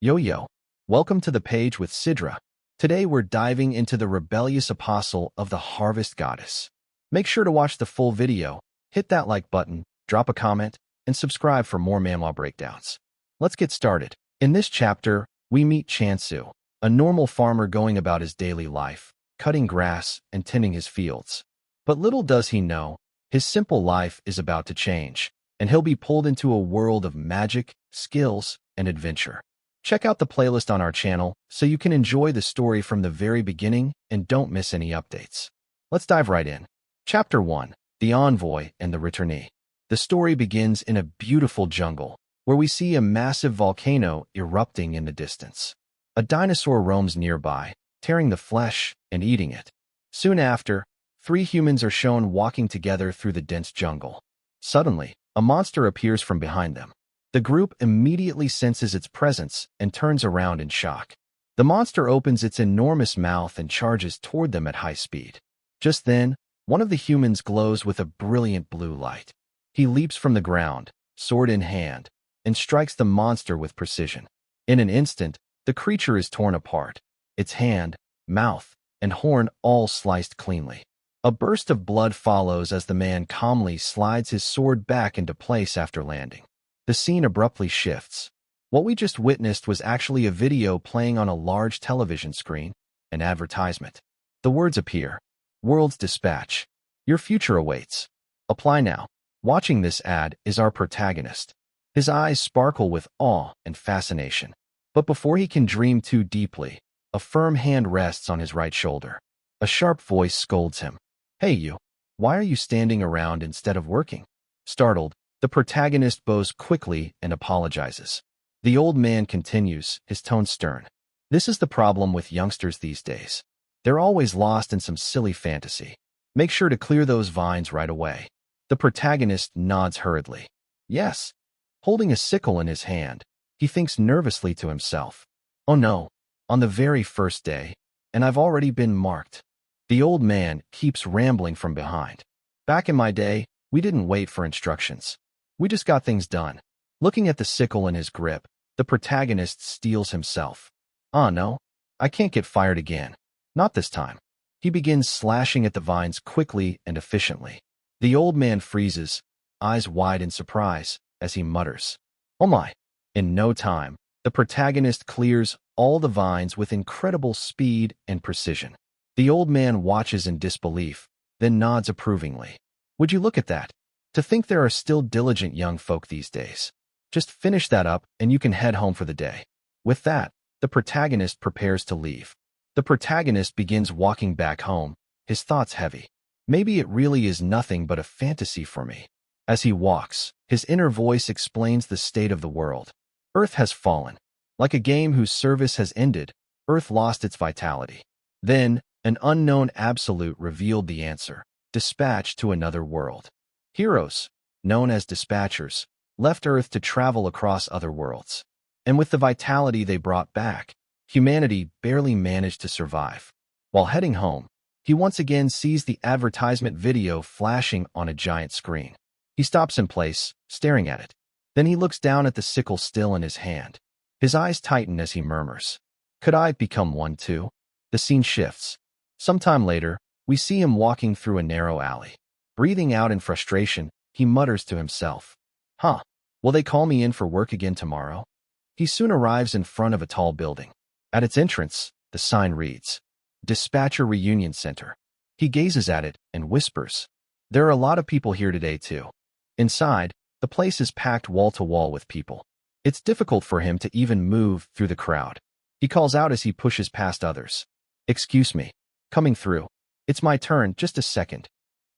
Yo, welcome to the page with Sidra. Today we're diving into the rebellious apostle of the harvest goddess. Make sure to watch the full video, hit that like button, drop a comment, and subscribe for more Manhwa breakdowns. Let's get started. In this chapter, we meet Chansu, a normal farmer going about his daily life, cutting grass and tending his fields. But little does he know, his simple life is about to change, and he'll be pulled into a world of magic, skills, and adventure. Check out the playlist on our channel so you can enjoy the story from the very beginning and don't miss any updates. Let's dive right in. Chapter 1, The Envoy and the Returnee. The story begins in a beautiful jungle, where we see a massive volcano erupting in the distance. A dinosaur roams nearby, tearing the flesh and eating it. Soon after, 3 humans are shown walking together through the dense jungle. Suddenly, a monster appears from behind them. The group immediately senses its presence and turns around in shock. The monster opens its enormous mouth and charges toward them at high speed. Just then, one of the humans glows with a brilliant blue light. He leaps from the ground, sword in hand, and strikes the monster with precision. In an instant, the creature is torn apart, its hand, mouth, and horn all sliced cleanly. A burst of blood follows as the man calmly slides his sword back into place after landing. The scene abruptly shifts. What we just witnessed was actually a video playing on a large television screen, an advertisement. The words appear. World's Dispatch. Your future awaits. Apply now. Watching this ad is our protagonist. His eyes sparkle with awe and fascination. But before he can dream too deeply, a firm hand rests on his right shoulder. A sharp voice scolds him. Hey you, why are you standing around instead of working? Startled, the protagonist bows quickly and apologizes. The old man continues, his tone stern. This is the problem with youngsters these days. They're always lost in some silly fantasy. Make sure to clear those vines right away. The protagonist nods hurriedly. Yes. Holding a sickle in his hand, he thinks nervously to himself. Oh no, on the very first day, and I've already been marked. The old man keeps rambling from behind. Back in my day, we didn't wait for instructions. We just got things done. Looking at the sickle in his grip, the protagonist steels himself. Oh no, I can't get fired again. Not this time. He begins slashing at the vines quickly and efficiently. The old man freezes, eyes wide in surprise, as he mutters, "Oh my." In no time, the protagonist clears all the vines with incredible speed and precision. The old man watches in disbelief, then nods approvingly. Would you look at that? To think there are still diligent young folk these days. Just finish that up and you can head home for the day. With that, the protagonist prepares to leave. The protagonist begins walking back home, his thoughts heavy. Maybe it really is nothing but a fantasy for me. As he walks, his inner voice explains the state of the world. Earth has fallen. Like a game whose service has ended, Earth lost its vitality. Then, an unknown absolute revealed the answer. Dispatch to another world. Heroes, known as dispatchers, left Earth to travel across other worlds. And with the vitality they brought back, humanity barely managed to survive. While heading home, he once again sees the advertisement video flashing on a giant screen. He stops in place, staring at it. Then he looks down at the sickle still in his hand. His eyes tighten as he murmurs, "Could I become one too?" The scene shifts. Sometime later, we see him walking through a narrow alley. Breathing out in frustration, he mutters to himself, "Huh, will they call me in for work again tomorrow?" He soon arrives in front of a tall building. At its entrance, the sign reads, Dispatcher Reunion Center. He gazes at it and whispers, "There are a lot of people here today too." Inside, the place is packed wall to wall with people. It's difficult for him to even move through the crowd. He calls out as he pushes past others, "Excuse me, coming through. It's my turn, just a second."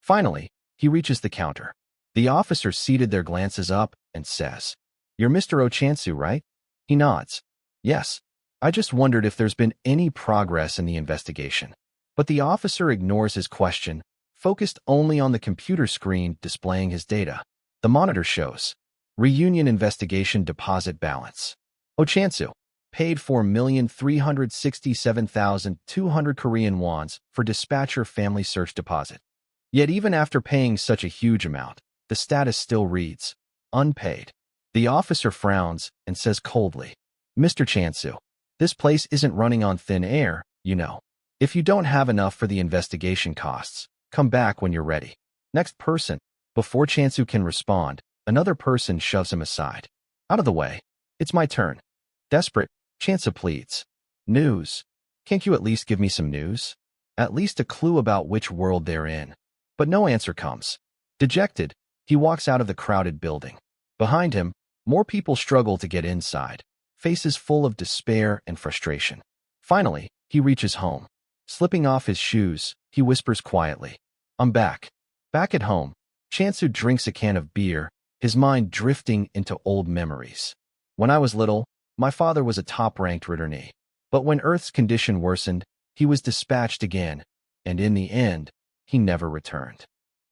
Finally, he reaches the counter. The officer seated there glances up and says, "You're Mr. Ochansu, right?" He nods. "Yes. I just wondered if there's been any progress in the investigation." But the officer ignores his question, focused only on the computer screen displaying his data. The monitor shows, Reunion Investigation Deposit Balance. Ochansu paid 4,367,200 Korean wons for dispatcher family search deposit. Yet even after paying such a huge amount, the status still reads, unpaid. The officer frowns and says coldly, Mr. Chansu, this place isn't running on thin air, you know. If you don't have enough for the investigation costs, come back when you're ready. Next person. Before Chansu can respond, another person shoves him aside. Out of the way. It's my turn. Desperate, Chansu pleads. News. Can't you at least give me some news? At least a clue about which world they're in. But no answer comes. Dejected, he walks out of the crowded building. Behind him, more people struggle to get inside, faces full of despair and frustration. Finally, he reaches home. Slipping off his shoes, he whispers quietly, I'm back. Back at home, Chansu drinks a can of beer, his mind drifting into old memories. When I was little, my father was a top-ranked returnee. But when Earth's condition worsened, he was dispatched again, and in the end, he never returned.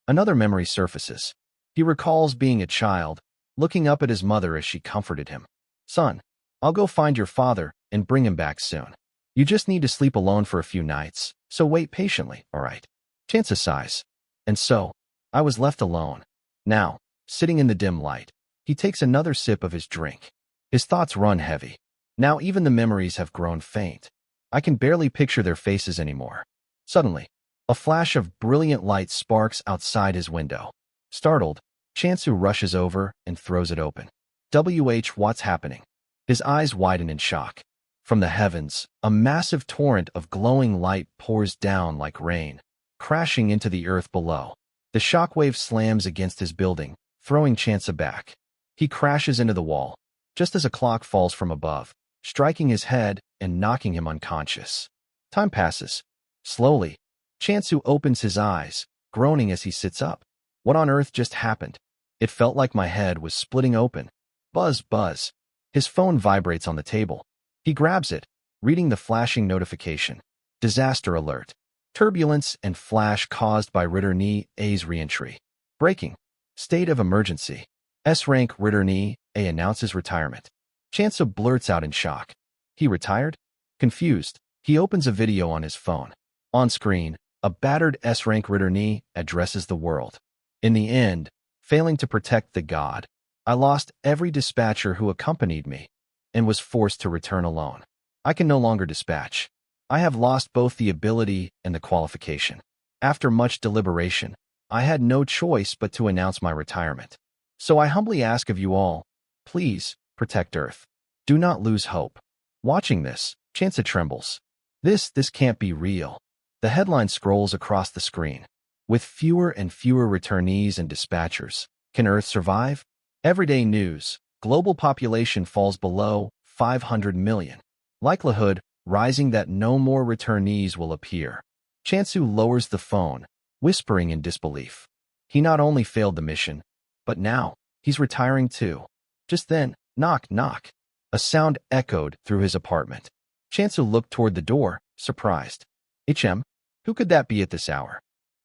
Another memory surfaces. He recalls being a child, looking up at his mother as she comforted him. Son, I'll go find your father and bring him back soon. You just need to sleep alone for a few nights, so wait patiently, all right? Chansu sighs. And so, I was left alone. Now, sitting in the dim light, he takes another sip of his drink. His thoughts run heavy. Now even the memories have grown faint. I can barely picture their faces anymore. Suddenly, a flash of brilliant light sparks outside his window. Startled, Chansu rushes over and throws it open. What's happening? His eyes widen in shock. From the heavens, a massive torrent of glowing light pours down like rain, crashing into the earth below. The shockwave slams against his building, throwing Chansu back. He crashes into the wall, just as a clock falls from above, striking his head and knocking him unconscious. Time passes. Slowly, Chansu opens his eyes, groaning as he sits up. What on earth just happened? It felt like my head was splitting open. Buzz, buzz. His phone vibrates on the table. He grabs it, reading the flashing notification. Disaster alert. Turbulence and flash caused by returnee A's reentry. Breaking. State of emergency. S-rank returnee A announces retirement. Chansu blurts out in shock. He retired? Confused, he opens a video on his phone. On screen, a battered S-rank returnee addresses the world. In the end, failing to protect the god, I lost every dispatcher who accompanied me and was forced to return alone. I can no longer dispatch. I have lost both the ability and the qualification. After much deliberation, I had no choice but to announce my retirement. So I humbly ask of you all, please, protect Earth. Do not lose hope. Watching this, Chansu trembles. This can't be real. The headline scrolls across the screen. With fewer and fewer returnees and dispatchers, can Earth survive? Everyday news. Global population falls below 500 million. Likelihood rising that no more returnees will appear. Chansu lowers the phone, whispering in disbelief. He not only failed the mission, but now he's retiring too. Just then, knock, knock. A sound echoed through his apartment. Chansu looked toward the door, surprised. Who could that be at this hour?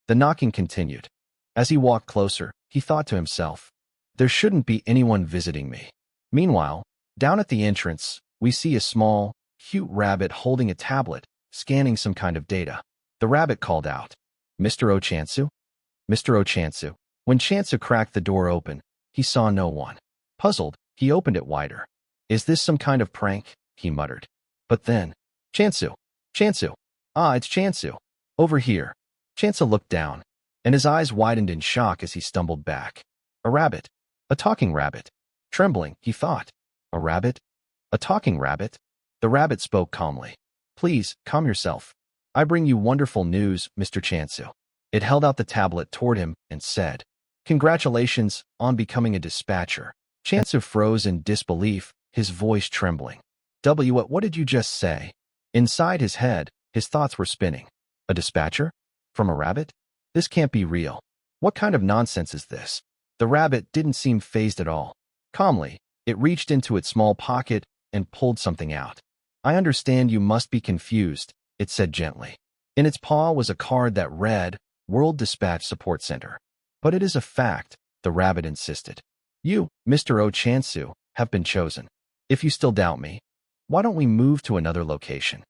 The knocking continued. As he walked closer, he thought to himself, there shouldn't be anyone visiting me. Meanwhile, down at the entrance, we see a small, cute rabbit holding a tablet, scanning some kind of data. The rabbit called out, Mr. O Chansu? Mr. O Chansu. When Chansu cracked the door open, he saw no one. Puzzled, he opened it wider. Is this some kind of prank? He muttered. But then, Chansu! Chansu! Ah, it's Chansu! Over here. Chansu looked down, and his eyes widened in shock as he stumbled back. A rabbit. A talking rabbit. Trembling, he thought. A rabbit? A talking rabbit? The rabbit spoke calmly. Please, calm yourself. I bring you wonderful news, Mr. Chansu. It held out the tablet toward him and said, Congratulations on becoming a dispatcher. Chansu froze in disbelief, his voice trembling. What did you just say? Inside his head, his thoughts were spinning. A dispatcher? From a rabbit? This can't be real. What kind of nonsense is this? The rabbit didn't seem fazed at all. Calmly, it reached into its small pocket and pulled something out. I understand you must be confused, it said gently. In its paw was a card that read, World Dispatch Support Center. But it is a fact, the rabbit insisted. You, Mr. O Chansu, have been chosen. If you still doubt me, why don't we move to another location?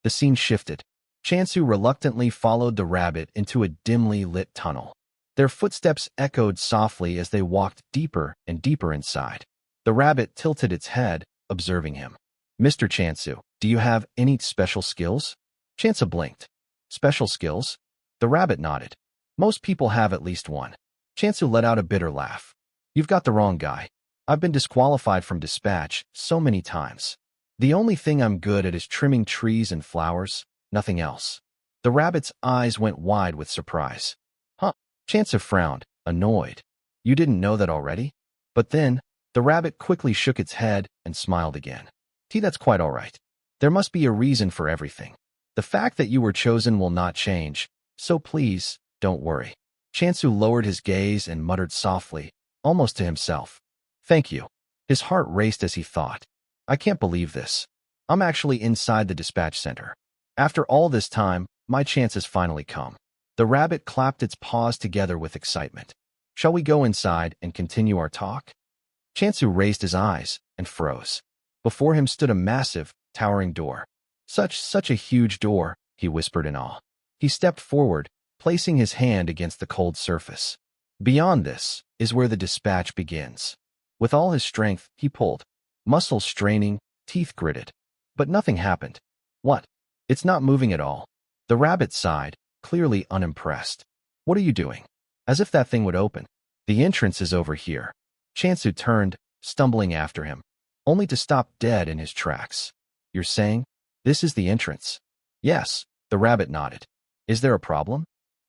The scene shifted. Chansu reluctantly followed the rabbit into a dimly lit tunnel. Their footsteps echoed softly as they walked deeper and deeper inside. The rabbit tilted its head, observing him. Mr. Chansu, do you have any special skills? Chansu blinked. Special skills? The rabbit nodded. Most people have at least one. Chansu let out a bitter laugh. You've got the wrong guy. I've been disqualified from dispatch so many times. The only thing I'm good at is trimming trees and flowers, nothing else. The rabbit's eyes went wide with surprise. Huh? Chansu frowned, annoyed. You didn't know that already? But then, the rabbit quickly shook its head and smiled again. That's quite all right. There must be a reason for everything. The fact that you were chosen will not change, so please, don't worry. Chansu lowered his gaze and muttered softly, almost to himself. Thank you. His heart raced as he thought. I can't believe this. I'm actually inside the dispatch center. After all this time, my chance has finally come. The rabbit clapped its paws together with excitement. Shall we go inside and continue our talk? Chansu raised his eyes and froze. Before him stood a massive, towering door. Such a huge door, he whispered in awe. He stepped forward, placing his hand against the cold surface. Beyond this is where the dispatch begins. With all his strength, he pulled. Muscles straining, teeth gritted. But nothing happened. What? It's not moving at all. The rabbit sighed, clearly unimpressed. What are you doing? As if that thing would open. The entrance is over here. Chansu turned, stumbling after him, only to stop dead in his tracks. You're saying, this is the entrance? Yes, the rabbit nodded. Is there a problem?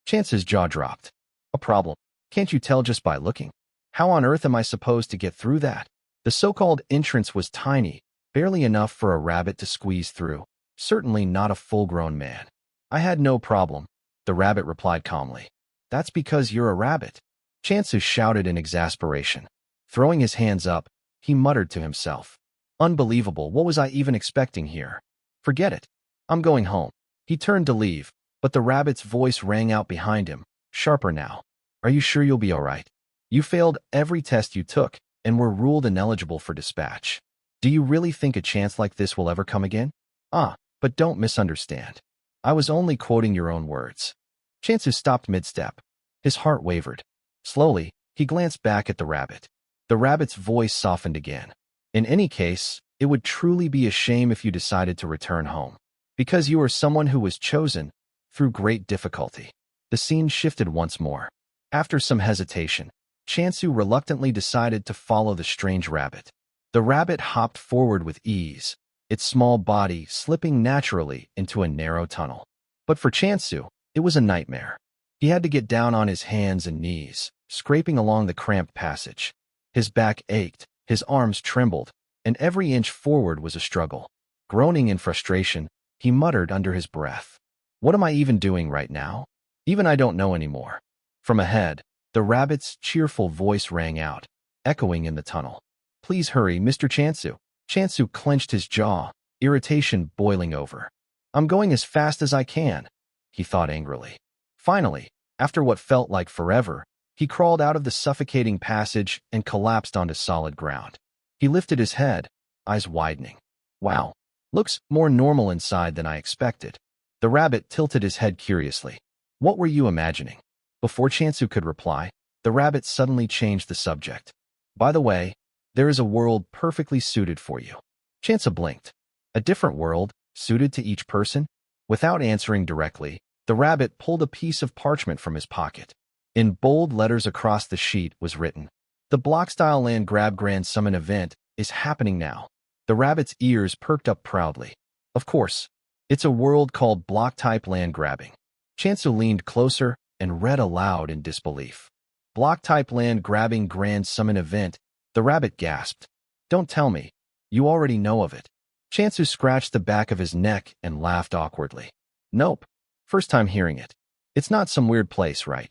Chansu's jaw dropped. A problem? Can't you tell just by looking? How on earth am I supposed to get through that? The so-called entrance was tiny, barely enough for a rabbit to squeeze through. Certainly not a full-grown man. I had no problem, the rabbit replied calmly. That's because you're a rabbit. Chansu shouted in exasperation. Throwing his hands up, he muttered to himself. Unbelievable, what was I even expecting here? Forget it. I'm going home. He turned to leave, but the rabbit's voice rang out behind him, sharper now. Are you sure you'll be all right? You failed every test you took and were ruled ineligible for dispatch. Do you really think a chance like this will ever come again? But don't misunderstand. I was only quoting your own words. Chansu stopped mid-step. His heart wavered. Slowly, he glanced back at the rabbit. The rabbit's voice softened again. In any case, it would truly be a shame if you decided to return home. Because you are someone who was chosen through great difficulty. The scene shifted once more. After some hesitation, Chansu reluctantly decided to follow the strange rabbit. The rabbit hopped forward with ease, its small body slipping naturally into a narrow tunnel. But for Chansu, it was a nightmare. He had to get down on his hands and knees, scraping along the cramped passage. His back ached, his arms trembled, and every inch forward was a struggle. Groaning in frustration, he muttered under his breath. What am I even doing right now? Even I don't know anymore. From ahead, the rabbit's cheerful voice rang out, echoing in the tunnel. Please hurry, Mr. Chansu. Chansu clenched his jaw, irritation boiling over. I'm going as fast as I can, he thought angrily. Finally, after what felt like forever, he crawled out of the suffocating passage and collapsed onto solid ground. He lifted his head, eyes widening. Wow, looks more normal inside than I expected. The rabbit tilted his head curiously. What were you imagining? Before Chansu could reply, the rabbit suddenly changed the subject. By the way, there is a world perfectly suited for you. Chansu blinked. A different world, suited to each person? Without answering directly, the rabbit pulled a piece of parchment from his pocket. In bold letters across the sheet was written, The Block-Style Land Grab Grand Summon event is happening now. The rabbit's ears perked up proudly. Of course, it's a world called Block-Type Land Grabbing. Chansu leaned closer and read aloud in disbelief. Block-Type Land Grabbing Grand Summon event. The rabbit gasped. Don't tell me. You already know of it. Chansu scratched the back of his neck and laughed awkwardly. Nope. First time hearing it. It's not some weird place, right?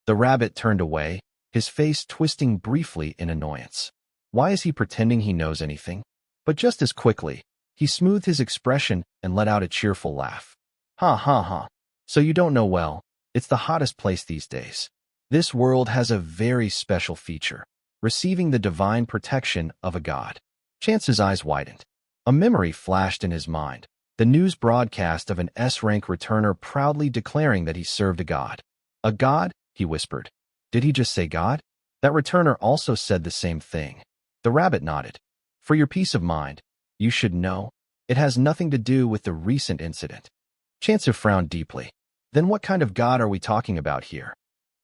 The rabbit turned away, his face twisting briefly in annoyance. Why is he pretending he knows anything? But just as quickly, he smoothed his expression and let out a cheerful laugh. Ha ha ha. So you don't know well. It's the hottest place these days. This world has a very special feature. Receiving the divine protection of a god. Chansu's eyes widened. A memory flashed in his mind. The news broadcast of an S-rank returner proudly declaring that he served a god. A god? He whispered. Did he just say god? That returner also said the same thing. The rabbit nodded. For your peace of mind, you should know, It has nothing to do with the recent incident. Chansu frowned deeply. Then what kind of god are we talking about here?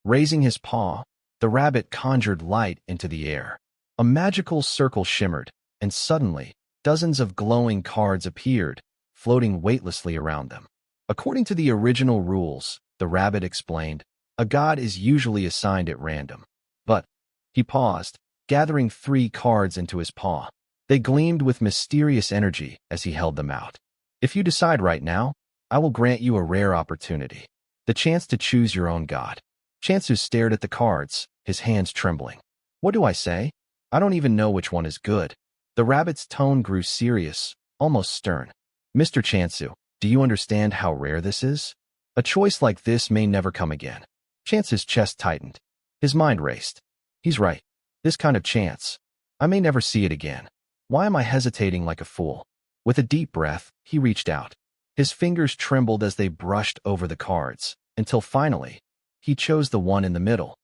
Raising his paw, the rabbit conjured light into the air. A magical circle shimmered, and suddenly, dozens of glowing cards appeared, floating weightlessly around them. According to the original rules, the rabbit explained, a god is usually assigned at random. But, he paused, gathering 3 cards into his paw. They gleamed with mysterious energy as he held them out. If you decide right now, I will grant you a rare opportunity. The chance to choose your own god. Chansu stared at the cards, his hands trembling. What do I say? I don't even know which one is good. The rabbit's tone grew serious, almost stern. Mr. Chansu, do you understand how rare this is? A choice like this may never come again. Chansu's chest tightened. His mind raced. He's right. This kind of chance. I may never see it again. Why am I hesitating like a fool? With a deep breath, he reached out. His fingers trembled as they brushed over the cards, until finally, he chose the one in the middle.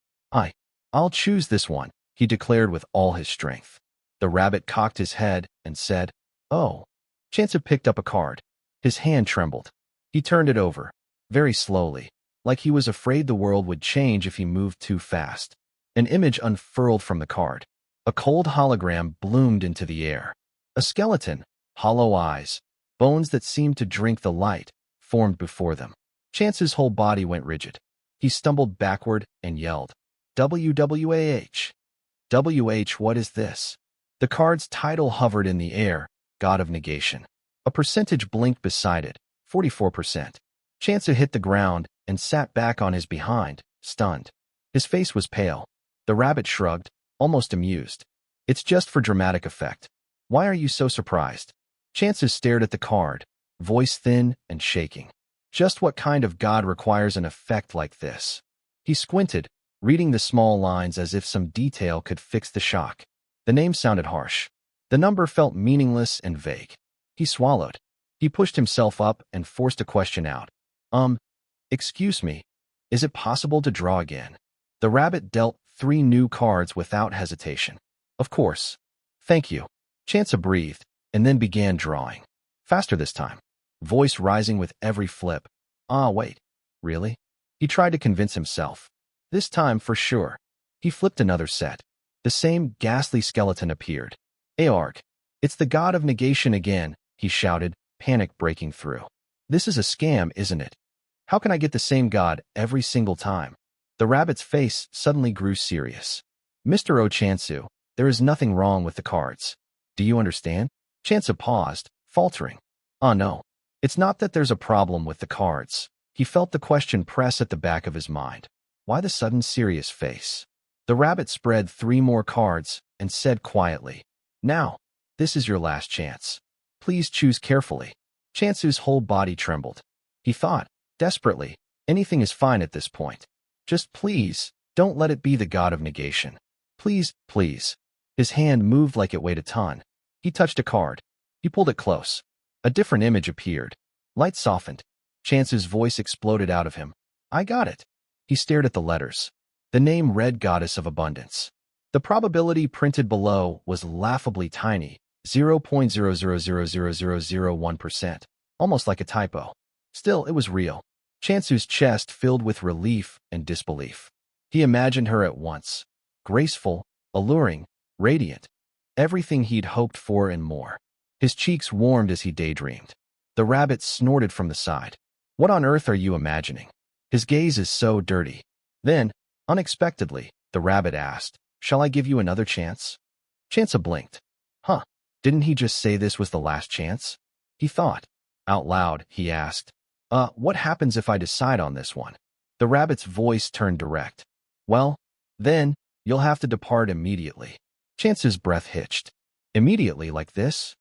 I'll choose this one, he declared with all his strength. The rabbit cocked his head and said, Oh. Chansu picked up a card. His hand trembled. He turned it over, very slowly, like he was afraid the world would change if he moved too fast. An image unfurled from the card. A cold hologram bloomed into the air. A skeleton, hollow eyes, bones that seemed to drink the light, formed before them. Chansu's whole body went rigid. He stumbled backward and yelled, WWAH. WH, what is this? The card's title hovered in the air, God of Negation. A percentage blinked beside it, 44%. Chansu hit the ground and sat back on his behind, stunned. His face was pale. The rabbit shrugged, almost amused. It's just for dramatic effect. Why are you so surprised? Chansu stared at the card, voice thin and shaking. Just what kind of god requires an effect like this? He squinted, reading the small lines as if some detail could fix the shock. The name sounded harsh. The number felt meaningless and vague. He swallowed. He pushed himself up and forced a question out. Excuse me, is it possible to draw again? The rabbit dealt 3 new cards without hesitation. Of course. Thank you. Chansu breathed, and then began drawing. Faster this time. Voice rising with every flip. Wait. Really? He tried to convince himself. This time for sure. He flipped another set. The same ghastly skeleton appeared. Aorg. It's the god of negation again, he shouted, panic breaking through. This is a scam, isn't it? How can I get the same god every single time? The rabbit's face suddenly grew serious. Mr. O Chansu, there is nothing wrong with the cards. Do you understand? Chansu paused, faltering. No. It's not that there's a problem with the cards. He felt the question press at the back of his mind. Why the sudden serious face? The rabbit spread 3 more cards and said quietly, Now, this is your last chance. Please choose carefully. Chansu's whole body trembled. He thought, desperately, anything is fine at this point. Just please, don't let it be the god of negation. Please, please. His hand moved like it weighed a ton. He touched a card. He pulled it close. A different image appeared. Light softened. Chansu's voice exploded out of him. I got it. He stared at the letters. The name read Goddess of Abundance. The probability printed below was laughably tiny, 0.000001%, almost like a typo. Still, it was real. Chansu's chest filled with relief and disbelief. He imagined her at once. Graceful, alluring, radiant. Everything he'd hoped for and more. His cheeks warmed as he daydreamed. The rabbit snorted from the side. What on earth are you imagining? His gaze is so dirty. Then, unexpectedly, the rabbit asked, Shall I give you another chance? Chansu blinked. Didn't he just say this was the last chance? He thought. Out loud, he asked, what happens if I decide on this one? The rabbit's voice turned direct. Well, then, you'll have to depart immediately. Chansu's breath hitched. Immediately like this?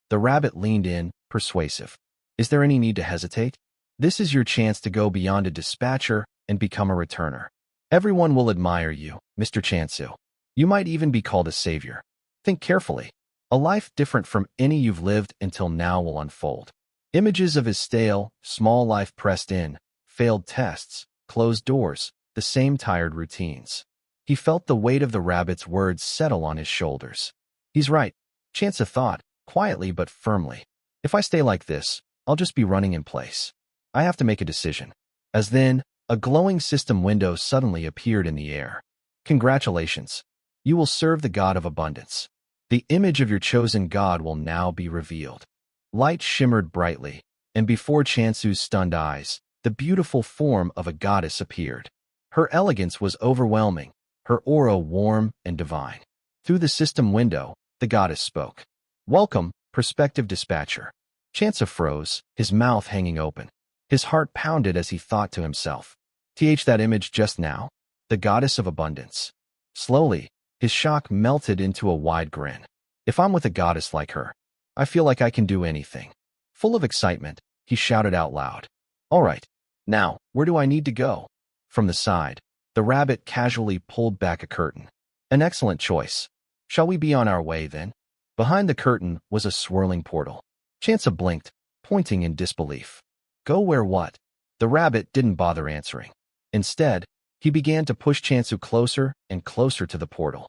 The rabbit leaned in, persuasive. Is there any need to hesitate? This is your chance to go beyond a dispatcher and become a returner. Everyone will admire you, Mr. Chansu. You might even be called a savior. Think carefully. A life different from any you've lived until now will unfold. Images of his stale, small life pressed in, failed tests, closed doors, the same tired routines. He felt the weight of the rabbit's words settle on his shoulders. He's right, Chansu thought, quietly but firmly. If I stay like this, I'll just be running in place. I have to make a decision. As then, a glowing system window suddenly appeared in the air. Congratulations. You will serve the god of abundance. The image of your chosen god will now be revealed. Light shimmered brightly, and before Chansu's stunned eyes, the beautiful form of a goddess appeared. Her elegance was overwhelming, her aura warm and divine. Through the system window, the goddess spoke. Welcome, prospective dispatcher. Chansu froze, his mouth hanging open. His heart pounded as he thought to himself. That image just now? The goddess of abundance. Slowly, his shock melted into a wide grin. If I'm with a goddess like her, I feel like I can do anything. Full of excitement, he shouted out loud. All right, now, where do I need to go? From the side, the rabbit casually pulled back a curtain. An excellent choice. Shall we be on our way then? Behind the curtain was a swirling portal. Chansu blinked, pointing in disbelief. Go where what? The rabbit didn't bother answering. Instead, he began to push Chansu closer and closer to the portal.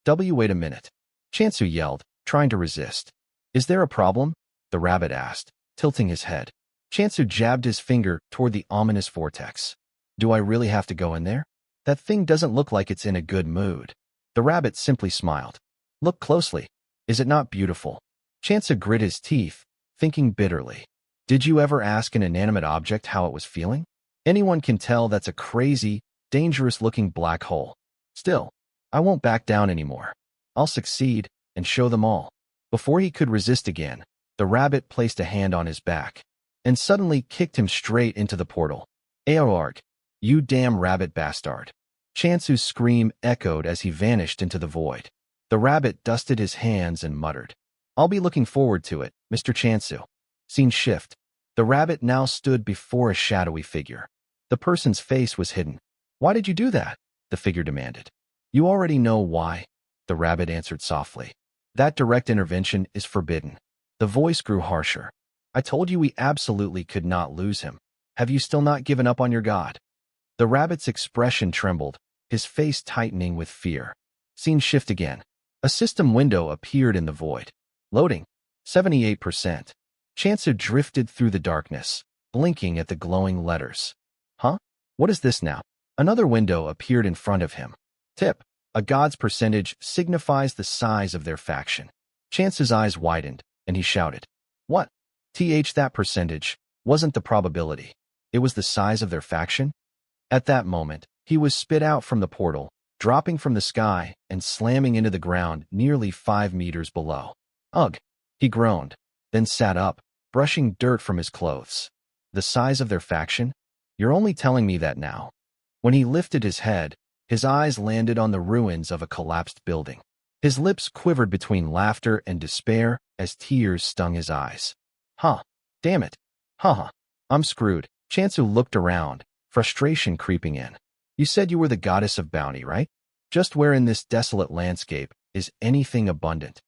Wait a minute. Chansu yelled, trying to resist. Is there a problem? The rabbit asked, tilting his head. Chansu jabbed his finger toward the ominous vortex. Do I really have to go in there? That thing doesn't look like it's in a good mood. The rabbit simply smiled. Look closely. Is it not beautiful? Chansu grit his teeth, thinking bitterly. Did you ever ask an inanimate object how it was feeling? Anyone can tell that's a crazy, dangerous-looking black hole. Still, I won't back down anymore. I'll succeed and show them all. Before he could resist again, the rabbit placed a hand on his back and suddenly kicked him straight into the portal. Aorg, you damn rabbit bastard. Chansu's scream echoed as he vanished into the void. The rabbit dusted his hands and muttered, I'll be looking forward to it, Mr. Chansu. Scene shift. The rabbit now stood before a shadowy figure. The person's face was hidden. Why did you do that? The figure demanded. You already know why, the rabbit answered softly. That direct intervention is forbidden. The voice grew harsher. I told you we absolutely could not lose him. Have you still not given up on your god? The rabbit's expression trembled, his face tightening with fear. Scene shift again. A system window appeared in the void. Loading. 78%. Chansu drifted through the darkness, blinking at the glowing letters. Huh? What is this now? Another window appeared in front of him. Tip. A god's percentage signifies the size of their faction. Chansu's eyes widened, and he shouted. What? That percentage wasn't the probability. It was the size of their faction? At that moment, he was spit out from the portal, dropping from the sky and slamming into the ground nearly 5 meters below. Ugh! He groaned, then sat up, brushing dirt from his clothes. The size of their faction? You're only telling me that now. When he lifted his head, his eyes landed on the ruins of a collapsed building. His lips quivered between laughter and despair as tears stung his eyes. Huh. Damn it. Haha. I'm screwed. Chansu looked around, frustration creeping in. You said you were the goddess of bounty, right? Just where in this desolate landscape is anything abundant?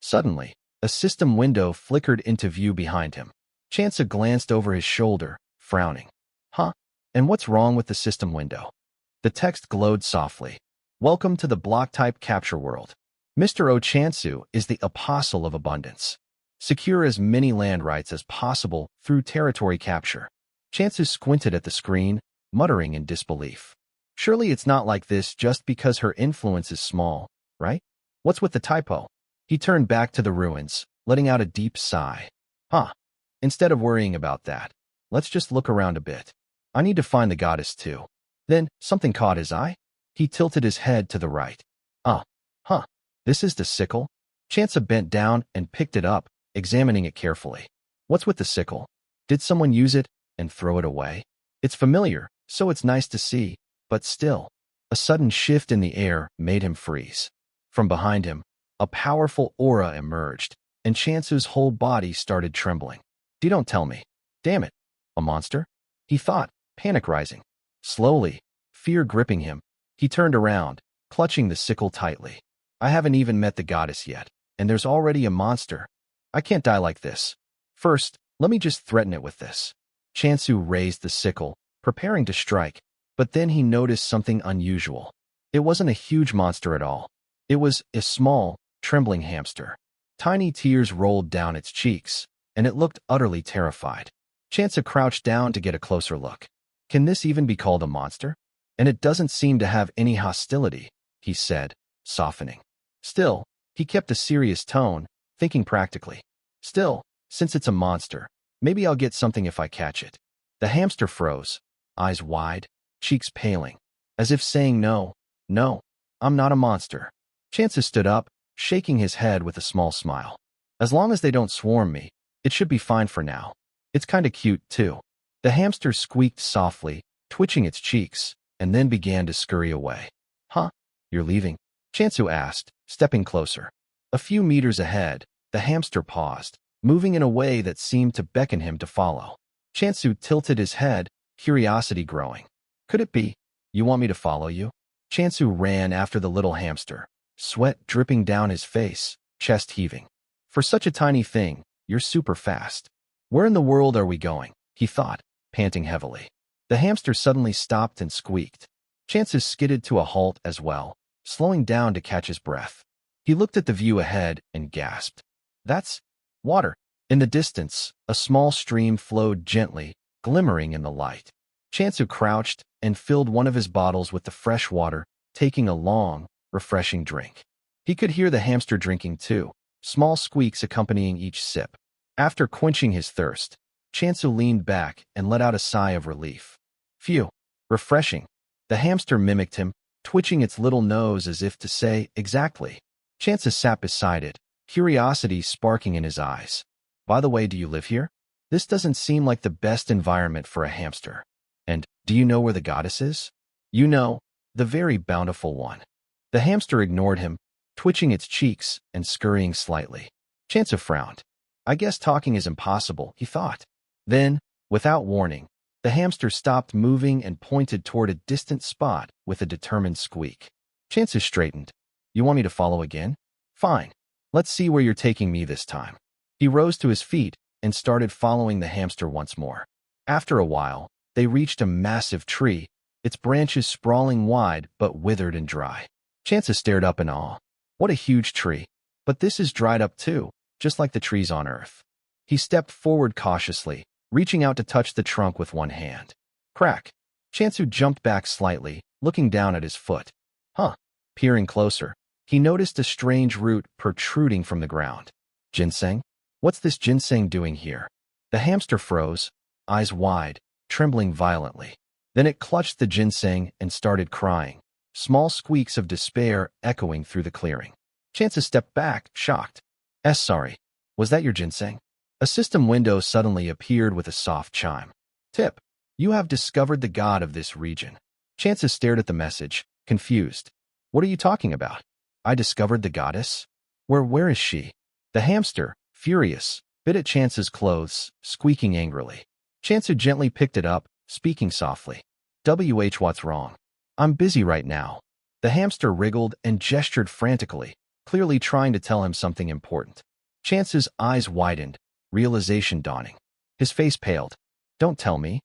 Suddenly, a system window flickered into view behind him. Chansu glanced over his shoulder, frowning. Huh? And what's wrong with the system window? The text glowed softly. Welcome to the block-type capture world. Mr. O Chansu is the apostle of abundance. Secure as many land rights as possible through territory capture. Chansu squinted at the screen, muttering in disbelief. Surely it's not like this just because her influence is small, right? What's with the typo? He turned back to the ruins, letting out a deep sigh. Huh. Instead of worrying about that, let's just look around a bit. I need to find the goddess too. Then, something caught his eye. He tilted his head to the right. Huh. This is the sickle? Chansu bent down and picked it up, examining it carefully. What's with the sickle? Did someone use it and throw it away? It's familiar, so it's nice to see, but still. A sudden shift in the air made him freeze. From behind him, a powerful aura emerged, and Chansu's whole body started trembling. Don't tell me. Damn it. A monster? He thought, panic rising. Slowly, fear gripping him, he turned around, clutching the sickle tightly. I haven't even met the goddess yet, and there's already a monster. I can't die like this. First, let me just threaten it with this. Chansu raised the sickle, preparing to strike, but then he noticed something unusual. It wasn't a huge monster at all. It was a small, trembling hamster. Tiny tears rolled down its cheeks, and it looked utterly terrified. Chansa crouched down to get a closer look. Can this even be called a monster? And it doesn't seem to have any hostility, he said, softening. Still, he kept a serious tone, thinking practically. Still, since it's a monster, maybe I'll get something if I catch it. The hamster froze, eyes wide, cheeks paling, as if saying no, I'm not a monster. Chansa stood up, shaking his head with a small smile. As long as they don't swarm me, it should be fine for now. It's kinda cute, too. The hamster squeaked softly, twitching its cheeks, and then began to scurry away. Huh? You're leaving? Chansu asked, stepping closer. A few meters ahead, the hamster paused, moving in a way that seemed to beckon him to follow. Chansu tilted his head, curiosity growing. Could it be? You want me to follow you? Chansu ran after the little hamster, sweat dripping down his face, chest heaving. For such a tiny thing, you're super fast. Where in the world are we going? He thought, panting heavily. The hamster suddenly stopped and squeaked. Chansu skidded to a halt as well, slowing down to catch his breath. He looked at the view ahead and gasped. That's water. In the distance, a small stream flowed gently, glimmering in the light. Chansu crouched and filled one of his bottles with the fresh water, taking a long, refreshing drink. He could hear the hamster drinking too, small squeaks accompanying each sip. After quenching his thirst, Chansu leaned back and let out a sigh of relief. Phew, refreshing. The hamster mimicked him, twitching its little nose as if to say, exactly. Chansu sat beside it, curiosity sparking in his eyes. By the way, do you live here? This doesn't seem like the best environment for a hamster. And do you know where the goddess is? You know, the very bountiful one. The hamster ignored him, twitching its cheeks and scurrying slightly. Chansu frowned. I guess talking is impossible, he thought. Then, without warning, the hamster stopped moving and pointed toward a distant spot with a determined squeak. Chansu straightened. You want me to follow again? Fine. Let's see where you're taking me this time. He rose to his feet and started following the hamster once more. After a while, they reached a massive tree, its branches sprawling wide but withered and dry. Chansu stared up in awe. What a huge tree. But this is dried up too, just like the trees on Earth. He stepped forward cautiously, reaching out to touch the trunk with one hand. Crack. Chansu jumped back slightly, looking down at his foot. Huh. Peering closer, he noticed a strange root protruding from the ground. Ginseng? What's this ginseng doing here? The hamster froze, eyes wide, trembling violently. Then it clutched the ginseng and started crying, small squeaks of despair echoing through the clearing. Chansu stepped back, shocked. Sorry. Was that your ginseng? A system window suddenly appeared with a soft chime. Tip. You have discovered the god of this region. Chansu stared at the message, confused. What are you talking about? I discovered the goddess? Where is she? The hamster, furious, bit at Chansu's clothes, squeaking angrily. Chansu gently picked it up, speaking softly. What's wrong? I'm busy right now. The hamster wriggled and gestured frantically, clearly trying to tell him something important. Chansu's eyes widened, realization dawning. His face paled. Don't tell me.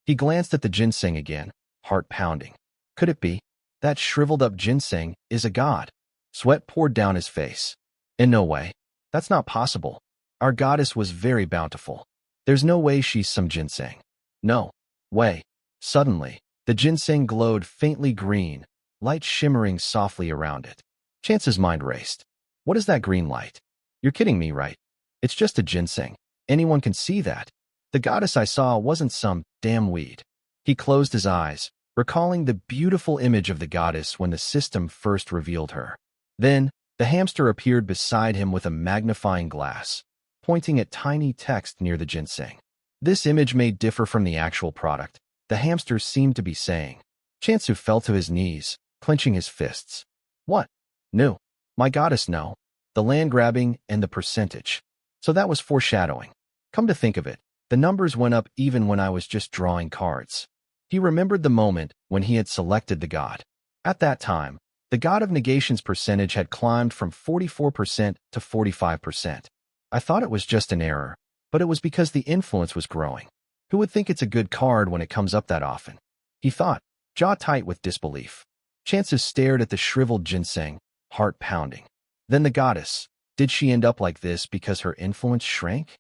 He glanced at the ginseng again, heart pounding. Could it be? That shriveled-up ginseng is a god. Sweat poured down his face. In no way. That's not possible. Our goddess was very bountiful. There's no way she's some ginseng. No way. Suddenly, the ginseng glowed faintly green, light shimmering softly around it. Chansu's mind raced. What is that green light? You're kidding me, right? It's just a ginseng. Anyone can see that. The goddess I saw wasn't some damn weed. He closed his eyes, recalling the beautiful image of the goddess when the system first revealed her. Then, the hamster appeared beside him with a magnifying glass, pointing at tiny text near the ginseng. This image may differ from the actual product, the hamster seemed to be saying. Chansu fell to his knees, clenching his fists. What? No. My goddess, no. The land grabbing and the percentage. So that was foreshadowing. Come to think of it, the numbers went up even when I was just drawing cards. He remembered the moment when he had selected the god. At that time, the god of negation's percentage had climbed from 44% to 45%. I thought it was just an error, but it was because the influence was growing. Who would think it's a good card when it comes up that often? He thought, jaw tight with disbelief. Chansu stared at the shriveled ginseng, heart pounding. Then the goddess. Did she end up like this because her influence shrank?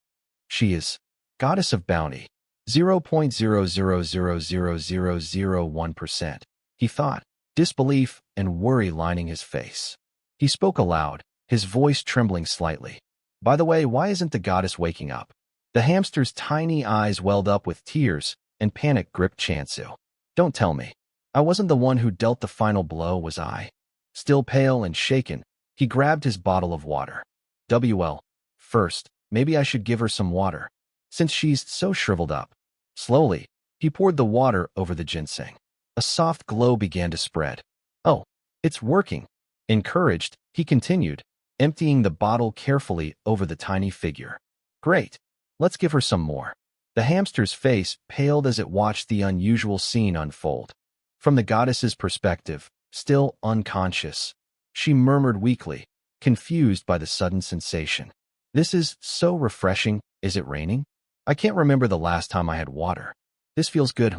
She is Goddess of Bounty. 0.0000001%, he thought, disbelief and worry lining his face. He spoke aloud, his voice trembling slightly. By the way, why isn't the goddess waking up? The hamster's tiny eyes welled up with tears, and panic gripped Chansu. Don't tell me. I wasn't the one who dealt the final blow, was I? Still pale and shaken, he grabbed his bottle of water. Well, first, maybe I should give her some water, since she's so shriveled up. Slowly, he poured the water over the ginseng. A soft glow began to spread. Oh, it's working. Encouraged, he continued, emptying the bottle carefully over the tiny figure. Great. Let's give her some more. The hamster's face paled as it watched the unusual scene unfold. From the goddess's perspective, still unconscious, she murmured weakly, confused by the sudden sensation. This is so refreshing. Is it raining? I can't remember the last time I had water. This feels good.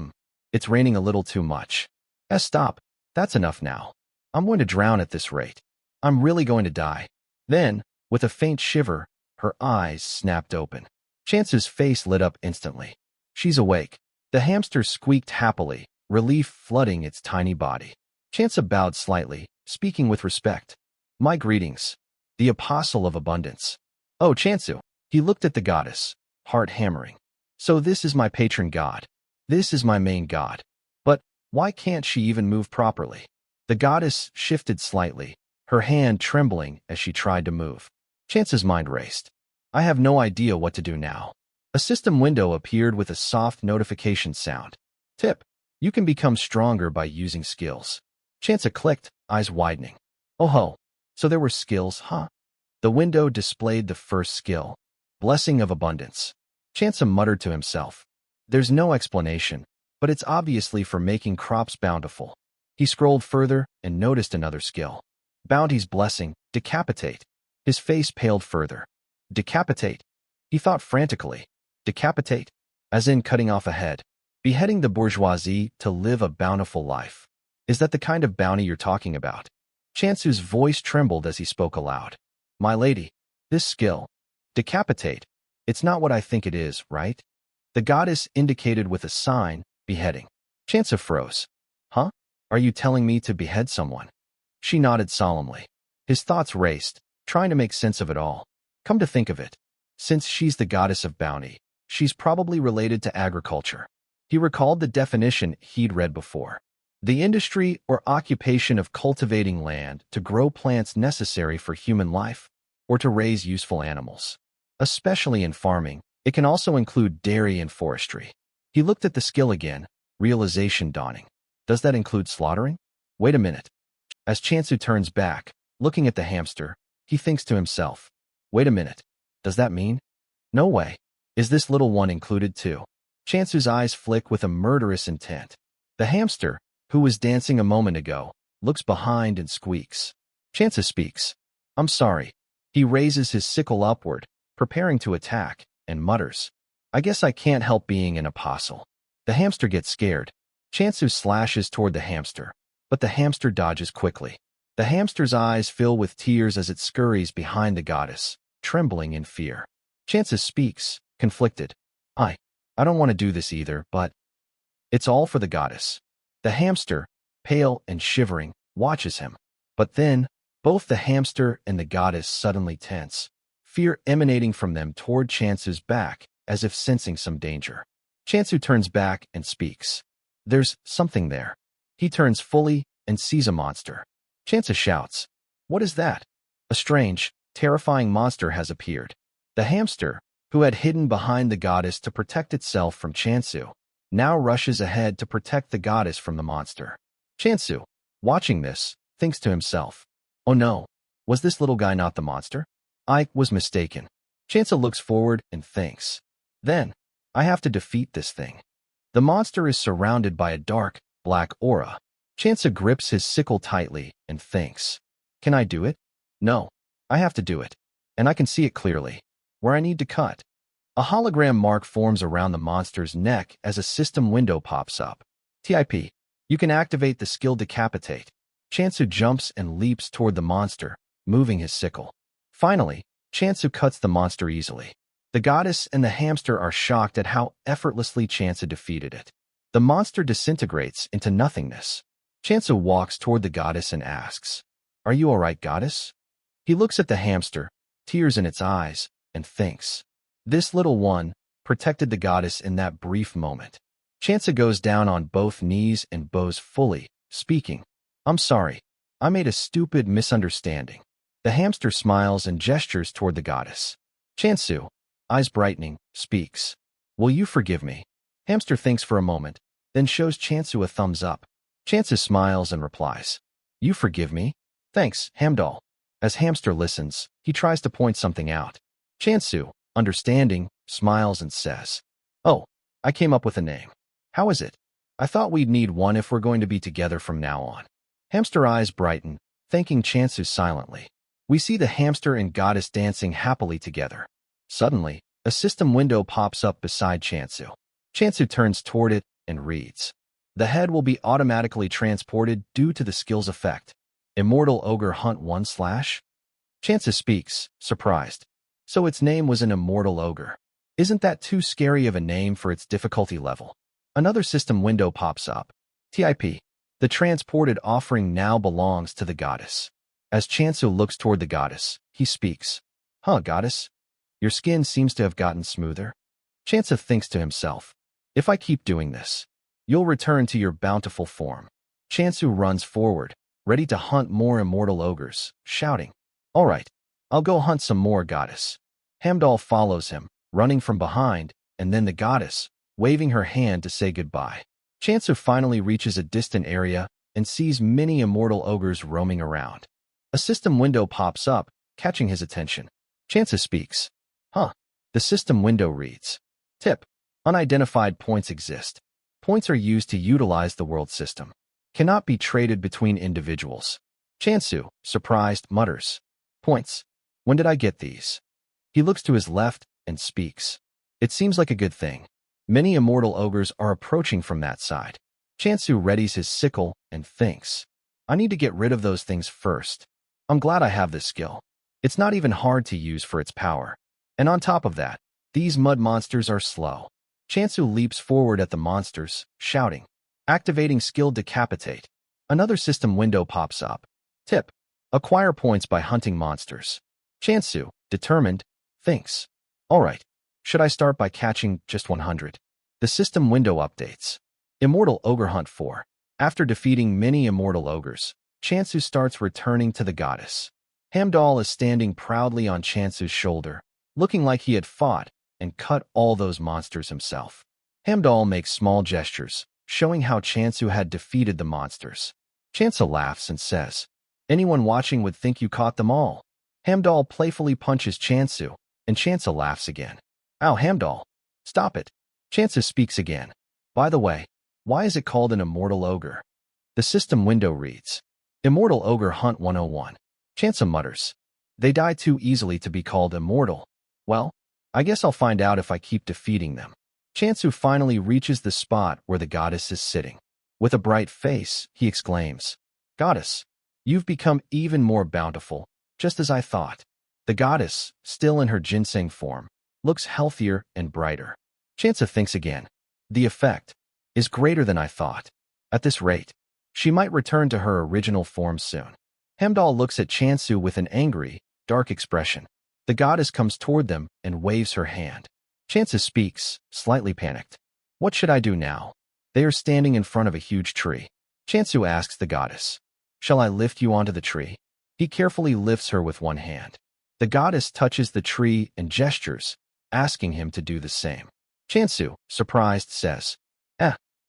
It's raining a little too much. Stop. That's enough now. I'm going to drown at this rate. I'm really going to die. Then, with a faint shiver, her eyes snapped open. Chance's face lit up instantly. She's awake. The hamster squeaked happily, relief flooding its tiny body. Chance bowed slightly, speaking with respect. My greetings. The apostle of abundance. Oh, Chansu. He looked at the goddess, heart hammering. So this is my patron god. This is my main god. But why can't she even move properly? The goddess shifted slightly, her hand trembling as she tried to move. Chance's mind raced. I have no idea what to do now. A system window appeared with a soft notification sound. Tip. You can become stronger by using skills. Chance clicked, eyes widening. Oh ho. So there were skills, huh? The window displayed the first skill. Blessing of Abundance. Chance muttered to himself. There's no explanation, but it's obviously for making crops bountiful. He scrolled further and noticed another skill. Bounty's Blessing, Decapitate. His face paled further. Decapitate? He thought frantically. Decapitate? As in cutting off a head. Beheading the bourgeoisie to live a bountiful life. Is that the kind of bounty you're talking about? Chansu's voice trembled as he spoke aloud. My lady, this skill, decapitate, it's not what I think it is, right? The goddess indicated with a sign, beheading. Chansu froze. Huh? Are you telling me to behead someone? She nodded solemnly. His thoughts raced, trying to make sense of it all. Come to think of it, since she's the goddess of bounty, she's probably related to agriculture. He recalled the definition he'd read before. The industry or occupation of cultivating land to grow plants necessary for human life, or to raise useful animals. Especially in farming, it can also include dairy and forestry. He looked at the skill again, realization dawning. Does that include slaughtering? Wait a minute. As Chansu turns back, looking at the hamster, he thinks to himself, wait a minute. Does that mean? No way. Is this little one included too? Chansu's eyes flick with a murderous intent. The hamster, who was dancing a moment ago, looks behind and squeaks. Chansu speaks. I'm sorry. He raises his sickle upward, preparing to attack, and mutters. I guess I can't help being an apostle. The hamster gets scared. Chansu slashes toward the hamster, but the hamster dodges quickly. The hamster's eyes fill with tears as it scurries behind the goddess, trembling in fear. Chansu speaks, conflicted. I don't want to do this either, but it's all for the goddess. The hamster, pale and shivering, watches him. But then, both the hamster and the goddess suddenly tense, fear emanating from them toward Chansu's back, as if sensing some danger. Chansu turns back and speaks. There's something there. He turns fully and sees a monster. Chansu shouts. What is that? A strange, terrifying monster has appeared. The hamster, who had hidden behind the goddess to protect itself from Chansu, now rushes ahead to protect the goddess from the monster. Chansu, watching this, thinks to himself, oh no, was this little guy not the monster? I was mistaken. Chansu looks forward and thinks. Then, I have to defeat this thing. The monster is surrounded by a dark, black aura. Chansu grips his sickle tightly and thinks. Can I do it? No, I have to do it. And I can see it clearly. Where I need to cut. A hologram mark forms around the monster's neck as a system window pops up. Tip. You can activate the skill Decapitate. Chansu jumps and leaps toward the monster, moving his sickle. Finally, Chansu cuts the monster easily. The The goddess and the hamster are shocked at how effortlessly Chansu defeated it. The monster disintegrates into nothingness. Chansu walks toward the goddess and asks, "Are you all right, goddess?" He looks at the hamster, tears in its eyes, and thinks, "This little one protected the goddess in that brief moment." Chansu goes down on both knees and bows fully, speaking, "I'm sorry. I made a stupid misunderstanding." The hamster smiles and gestures toward the goddess. Chansu, eyes brightening, speaks, "Will you forgive me?" Hamster thinks for a moment, then shows Chansu a thumbs up. Chansu smiles and replies, "You forgive me? Thanks, Hamdal." As Hamster listens, he tries to point something out. Chansu, understanding, smiles and says, "Oh, I came up with a name. How is it? I thought we'd need one if we're going to be together from now on." Hamster eyes brighten, thanking Chansu silently. We see the hamster and goddess dancing happily together. Suddenly, a system window pops up beside Chansu. Chansu turns toward it and reads, "The head will be automatically transported due to the skill's effect. Immortal Ogre Hunt 1/." Chansu speaks, surprised. So its name was an Immortal Ogre. Isn't that too scary of a name for its difficulty level? Another system window pops up. TIP. The transported offering now belongs to the goddess. As Chansu looks toward the goddess, he speaks, "Huh, goddess? Your skin seems to have gotten smoother." Chansu thinks to himself, "If I keep doing this, you'll return to your bountiful form." Chansu runs forward, ready to hunt more immortal ogres, shouting, "All right, I'll go hunt some more, goddess." Hamdal follows him, running from behind, and then the goddess, waving her hand to say goodbye. Chansu finally reaches a distant area and sees many immortal ogres roaming around. A system window pops up, catching his attention. Chansu speaks, "Huh." The system window reads, "Tip. Unidentified points exist. Points are used to utilize the world system. Cannot be traded between individuals." Chansu, surprised, mutters, "Points? When did I get these?" He looks to his left and speaks, "It seems like a good thing. Many immortal ogres are approaching from that side." Chansu readies his sickle and thinks, "I need to get rid of those things first. I'm glad I have this skill. It's not even hard to use for its power. And on top of that, these mud monsters are slow." Chansu leaps forward at the monsters, shouting, "Activating skill Decapitate." Another system window pops up. Tip. Acquire points by hunting monsters. Chansu, determined, thinks, "All right, should I start by catching just 100? The system window updates. Immortal Ogre Hunt 4. After defeating many immortal ogres, Chansu starts returning to the goddess. Hamdal is standing proudly on Chansu's shoulder, looking like he had fought and cut all those monsters himself. Hamdal makes small gestures, showing how Chansu had defeated the monsters. Chansu laughs and says, "Anyone watching would think you caught them all." Hamdal playfully punches Chansu, and Chansu laughs again. "Ow, Hamdal, stop it." Chansu speaks again. "By the way, why is it called an immortal ogre?" The system window reads, "Immortal Ogre Hunt 101. Chansu mutters, "They die too easily to be called immortal. Well, I guess I'll find out if I keep defeating them." Chansu finally reaches the spot where the goddess is sitting. With a bright face, he exclaims, "Goddess, you've become even more bountiful, just as I thought." The goddess, still in her ginseng form, looks healthier and brighter. Chansu thinks again, "The effect is greater than I thought. At this rate, she might return to her original form soon." Hamdal looks at Chansu with an angry, dark expression. The goddess comes toward them and waves her hand. Chansu speaks, slightly panicked. "What should I do now?" They are standing in front of a huge tree. Chansu asks the goddess, "Shall I lift you onto the tree?" He carefully lifts her with one hand. The goddess touches the tree and gestures, asking him to do the same. Chansu, surprised, says,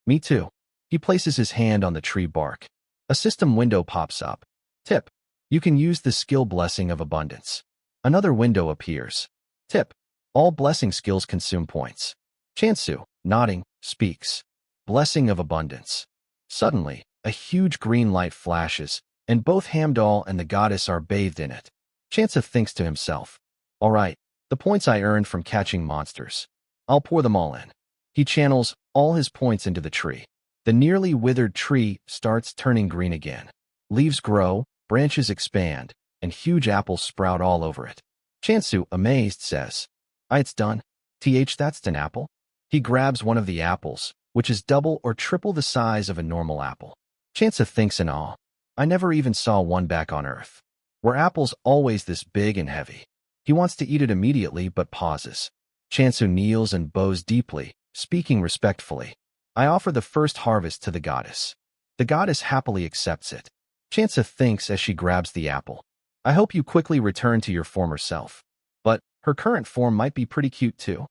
Me too." He places his hand on the tree bark. A system window pops up. Tip. You can use the skill Blessing of Abundance. Another window appears. Tip. All blessing skills consume points. Chansu, nodding, speaks. Blessing of Abundance. Suddenly, a huge green light flashes, and both Hamdal and the goddess are bathed in it. Chansu thinks to himself, "All right, the points I earned from catching monsters. I'll pour them all in." He channels all his points into the tree. The nearly withered tree starts turning green again. Leaves grow, branches expand, and huge apples sprout all over it. Chansu, amazed, says, It's done. That's an apple. He grabs one of the apples, which is double or triple the size of a normal apple. Chansu thinks in awe. I never even saw one back on Earth. Were apples always this big and heavy? He wants to eat it immediately but pauses. Chansu kneels and bows deeply, speaking respectfully. I offer the first harvest to the goddess. The goddess happily accepts it. Chansu thinks as she grabs the apple. I hope you quickly return to your former self. But her current form might be pretty cute too.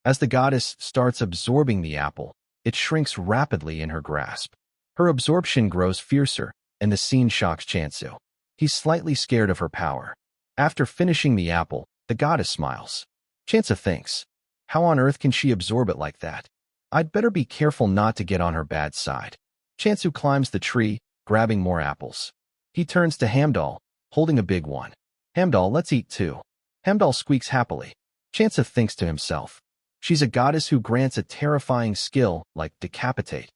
As the goddess starts absorbing the apple, it shrinks rapidly in her grasp. Her absorption grows fiercer, and the scene shocks Chansu. He's slightly scared of her power. After finishing the apple, the goddess smiles. Chansu thinks, how on earth can she absorb it like that? I'd better be careful not to get on her bad side. Chansu climbs the tree, grabbing more apples. He turns to Hamdal, holding a big one. Hamdal, let's eat too. Hamdal squeaks happily. Chansu thinks to himself. She's a goddess who grants a terrifying skill like decapitate.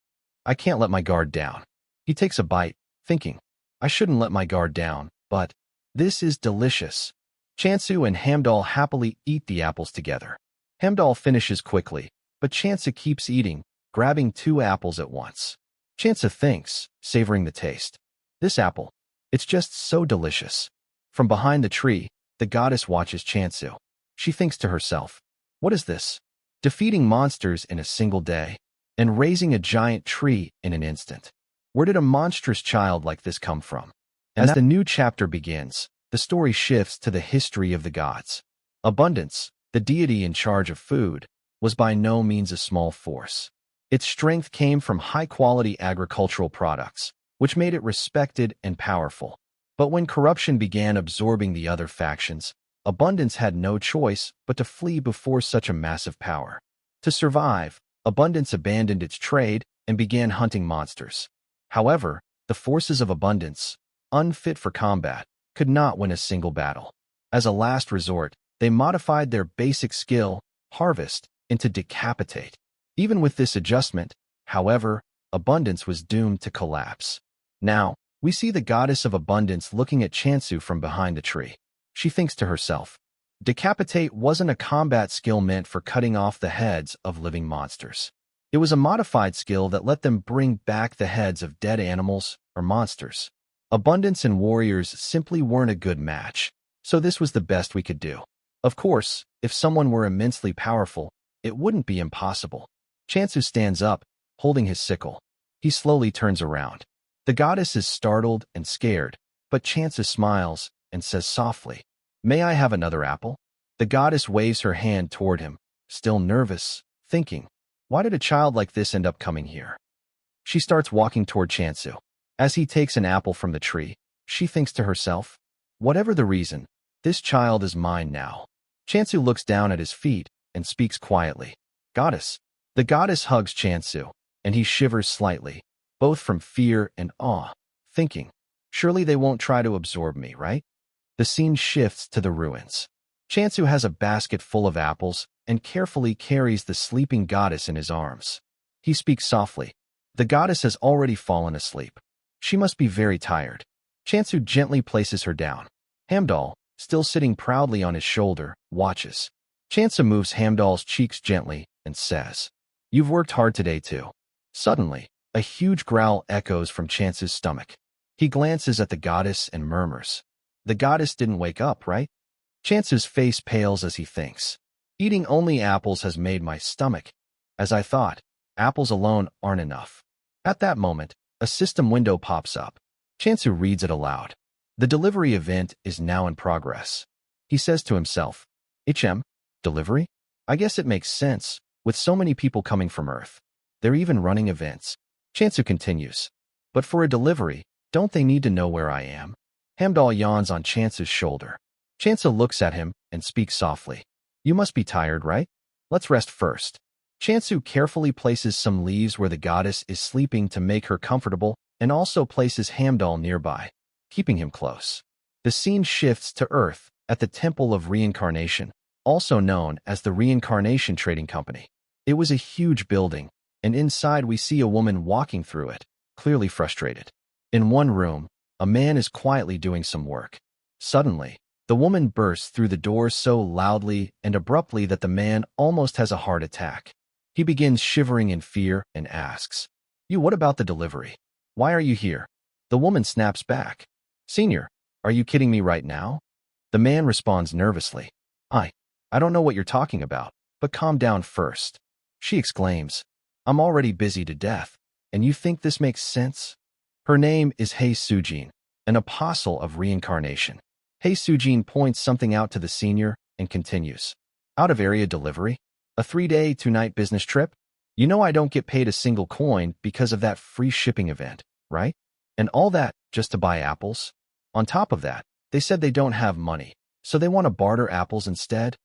I can't let my guard down. He takes a bite, thinking, I shouldn't let my guard down, but this is delicious. Chansu and Hamdal happily eat the apples together. Hamdal finishes quickly, but Chansu keeps eating, grabbing 2 apples at once. Chansu thinks, savoring the taste. This apple, it's just so delicious. From behind the tree, the goddess watches Chansu. She thinks to herself, what is this? Defeating monsters in a single day, and raising a giant tree in an instant. Where did a monstrous child like this come from? As the new chapter begins, the story shifts to the history of the gods. Abundance, the deity in charge of food, was by no means a small force. Its strength came from high-quality agricultural products, which made it respected and powerful. But when corruption began absorbing the other factions, Abundance had no choice but to flee before such a massive power. To survive, Abundance abandoned its trade and began hunting monsters. However, the forces of Abundance, unfit for combat, could not win a single battle. As a last resort, they modified their basic skill, Harvest, into Decapitate. Even with this adjustment, however, Abundance was doomed to collapse. Now, we see the goddess of Abundance looking at Chansu from behind the tree. She thinks to herself, Decapitate wasn't a combat skill meant for cutting off the heads of living monsters. It was a modified skill that let them bring back the heads of dead animals or monsters. Abundance and warriors simply weren't a good match, so this was the best we could do. Of course, if someone were immensely powerful, it wouldn't be impossible. Chansu stands up, holding his sickle. He slowly turns around. The goddess is startled and scared, but Chansu smiles and says softly, May I have another apple? The goddess waves her hand toward him, still nervous, thinking, why did a child like this end up coming here? She starts walking toward Chansu. As he takes an apple from the tree, she thinks to herself, whatever the reason, this child is mine now. Chansu looks down at his feet and speaks quietly. Goddess. The goddess hugs Chansu, and he shivers slightly, both from fear and awe, thinking, surely they won't try to absorb me, right? The scene shifts to the ruins. Chansu has a basket full of apples and carefully carries the sleeping goddess in his arms. He speaks softly. The goddess has already fallen asleep. She must be very tired. Chansu gently places her down. Hamdal, still sitting proudly on his shoulder, watches. Chansu moves Hamdal's cheeks gently and says, You've worked hard today too. Suddenly, a huge growl echoes from Chansu's stomach. He glances at the goddess and murmurs, The goddess didn't wake up, right? Chansu's face pales as he thinks, Eating only apples has made my stomach. As I thought, apples alone aren't enough. At that moment, a system window pops up. Chansu reads it aloud. The delivery event is now in progress. He says to himself, Delivery? I guess it makes sense, with so many people coming from Earth. They're even running events. Chansu continues, But for a delivery, don't they need to know where I am? Hamdal yawns on Chansu's shoulder. Chansu looks at him and speaks softly. You must be tired, right? Let's rest first. Chansu carefully places some leaves where the goddess is sleeping to make her comfortable and also places Hamdal nearby, keeping him close. The scene shifts to Earth at the Temple of Reincarnation, also known as the Reincarnation Trading Company. It was a huge building, and inside we see a woman walking through it, clearly frustrated. In one room, a man is quietly doing some work. Suddenly, The woman bursts through the door so loudly and abruptly that the man almost has a heart attack. He begins shivering in fear and asks, "You, what about the delivery? Why are you here?" The woman snaps back, "Senior, are you kidding me right now?" The man responds nervously, I don't know what you're talking about, but calm down first." She exclaims, "I'm already busy to death, and you think this makes sense?" Her name is Hei Sujin, an apostle of reincarnation. Hei Sujin points something out to the senior and continues, "Out-of-area delivery? A 3-day, 2-night business trip? You know I don't get paid a single coin because of that free shipping event, right? And all that just to buy apples? On top of that, they said they don't have money, so they want to barter apples instead."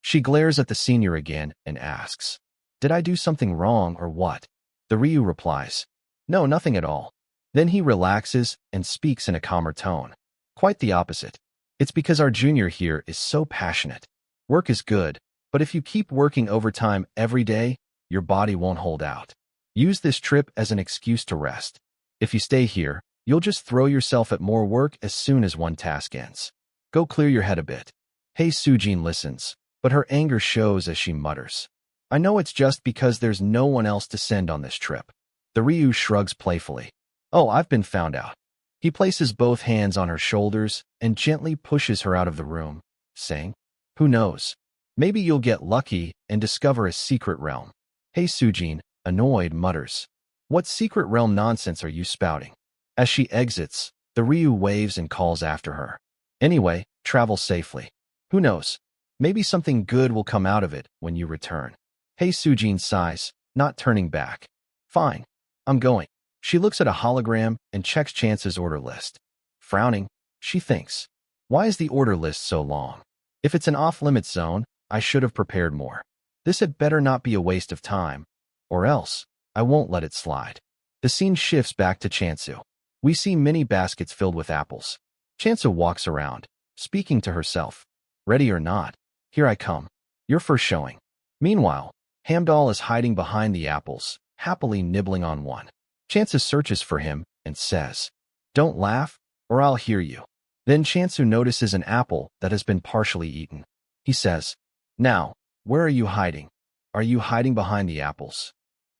She glares at the senior again and asks, "Did I do something wrong or what?" The Ryu replies, "No, nothing at all." Then he relaxes and speaks in a calmer tone. "Quite the opposite. It's because our junior here is so passionate. Work is good, but if you keep working overtime every day, your body won't hold out. Use this trip as an excuse to rest. If you stay here, you'll just throw yourself at more work as soon as one task ends. Go clear your head a bit." Hei Sujin listens, but her anger shows as she mutters, "I know it's just because there's no one else to send on this trip." The Ryu shrugs playfully. "Oh, I've been found out." He places both hands on her shoulders and gently pushes her out of the room, saying, "Who knows? Maybe you'll get lucky and discover a secret realm." Hei Sujin, annoyed, mutters, "What secret realm nonsense are you spouting?" As she exits, the Ryu waves and calls after her, "Anyway, travel safely. Who knows? Maybe something good will come out of it when you return." Hei Sujin sighs, not turning back. "Fine, I'm going." She looks at a hologram and checks Chance's order list. Frowning, she thinks, "Why is the order list so long? If it's an off-limits zone, I should have prepared more. This had better not be a waste of time, or else I won't let it slide." The scene shifts back to Chansu. We see many baskets filled with apples. Chansu walks around, speaking to herself. "Ready or not, here I come. Your first showing." Meanwhile, Hamdall is hiding behind the apples, happily nibbling on one. Chansu searches for him and says, "Don't laugh, or I'll hear you." Then Chansu notices an apple that has been partially eaten. He says, "Now, where are you hiding? Are you hiding behind the apples?"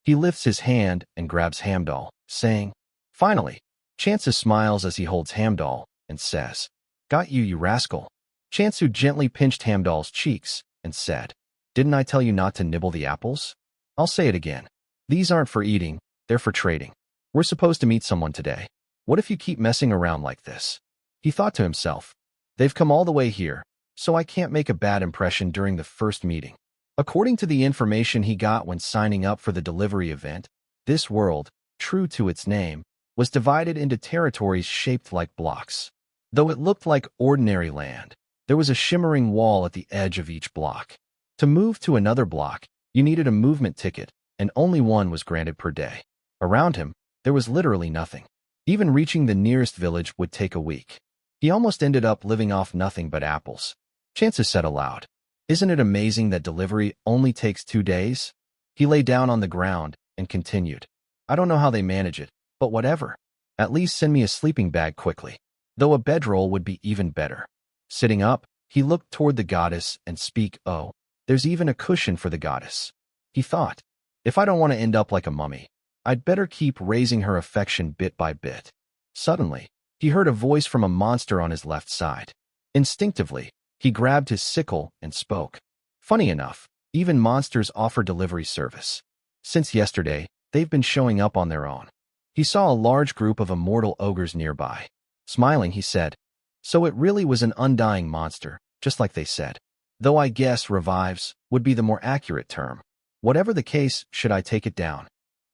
He lifts his hand and grabs Hamdall, saying, "Finally." Chansu smiles as he holds Hamdall and says, "Got you, you rascal." Chansu gently pinched Hamdall's cheeks and said, "Didn't I tell you not to nibble the apples? I'll say it again. These aren't for eating, they're for trading. We're supposed to meet someone today. What if you keep messing around like this?" He thought to himself, "They've come all the way here, so I can't make a bad impression during the first meeting." According to the information he got when signing up for the delivery event, this world, true to its name, was divided into territories shaped like blocks. Though it looked like ordinary land, there was a shimmering wall at the edge of each block. To move to another block, you needed a movement ticket, and only one was granted per day. Around him, there was literally nothing. Even reaching the nearest village would take a week. He almost ended up living off nothing but apples. Chances said aloud, "Isn't it amazing that delivery only takes 2 days?" He lay down on the ground and continued, "I don't know how they manage it, but whatever. At least send me a sleeping bag quickly. Though a bedroll would be even better." Sitting up, he looked toward the goddess and spoke, "Oh, there's even a cushion for the goddess." He thought, "If I don't want to end up like a mummy, I'd better keep raising her affection bit by bit." Suddenly, he heard a voice from a monster on his left side. Instinctively, he grabbed his sickle and spoke. Funny enough, even monsters offer delivery service. Since yesterday, they've been showing up on their own. He saw a large group of immortal ogres nearby. Smiling, he said, "So it really was an undying monster, just like they said. Though I guess revives would be the more accurate term. Whatever the case, should I take it down?"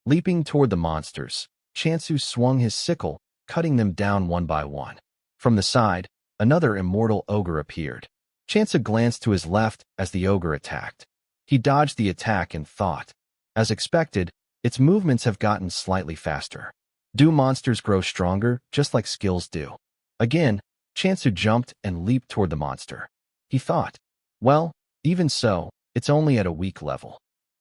Leaping toward the monsters, Chansu swung his sickle, cutting them down one by one. From the side, another immortal ogre appeared. Chansu glanced to his left as the ogre attacked. He dodged the attack and thought, as expected, its movements have gotten slightly faster. Do monsters grow stronger, just like skills do? Again, Chansu jumped and leaped toward the monster. He thought, well, even so, it's only at a weak level.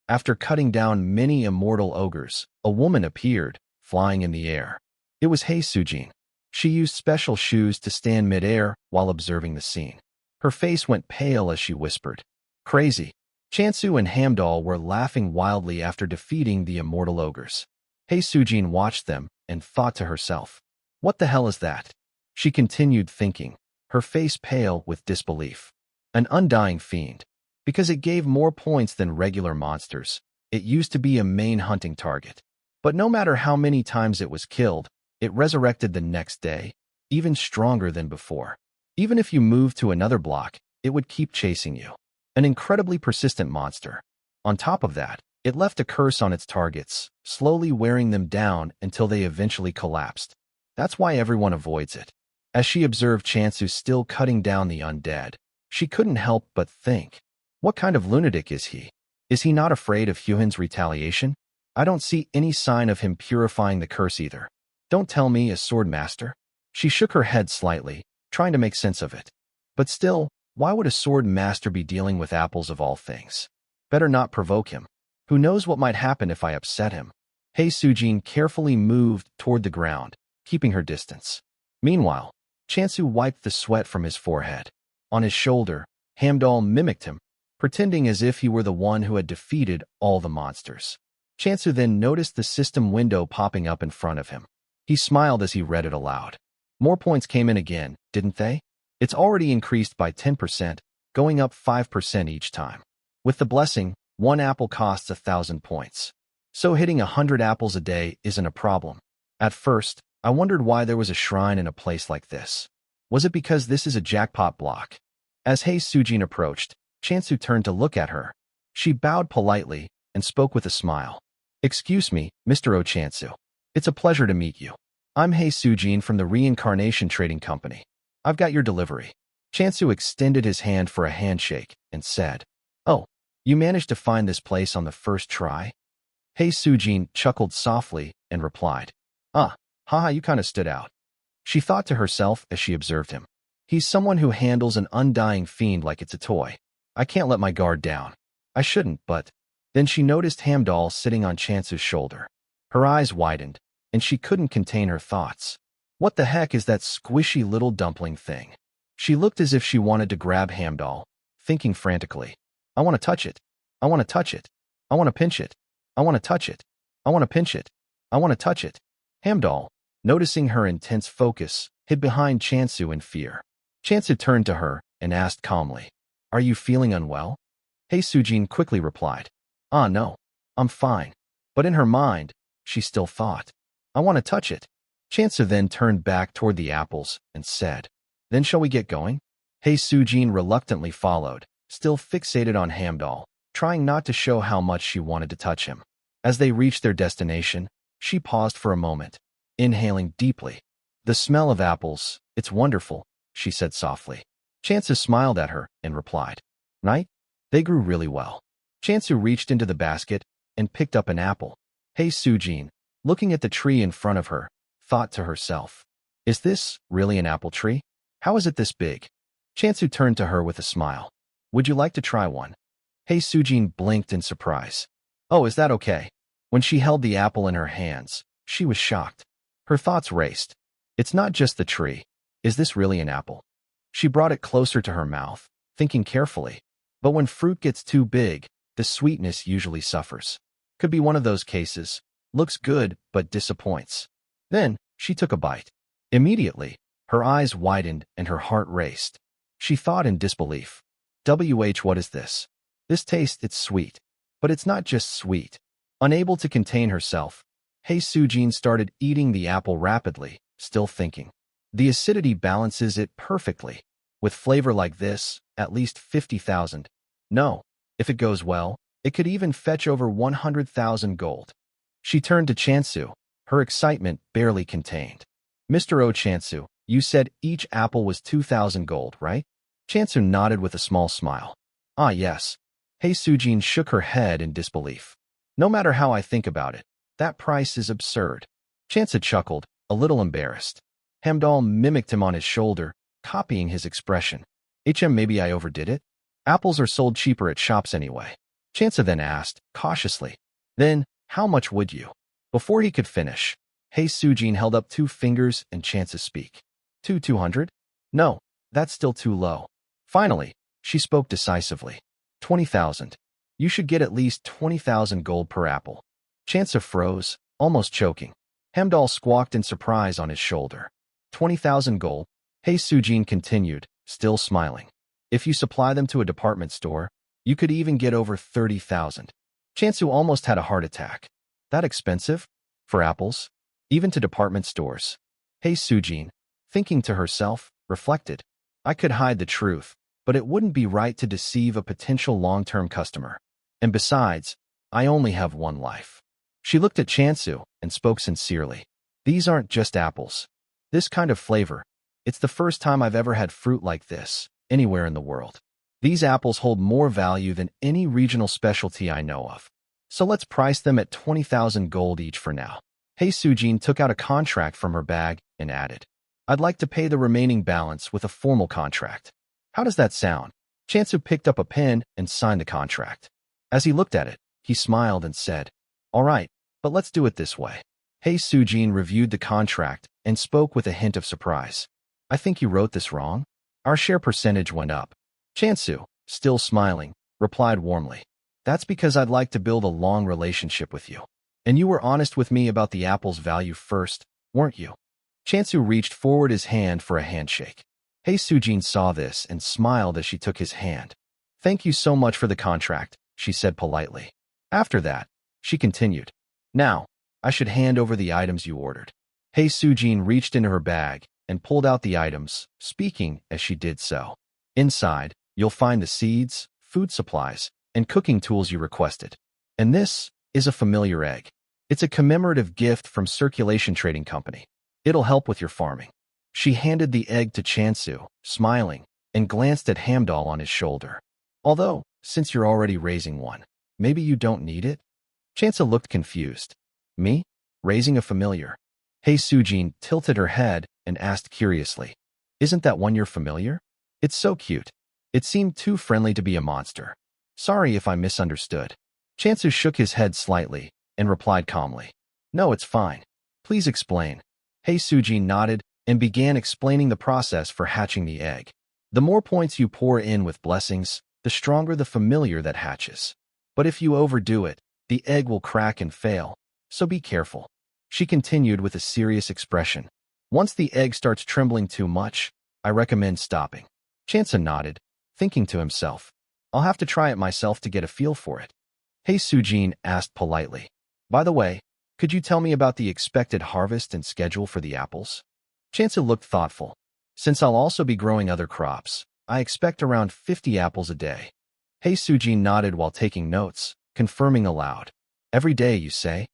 After cutting down many immortal ogres, a woman appeared, flying in the air. It was Hei Sujin. She used special shoes to stand mid-air while observing the scene. Her face went pale as she whispered, "Crazy." Chansu and Hamdal were laughing wildly after defeating the immortal ogres. Hei Sujin watched them and thought to herself, "What the hell is that?" She continued thinking, her face pale with disbelief. An undying fiend. Because it gave more points than regular monsters, it used to be a main hunting target. But no matter how many times it was killed, it resurrected the next day, even stronger than before. Even if you moved to another block, it would keep chasing you. An incredibly persistent monster. On top of that, it left a curse on its targets, slowly wearing them down until they eventually collapsed. That's why everyone avoids it. As she observed Chansu still cutting down the undead, she couldn't help but think, what kind of lunatic is he? Is he not afraid of Hyun's retaliation? I don't see any sign of him purifying the curse either. Don't tell me a sword master. She shook her head slightly, trying to make sense of it. But still, why would a sword master be dealing with apples of all things? Better not provoke him. Who knows what might happen if I upset him? Hei Sujin carefully moved toward the ground, keeping her distance. Meanwhile, Chansu wiped the sweat from his forehead. On his shoulder, Hamdal mimicked him, pretending as if he were the one who had defeated all the monsters. Chansu then noticed the system window popping up in front of him. He smiled as he read it aloud. More points came in again, didn't they? It's already increased by 10%, going up 5% each time. With the blessing, 1 apple costs 1,000 points. So hitting 100 apples a day isn't a problem. At first, I wondered why there was a shrine in a place like this. Was it because this is a jackpot block? As Hei Sujin approached, Chansu turned to look at her. She bowed politely and spoke with a smile. "Excuse me, Mr. O Chansu. It's a pleasure to meet you. I'm Hei Sujin from the Reincarnation Trading Company. I've got your delivery." Chansu extended his hand for a handshake and said, "Oh, you managed to find this place on the first try?" Hei Sujin chuckled softly and replied, Haha, you kinda stood out." She thought to herself as she observed him. He's someone who handles an undying fiend like it's a toy. I can't let my guard down. I shouldn't, but... Then she noticed Hamdal sitting on Chansu's shoulder. Her eyes widened, and she couldn't contain her thoughts. What the heck is that squishy little dumpling thing? She looked as if she wanted to grab Hamdal, thinking frantically, "I want to touch it. I want to touch it. I want to pinch it. I want to touch it. I want to pinch it. I want to touch it." Hamdal, noticing her intense focus, hid behind Chansu in fear. Chansu turned to her and asked calmly, "Are you feeling unwell?" Hei Sujin quickly replied, No, I'm fine." But in her mind, she still thought, "I want to touch it." Chansu then turned back toward the apples and said, "Then shall we get going?" Hei Sujin reluctantly followed, still fixated on Hamdal, trying not to show how much she wanted to touch him. As they reached their destination, she paused for a moment, inhaling deeply. "The smell of apples, it's wonderful," she said softly. Chansu smiled at her and replied, "Right? They grew really well." Chansu reached into the basket and picked up an apple. Hei Sujin, looking at the tree in front of her, thought to herself, "Is this really an apple tree? How is it this big?" Chansu turned to her with a smile. "Would you like to try one?" Hei Sujin blinked in surprise. "Oh, is that okay?" When she held the apple in her hands, she was shocked. Her thoughts raced. It's not just the tree. Is this really an apple? She brought it closer to her mouth, thinking carefully. But when fruit gets too big, the sweetness usually suffers. Could be one of those cases. Looks good, but disappoints. Then, she took a bite. Immediately, her eyes widened and her heart raced. She thought in disbelief. What is this? This taste, it's sweet. But it's not just sweet. Unable to contain herself, Hei Sujin started eating the apple rapidly, still thinking. The acidity balances it perfectly. With flavor like this, at least 50,000. No, if it goes well, it could even fetch over 100,000 gold. She turned to Chansu, her excitement barely contained. "Mr. O Chansu, you said each apple was 2,000 gold, right?" Chansu nodded with a small smile. Yes." Hei Sujin shook her head in disbelief. "No matter how I think about it, that price is absurd." Chansu chuckled, a little embarrassed. Hamdal mimicked him on his shoulder, copying his expression. Maybe I overdid it? Apples are sold cheaper at shops anyway." Chansu then asked, cautiously, "Then, how much would you?" Before he could finish, Hei Sujin held up 2 fingers and Chansu speak. 200? No, that's still too low. Finally, she spoke decisively. 20,000. You should get at least 20,000 gold per apple. Chansa froze, almost choking. Hemdal squawked in surprise on his shoulder. 20,000 gold? Hey Sujin continued, still smiling. If you supply them to a department store, you could even get over 30,000. Chansu almost had a heart attack. That expensive? For apples? Even to department stores. Hey Sujin, thinking to herself, reflected. I could hide the truth, but it wouldn't be right to deceive a potential long-term customer. And besides, I only have one life. She looked at Chansu and spoke sincerely. These aren't just apples. This kind of flavor, it's the first time I've ever had fruit like this, anywhere in the world. These apples hold more value than any regional specialty I know of. So let's price them at 20,000 gold each for now. Hey Sujin took out a contract from her bag and added, I'd like to pay the remaining balance with a formal contract. How does that sound? Chansu picked up a pen and signed the contract. As he looked at it, he smiled and said, All right, but let's do it this way. Hey Sujin reviewed the contract and spoke with a hint of surprise. I think you wrote this wrong. Our share percentage went up. Chansu, still smiling, replied warmly. That's because I'd like to build a long relationship with you. And you were honest with me about the apple's value first, weren't you? Chansu reached forward his hand for a handshake. Hey Sujin saw this and smiled as she took his hand. Thank you so much for the contract, she said politely. After that, she continued. Now, I should hand over the items you ordered. Hey Sujin reached into her bag and pulled out the items, speaking as she did so. Inside, you'll find the seeds, food supplies, and cooking tools you requested. And this is a familiar egg. It's a commemorative gift from Circulation Trading Company. It'll help with your farming. She handed the egg to Chansu, smiling, and glanced at Hamdal on his shoulder. Although, since you're already raising one, maybe you don't need it? Chansu looked confused. Me? Raising a familiar? Hey Sujin tilted her head and asked curiously, Isn't that one you're familiar? It's so cute. It seemed too friendly to be a monster. Sorry if I misunderstood. Chansu shook his head slightly and replied calmly. No, it's fine. Please explain. Hey Sujin nodded and began explaining the process for hatching the egg. The more points you pour in with blessings, the stronger the familiar that hatches. But if you overdo it, the egg will crack and fail, so be careful. She continued with a serious expression. Once the egg starts trembling too much, I recommend stopping. Chansa nodded, thinking to himself, I'll have to try it myself to get a feel for it. Hey Sujin asked politely, By the way, could you tell me about the expected harvest and schedule for the apples? Chansa looked thoughtful. Since I'll also be growing other crops, I expect around 50 apples a day. Hey Sujin nodded while taking notes, confirming aloud. Every day, you say?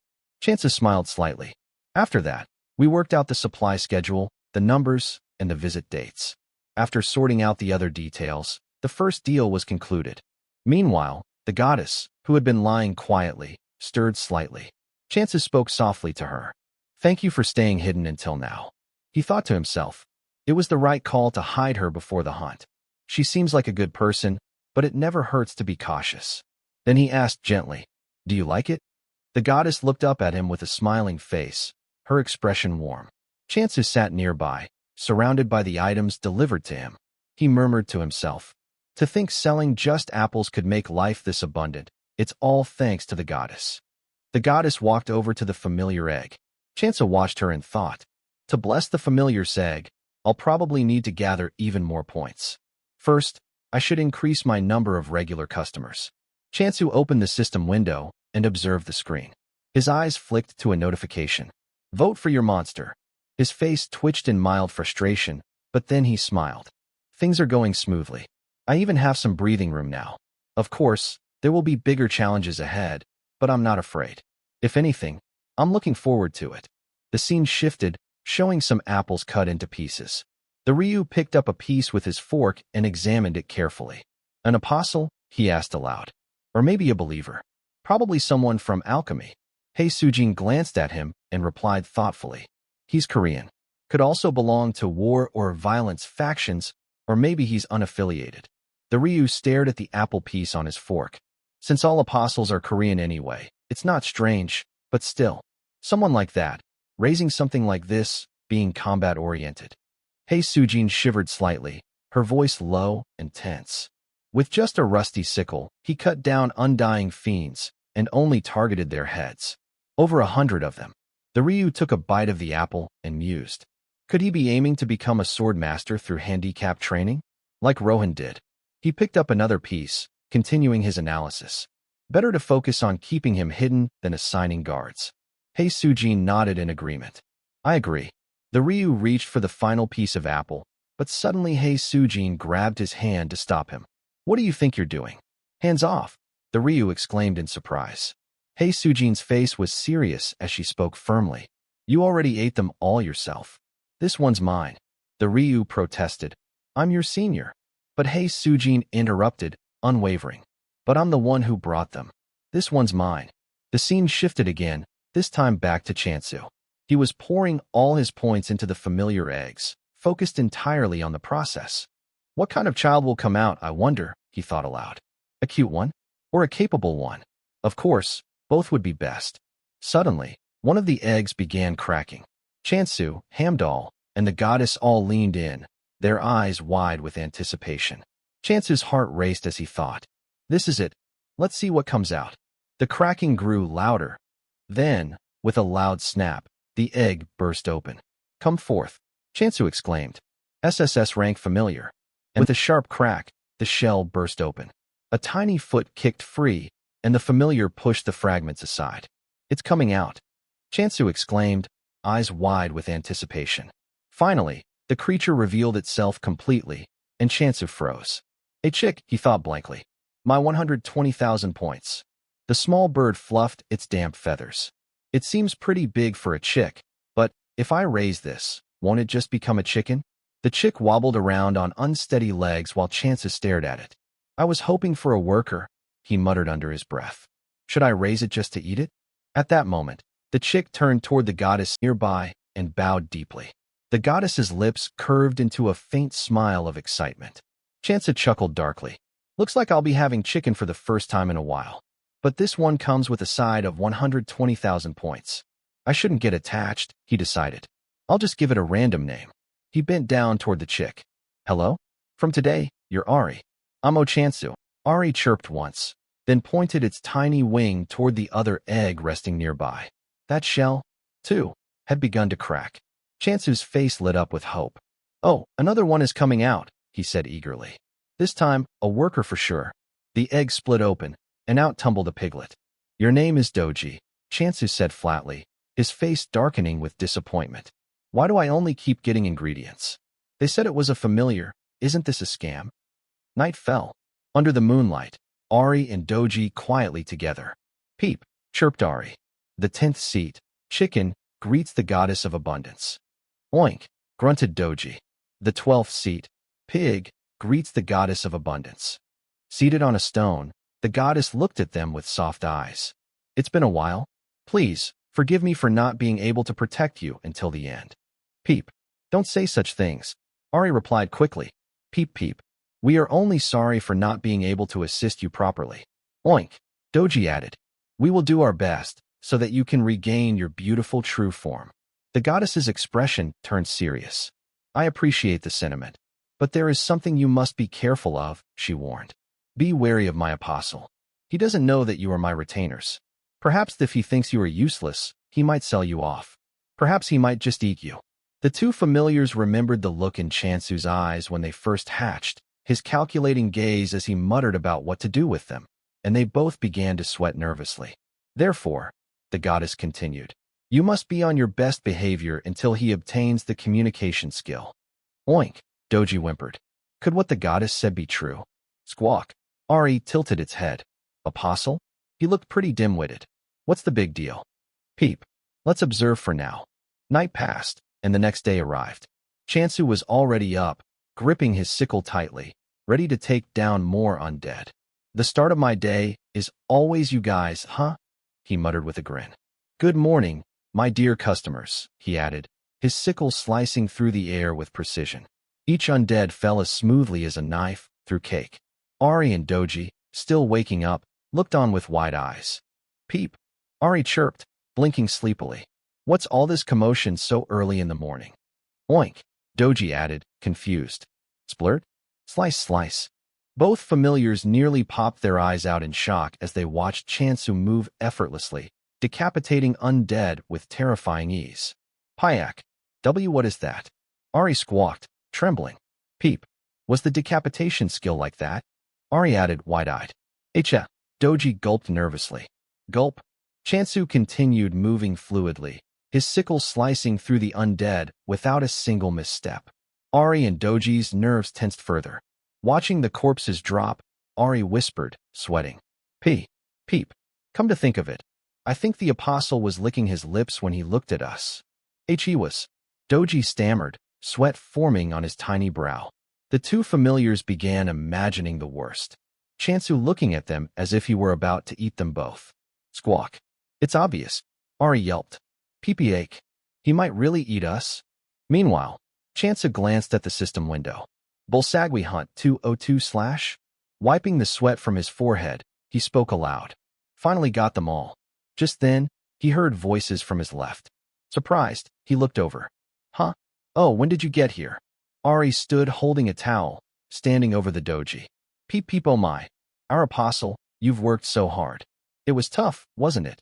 Chansa smiled slightly. After that, we worked out the supply schedule, the numbers, and the visit dates. After sorting out the other details, the first deal was concluded. Meanwhile, the goddess, who had been lying quietly, stirred slightly. Chansa spoke softly to her. Thank you for staying hidden until now. He thought to himself. It was the right call to hide her before the hunt. She seems like a good person, but it never hurts to be cautious. Then he asked gently, Do you like it? The goddess looked up at him with a smiling face, her expression warm. Chansa sat nearby, surrounded by the items delivered to him. He murmured to himself, To think selling just apples could make life this abundant, it's all thanks to the goddess. The goddess walked over to the familiar egg. Chansa watched her and thought, To bless the familiar's egg, I'll probably need to gather even more points. First, I should increase my number of regular customers. Chansu opened the system window and observed the screen. His eyes flicked to a notification. Vote for your monster. His face twitched in mild frustration, but then he smiled. Things are going smoothly. I even have some breathing room now. Of course, there will be bigger challenges ahead, but I'm not afraid. If anything, I'm looking forward to it. The scene shifted, showing some apples cut into pieces. The Ryu picked up a piece with his fork and examined it carefully. An apostle? He asked aloud. Or maybe a believer. Probably someone from alchemy. Hey Sujin glanced at him and replied thoughtfully. He's Korean. Could also belong to war or violence factions, or maybe he's unaffiliated. The Ryu stared at the apple piece on his fork. Since all apostles are Korean anyway, it's not strange, but still. Someone like that, raising something like this, being combat-oriented. Hey Sujin shivered slightly, her voice low and tense. With just a rusty sickle, he cut down undying fiends and only targeted their heads. Over 100 of them. The Ryu took a bite of the apple and mused. Could he be aiming to become a sword master through handicap training? Like Rohan did. He picked up another piece, continuing his analysis. Better to focus on keeping him hidden than assigning guards. Hei Sujin nodded in agreement. I agree. The Ryu reached for the final piece of apple, but suddenly Hei Sujin grabbed his hand to stop him. What do you think you're doing? Hands off, the Ryu exclaimed in surprise. Hei Sujin's face was serious as she spoke firmly. You already ate them all yourself. This one's mine. The Ryu protested. I'm your senior. But Hei Sujin interrupted, unwavering. But I'm the one who brought them. This one's mine. The scene shifted again, this time back to Chansu. He was pouring all his points into the familiar eggs, focused entirely on the process. What kind of child will come out, I wonder, he thought aloud. A cute one? Or a capable one? Of course, both would be best. Suddenly, one of the eggs began cracking. Chansu, Hamdal, and the goddess all leaned in, their eyes wide with anticipation. Chansu's heart raced as he thought. This is it. Let's see what comes out. The cracking grew louder. Then, with a loud snap, the egg burst open. Come forth, Chansu exclaimed. SSS rank familiar. And with a sharp crack, the shell burst open. A tiny foot kicked free, and the familiar pushed the fragments aside. It's coming out, Chansu exclaimed, eyes wide with anticipation. Finally, the creature revealed itself completely, and Chansu froze. A chick, he thought blankly. My 120,000 points. The small bird fluffed its damp feathers. It seems pretty big for a chick, but if I raise this, won't it just become a chicken? The chick wobbled around on unsteady legs while Chansu stared at it. I was hoping for a worker, he muttered under his breath. Should I raise it just to eat it? At that moment, the chick turned toward the goddess nearby and bowed deeply. The goddess's lips curved into a faint smile of excitement. Chansu chuckled darkly. Looks like I'll be having chicken for the first time in a while. But this one comes with a side of 120,000 points. I shouldn't get attached, he decided. I'll just give it a random name. He bent down toward the chick. Hello? From today, you're Ari. I'm Chansu. Ari chirped once, then pointed its tiny wing toward the other egg resting nearby. That shell, too, had begun to crack. Chansu's face lit up with hope. Oh, another one is coming out, he said eagerly. This time, a worker for sure. The egg split open, and out tumbled a piglet. Your name is Doji, Chansu said flatly, his face darkening with disappointment. Why do I only keep getting ingredients? They said it was a familiar. Isn't this a scam? Night fell. Under the moonlight, Ari and Doji quietly together. Peep, chirped Ari. The 10th seat, chicken, greets the goddess of abundance. Oink, grunted Doji. The 12th seat, pig, greets the goddess of abundance. Seated on a stone, the goddess looked at them with soft eyes. It's been a while. Please, forgive me for not being able to protect you until the end. Peep, don't say such things, Ari replied quickly. Peep peep. We are only sorry for not being able to assist you properly. Oink, Doji added. We will do our best, so that you can regain your beautiful true form. The goddess's expression turned serious. I appreciate the sentiment, but there is something you must be careful of, she warned. Be wary of my apostle. He doesn't know that you are my retainers. Perhaps if he thinks you are useless, he might sell you off. Perhaps he might just eat you. The two familiars remembered the look in Chansu's eyes when they first hatched, his calculating gaze as he muttered about what to do with them, and they both began to sweat nervously. Therefore, the goddess continued, you must be on your best behavior until he obtains the communication skill. Oink, Doji whimpered. Could what the goddess said be true? Squawk. Ari tilted its head. Apostle? He looked pretty dim-witted. What's the big deal? Peep. Let's observe for now. Night passed, and the next day arrived. Chansu was already up, gripping his sickle tightly, ready to take down more undead. The start of my day is always you guys, huh? He muttered with a grin. Good morning, my dear customers, he added, his sickle slicing through the air with precision. Each undead fell as smoothly as a knife through cake. Ari and Doji, still waking up, looked on with wide eyes. Peep, Ari chirped, blinking sleepily. What's all this commotion so early in the morning? Oink, Doji added, confused. Splurt? Slice, slice. Both familiars nearly popped their eyes out in shock as they watched Chansu move effortlessly, decapitating undead with terrifying ease. Payak. What is that? Ari squawked, trembling. Peep. Was the decapitation skill like that? Ari added, wide-eyed. Echa. Doji gulped nervously. Gulp. Chansu continued moving fluidly, his sickle slicing through the undead without a single misstep. Ari and Doji's nerves tensed further. Watching the corpses drop, Ari whispered, sweating. Peep. Come to think of it, I think the apostle was licking his lips when he looked at us. He was. Doji stammered, sweat forming on his tiny brow. The two familiars began imagining the worst. Chansu looking at them as if he were about to eat them both. Squawk. It's obvious. Ari yelped. Pee-pee ache. He might really eat us. Meanwhile, Chansu glanced at the system window. Bulsagwi Hunt 202/. Wiping the sweat from his forehead, he spoke aloud. Finally got them all. Just then, he heard voices from his left. Surprised, he looked over. Huh? Oh, when did you get here? Ari stood holding a towel, standing over the doji. Peep oh my. Our apostle, you've worked so hard. It was tough, wasn't it?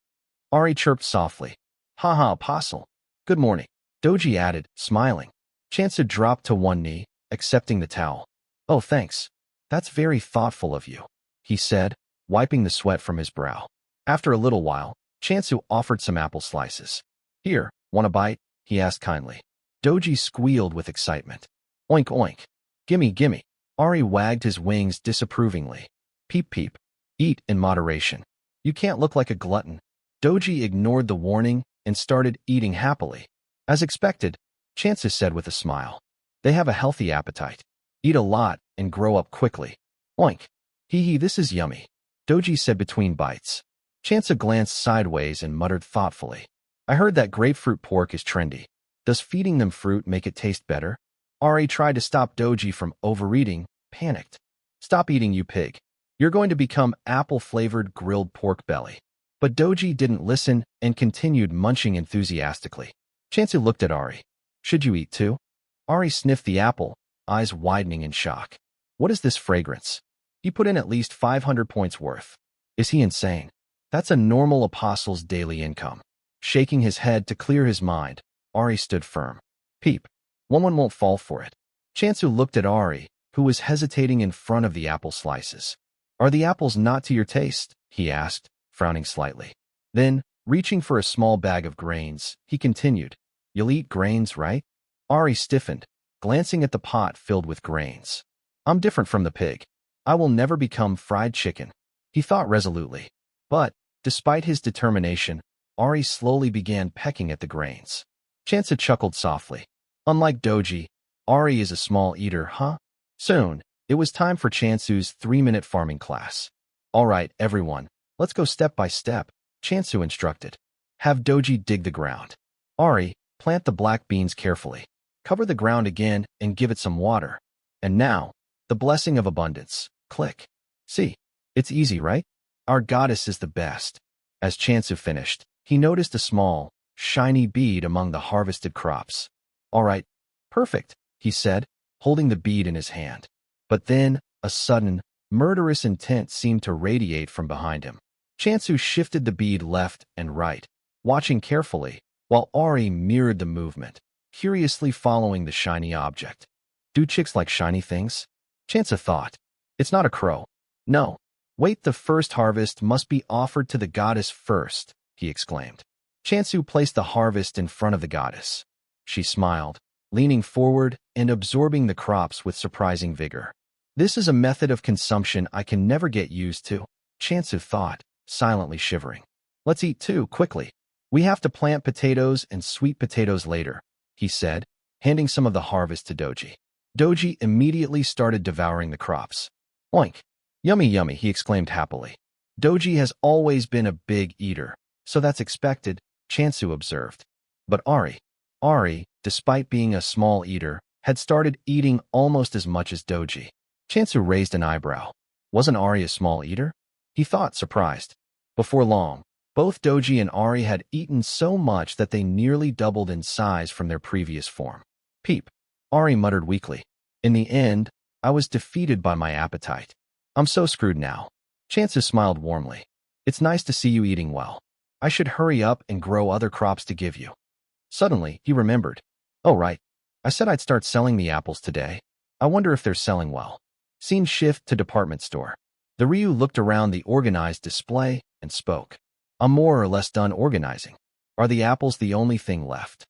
Ari chirped softly. Ha apostle. Good morning. Doji added, smiling. Chansu dropped to one knee, accepting the towel. Oh, thanks. That's very thoughtful of you, he said, wiping the sweat from his brow. After a little while, Chansu offered some apple slices. Here, want a bite? He asked kindly. Doji squealed with excitement. Oink oink. Gimme. Ari wagged his wings disapprovingly. Peep. Eat in moderation. You can't look like a glutton. Doji ignored the warning and started eating happily. As expected, Chansu said with a smile. They have a healthy appetite. Eat a lot and grow up quickly. Oink. Hee, this is yummy. Doji said between bites. Chansu glanced sideways and muttered thoughtfully. I heard that grapefruit pork is trendy. Does feeding them fruit make it taste better? Ari tried to stop Doji from overeating, panicked. Stop eating, you pig. You're going to become apple-flavored grilled pork belly. But Doji didn't listen and continued munching enthusiastically. Chansu looked at Ari. Should you eat too? Ari sniffed the apple, eyes widening in shock. What is this fragrance? He put in at least 500 points worth. Is he insane? That's a normal apostle's daily income. Shaking his head to clear his mind, Ari stood firm. Peep. One won't fall for it. Chansu looked at Ari, who was hesitating in front of the apple slices. Are the apples not to your taste? He asked, frowning slightly. Then, reaching for a small bag of grains, he continued. You'll eat grains, right? Ari stiffened, glancing at the pot filled with grains. I'm different from the pig. I will never become fried chicken, he thought resolutely. But, despite his determination, Ari slowly began pecking at the grains. Chansu chuckled softly. Unlike Doji, Ari is a small eater, huh? Soon, it was time for Chansu's 3-minute farming class. All right, everyone, let's go step by step, Chansu instructed. Have Doji dig the ground. Ari, plant the black beans carefully. Cover the ground again and give it some water. And now, the blessing of abundance. Click. See, it's easy, right? Our goddess is the best. As Chansu finished, he noticed a small, shiny bead among the harvested crops. All right, perfect, he said, holding the bead in his hand. But then, a sudden, murderous intent seemed to radiate from behind him. Chansu shifted the bead left and right, watching carefully, while Ari mirrored the movement, curiously following the shiny object. Do chicks like shiny things? Chansu thought. It's not a crow. No. Wait, the first harvest must be offered to the goddess first, he exclaimed. Chansu placed the harvest in front of the goddess. She smiled, leaning forward and absorbing the crops with surprising vigor. This is a method of consumption I can never get used to, Chansu thought, silently shivering. Let's eat too, quickly. We have to plant potatoes and sweet potatoes later, he said, handing some of the harvest to Doji. Doji immediately started devouring the crops. Oink! Yummy, he exclaimed happily. Doji has always been a big eater, so that's expected, Chansu observed. But Ari, despite being a small eater, had started eating almost as much as Doji. Chansu raised an eyebrow. Wasn't Ari a small eater? He thought, surprised. Before long, both Doji and Ari had eaten so much that they nearly doubled in size from their previous form. Peep, Ari muttered weakly. In the end, I was defeated by my appetite. I'm so screwed now. Chansu smiled warmly. It's nice to see you eating well. I should hurry up and grow other crops to give you. Suddenly, he remembered. Oh, right. I said I'd start selling the apples today. I wonder if they're selling well. Scene shift to department store. The Ryu looked around the organized display and spoke. I'm more or less done organizing. Are the apples the only thing left?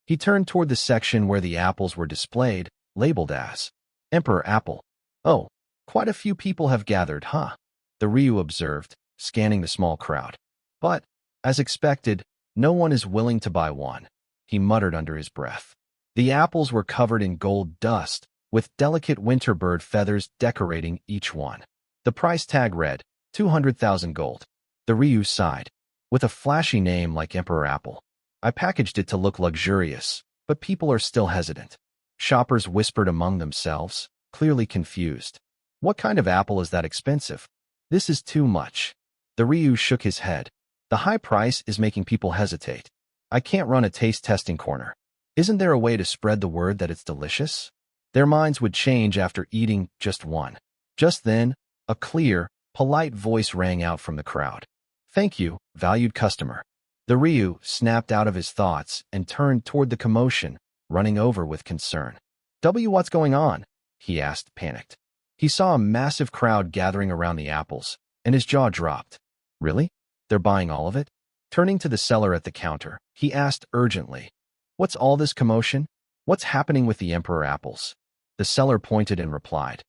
He turned toward the section where the apples were displayed, labeled as Emperor Apple. Oh, quite a few people have gathered, huh? The Ryu observed, scanning the small crowd. But, as expected, no one is willing to buy one, he muttered under his breath. The apples were covered in gold dust, with delicate winter bird feathers decorating each one. The price tag read, 200,000 gold. The Ryu sighed. With a flashy name like Emperor Apple, I packaged it to look luxurious, but people are still hesitant. Shoppers whispered among themselves, clearly confused. What kind of apple is that expensive? This is too much. The Ryu shook his head. The high price is making people hesitate. I can't run a taste testing corner. Isn't there a way to spread the word that it's delicious? Their minds would change after eating just one. Just then, a clear, polite voice rang out from the crowd. Thank you, valued customer. The Ryu snapped out of his thoughts and turned toward the commotion, running over with concern. What's going on? He asked, panicked. He saw a massive crowd gathering around the apples, and his jaw dropped. Really? They're buying all of it? Turning to the seller at the counter, he asked urgently, What's all this commotion? What's happening with the Emperor apples? The seller pointed and replied,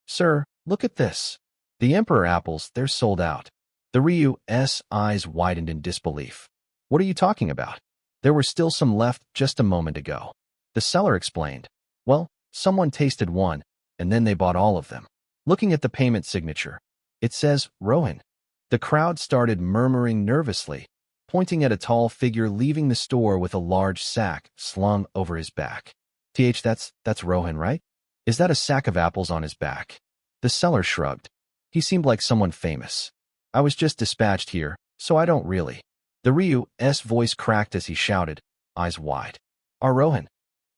Sir, look at this. The Emperor apples, they're sold out. The Ryu's eyes widened in disbelief. What are you talking about? There were still some left just a moment ago. The seller explained, Well, someone tasted one, and then they bought all of them. Looking at the payment signature, it says, Rohan. The crowd started murmuring nervously, pointing at a tall figure leaving the store with a large sack slung over his back. That's Rohan, right? Is that a sack of apples on his back? The seller shrugged. He seemed like someone famous. I was just dispatched here, so I don't really. The Ryu's voice cracked as he shouted, eyes wide. Our Rohan.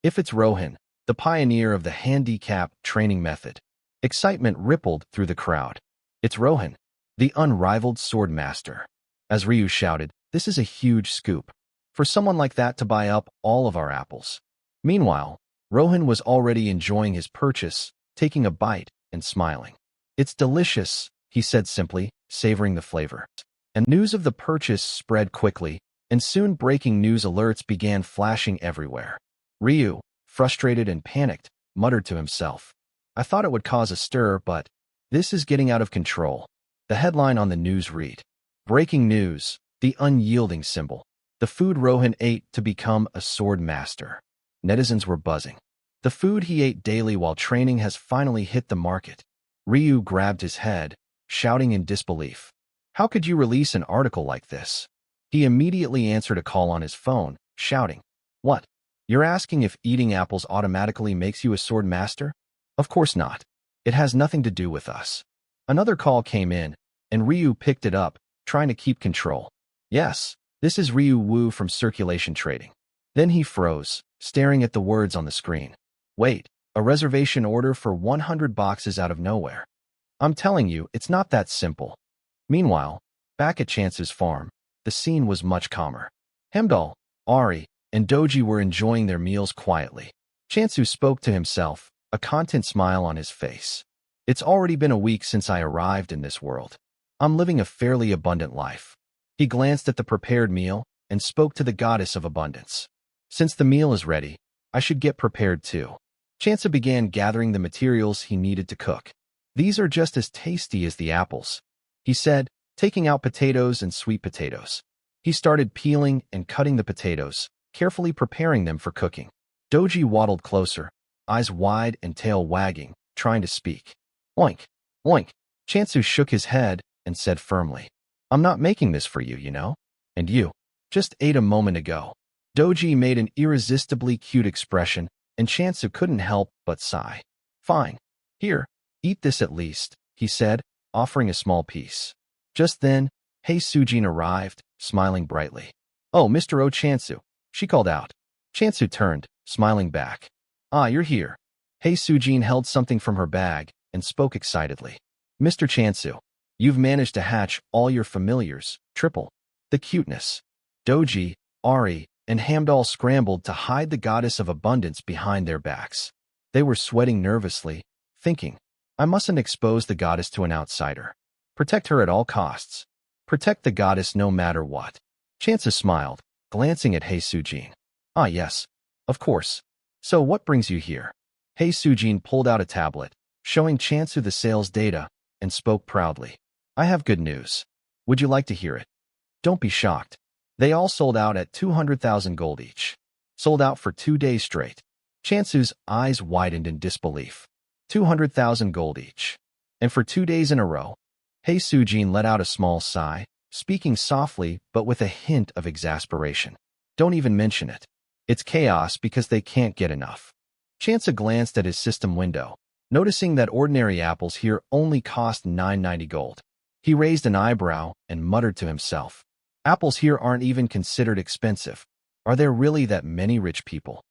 If it's Rohan, the pioneer of the handicap training method. Excitement rippled through the crowd. It's Rohan, the unrivaled sword master. As Ryu shouted, this is a huge scoop. For someone like that to buy up all of our apples. Meanwhile, Rohan was already enjoying his purchase, taking a bite and smiling. It's delicious, he said simply, savoring the flavor. And news of the purchase spread quickly, and soon breaking news alerts began flashing everywhere. Ryu, frustrated and panicked, muttered to himself. I thought it would cause a stir, but this is getting out of control. The headline on the news read, Breaking news, the unyielding symbol. The food Rohan ate to become a sword master. Netizens were buzzing. The food he ate daily while training has finally hit the market. Ryu grabbed his head, shouting in disbelief. How could you release an article like this? He immediately answered a call on his phone, shouting, What? You're asking if eating apples automatically makes you a sword master? Of course not. It has nothing to do with us. Another call came in, and Ryu picked it up, trying to keep control. Yes, this is Ryu Wu from Circulation Trading. Then he froze, staring at the words on the screen. Wait, a reservation order for 100 boxes out of nowhere. I'm telling you, it's not that simple. Meanwhile, back at Chance's farm, the scene was much calmer. Hemdal, Ari, and Doji were enjoying their meals quietly. Chansu spoke to himself, a content smile on his face. It's already been a week since I arrived in this world. I'm living a fairly abundant life. He glanced at the prepared meal and spoke to the goddess of abundance. Since the meal is ready, I should get prepared too. Chansa began gathering the materials he needed to cook. These are just as tasty as the apples, he said, taking out potatoes and sweet potatoes. He started peeling and cutting the potatoes, carefully preparing them for cooking. Doji waddled closer, eyes wide and tail wagging, trying to speak. Oink, oink. Chansu shook his head and said firmly, I'm not making this for you, you know? And you just ate a moment ago. Doji made an irresistibly cute expression, and Chansu couldn't help but sigh. Fine. Here, eat this at least, he said, offering a small piece. Just then, Hei Sujin arrived, smiling brightly. Oh, Mr. O Chansu, she called out. Chansu turned, smiling back. Ah, you're here. Hei Sujin held something from her bag and spoke excitedly. Mr. Chansu, you've managed to hatch all your familiars, triple. The cuteness. Doji, Ari, and Hamdal scrambled to hide the goddess of abundance behind their backs. They were sweating nervously, thinking, I mustn't expose the goddess to an outsider. Protect her at all costs. Protect the goddess no matter what. Chansu smiled, glancing at Hei Sujin. Ah yes, of course. So what brings you here? Hei Sujin pulled out a tablet, showing Chansu the sales data, and spoke proudly. I have good news. Would you like to hear it? Don't be shocked. They all sold out at 200,000 gold each. Sold out for 2 days straight. Chansu's eyes widened in disbelief. 200,000 gold each. And for 2 days in a row. Hei Sujin let out a small sigh, speaking softly but with a hint of exasperation. Don't even mention it. It's chaos because they can't get enough. Chansu glanced at his system window, noticing that ordinary apples here only cost 990 gold. He raised an eyebrow and muttered to himself. Apples here aren't even considered expensive. Are there really that many rich people?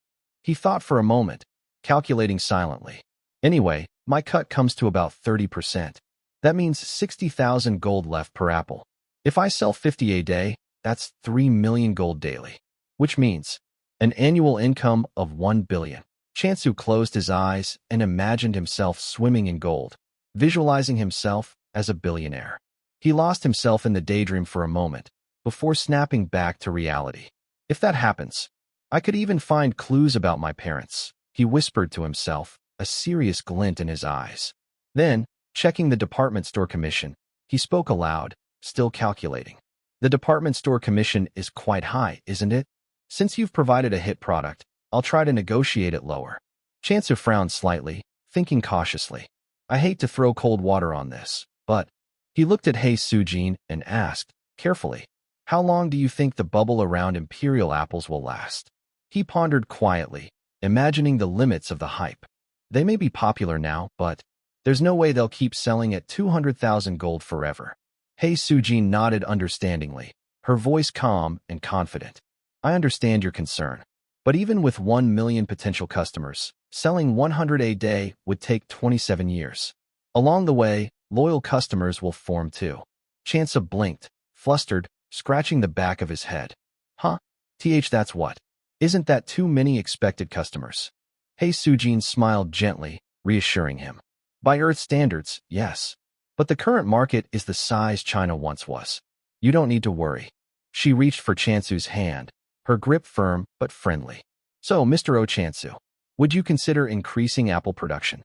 He thought for a moment, calculating silently. Anyway, my cut comes to about 30%. That means 60,000 gold left per apple. If I sell 50 a day, that's 3 million gold daily. Which means an annual income of 1 billion. Chansu closed his eyes and imagined himself swimming in gold, visualizing himself as a billionaire. He lost himself in the daydream for a moment, before snapping back to reality. If that happens, I could even find clues about my parents, he whispered to himself, a serious glint in his eyes. Then, checking the department store commission, he spoke aloud, still calculating. The department store commission is quite high, isn't it? Since you've provided a hit product, I'll try to negotiate it lower. Chansu frowned slightly, thinking cautiously. I hate to throw cold water on this, but... He looked at Hei Sujin and asked, carefully, how long do you think the bubble around imperial apples will last? He pondered quietly, imagining the limits of the hype. They may be popular now, but there's no way they'll keep selling at 200,000 gold forever. Hei Sujin nodded understandingly, her voice calm and confident. I understand your concern. But even with 1 million potential customers, selling 100 a day would take 27 years. Along the way, loyal customers will form too. Chansu blinked, flustered, scratching the back of his head. Huh? That's what? Isn't that too many expected customers? Hei Sujin smiled gently, reassuring him. By Earth standards, yes. But the current market is the size China once was. You don't need to worry. She reached for Chansu's hand, her grip firm but friendly. So, Mr. O Chansu, would you consider increasing apple production?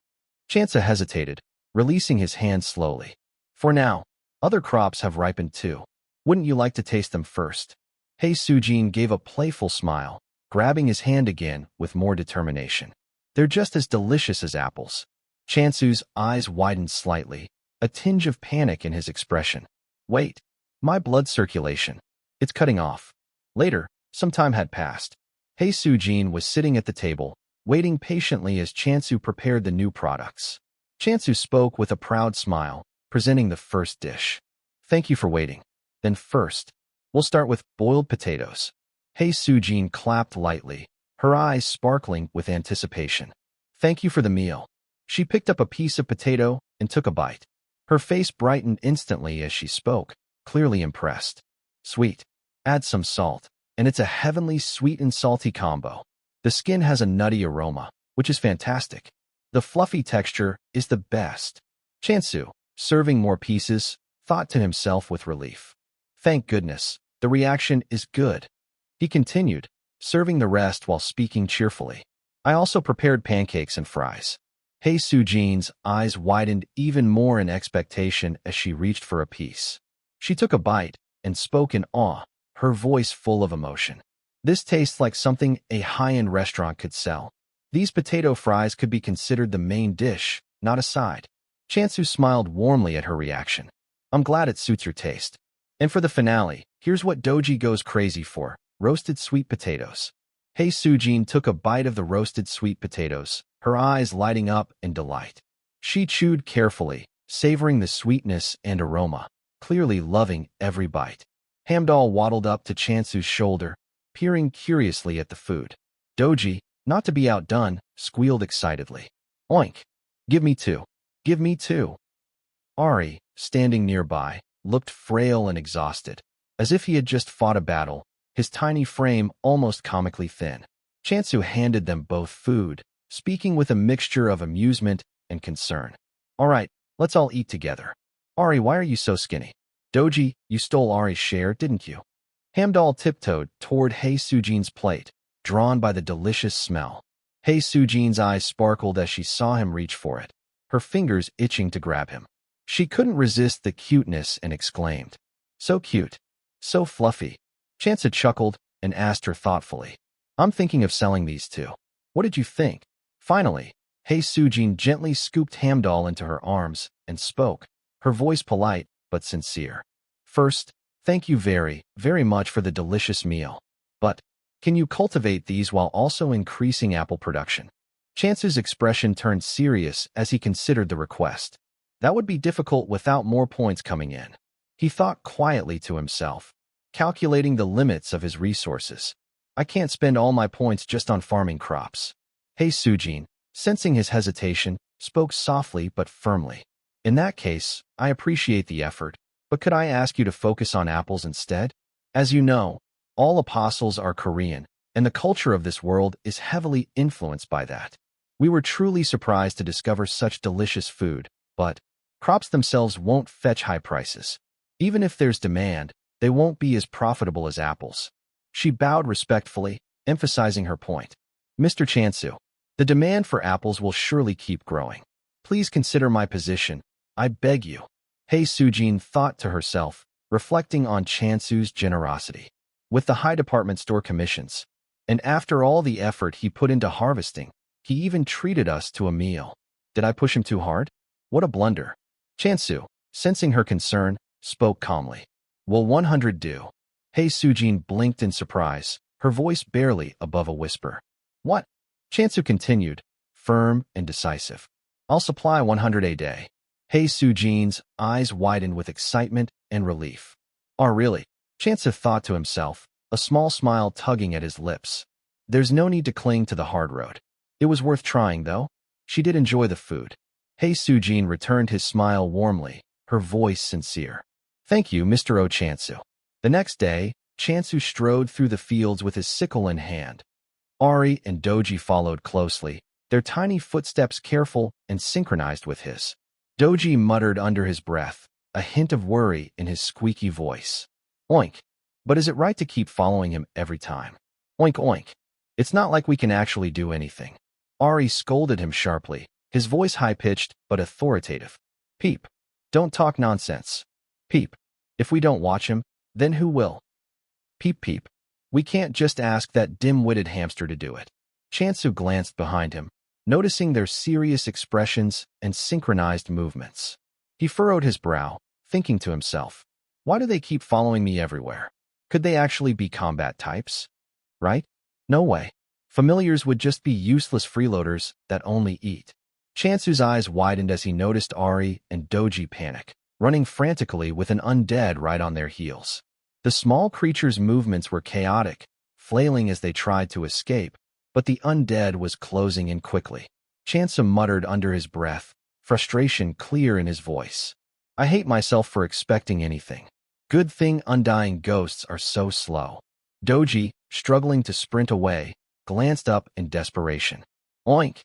Chansu hesitated, releasing his hand slowly. For now, other crops have ripened too. Wouldn't you like to taste them first? Hei Sujin gave a playful smile, grabbing his hand again with more determination. They're just as delicious as apples. Chansu's eyes widened slightly, a tinge of panic in his expression. Wait, my blood circulation. It's cutting off. Later, some time had passed. Hei Sujin was sitting at the table, waiting patiently as Chansu prepared the new products. Chansu spoke with a proud smile, presenting the first dish. Thank you for waiting. Then first, we'll start with boiled potatoes. Hei Sujin clapped lightly, her eyes sparkling with anticipation. Thank you for the meal. She picked up a piece of potato and took a bite. Her face brightened instantly as she spoke, clearly impressed. Sweet. Add some salt, and it's a heavenly sweet and salty combo. The skin has a nutty aroma, which is fantastic. The fluffy texture is the best. Chansu, serving more pieces, thought to himself with relief. Thank goodness, the reaction is good. He continued, serving the rest while speaking cheerfully. I also prepared pancakes and fries. Hei Sujin's eyes widened even more in expectation as she reached for a piece. She took a bite and spoke in awe, her voice full of emotion. This tastes like something a high-end restaurant could sell. These potato fries could be considered the main dish, not a side. Chansu smiled warmly at her reaction. I'm glad it suits your taste. And for the finale, here's what Doji goes crazy for, roasted sweet potatoes. Hei Sujin took a bite of the roasted sweet potatoes, her eyes lighting up in delight. She chewed carefully, savoring the sweetness and aroma, clearly loving every bite. Hamdal waddled up to Chansu's shoulder, peering curiously at the food. Doji, not to be outdone, squealed excitedly. Oink! Give me two. Give me two. Ari, standing nearby, looked frail and exhausted, as if he had just fought a battle, his tiny frame almost comically thin. Chansu handed them both food, speaking with a mixture of amusement and concern. All right, let's all eat together. Ari, why are you so skinny? Doji, you stole Ari's share, didn't you? Hamdal tiptoed toward Hei Sujin's plate, drawn by the delicious smell. Hei Sujin's eyes sparkled as she saw him reach for it, her fingers itching to grab him. She couldn't resist the cuteness and exclaimed, "So cute. So fluffy." Chansa chuckled and asked her thoughtfully, "I'm thinking of selling these too. What did you think?" Finally, Hei Sujin gently scooped Hamdal into her arms and spoke, her voice polite but sincere. "First, thank you very, very much for the delicious meal. But, can you cultivate these while also increasing apple production?" Chance's expression turned serious as he considered the request. That would be difficult without more points coming in. He thought quietly to himself, calculating the limits of his resources. I can't spend all my points just on farming crops. Hei Sujin, sensing his hesitation, spoke softly but firmly. In that case, I appreciate the effort, but could I ask you to focus on apples instead? As you know, all apostles are Korean, and the culture of this world is heavily influenced by that. We were truly surprised to discover such delicious food, but crops themselves won't fetch high prices. Even if there's demand, they won't be as profitable as apples. She bowed respectfully, emphasizing her point. Mr. Chansu, the demand for apples will surely keep growing. Please consider my position, I beg you. Hei Sujin thought to herself, reflecting on Chansu's generosity. With the high department store commissions, and after all the effort he put into harvesting, he even treated us to a meal. Did I push him too hard? What a blunder. Chansu, sensing her concern, spoke calmly. Will 100 do? Hei Sujin blinked in surprise, her voice barely above a whisper. What? Chansu continued, firm and decisive. I'll supply 100 a day. Hei Sujin's eyes widened with excitement and relief. Oh, really? Chansu thought to himself, a small smile tugging at his lips. There's no need to cling to the hard road. It was worth trying, though. She did enjoy the food. Hei Sujin returned his smile warmly, her voice sincere. Thank you, Mr. O Chansu. The next day, Chansu strode through the fields with his sickle in hand. Ari and Doji followed closely, their tiny footsteps careful and synchronized with his. Doji muttered under his breath, a hint of worry in his squeaky voice. Oink. But is it right to keep following him every time? Oink oink. It's not like we can actually do anything. Ari scolded him sharply, his voice high-pitched but authoritative. Peep. Don't talk nonsense. Peep. If we don't watch him, then who will? Peep peep. We can't just ask that dim-witted hamster to do it. Chansu glanced behind him, noticing their serious expressions and synchronized movements. He furrowed his brow, thinking to himself, why do they keep following me everywhere? Could they actually be combat types? Right? No way. Familiars would just be useless freeloaders that only eat. Chansu's eyes widened as he noticed Ari and Doji panic, running frantically with an undead right on their heels. The small creature's movements were chaotic, flailing as they tried to escape, but the undead was closing in quickly. Chansu muttered under his breath, frustration clear in his voice. I hate myself for expecting anything. Good thing undying ghosts are so slow. Doji, struggling to sprint away, glanced up in desperation. Oink!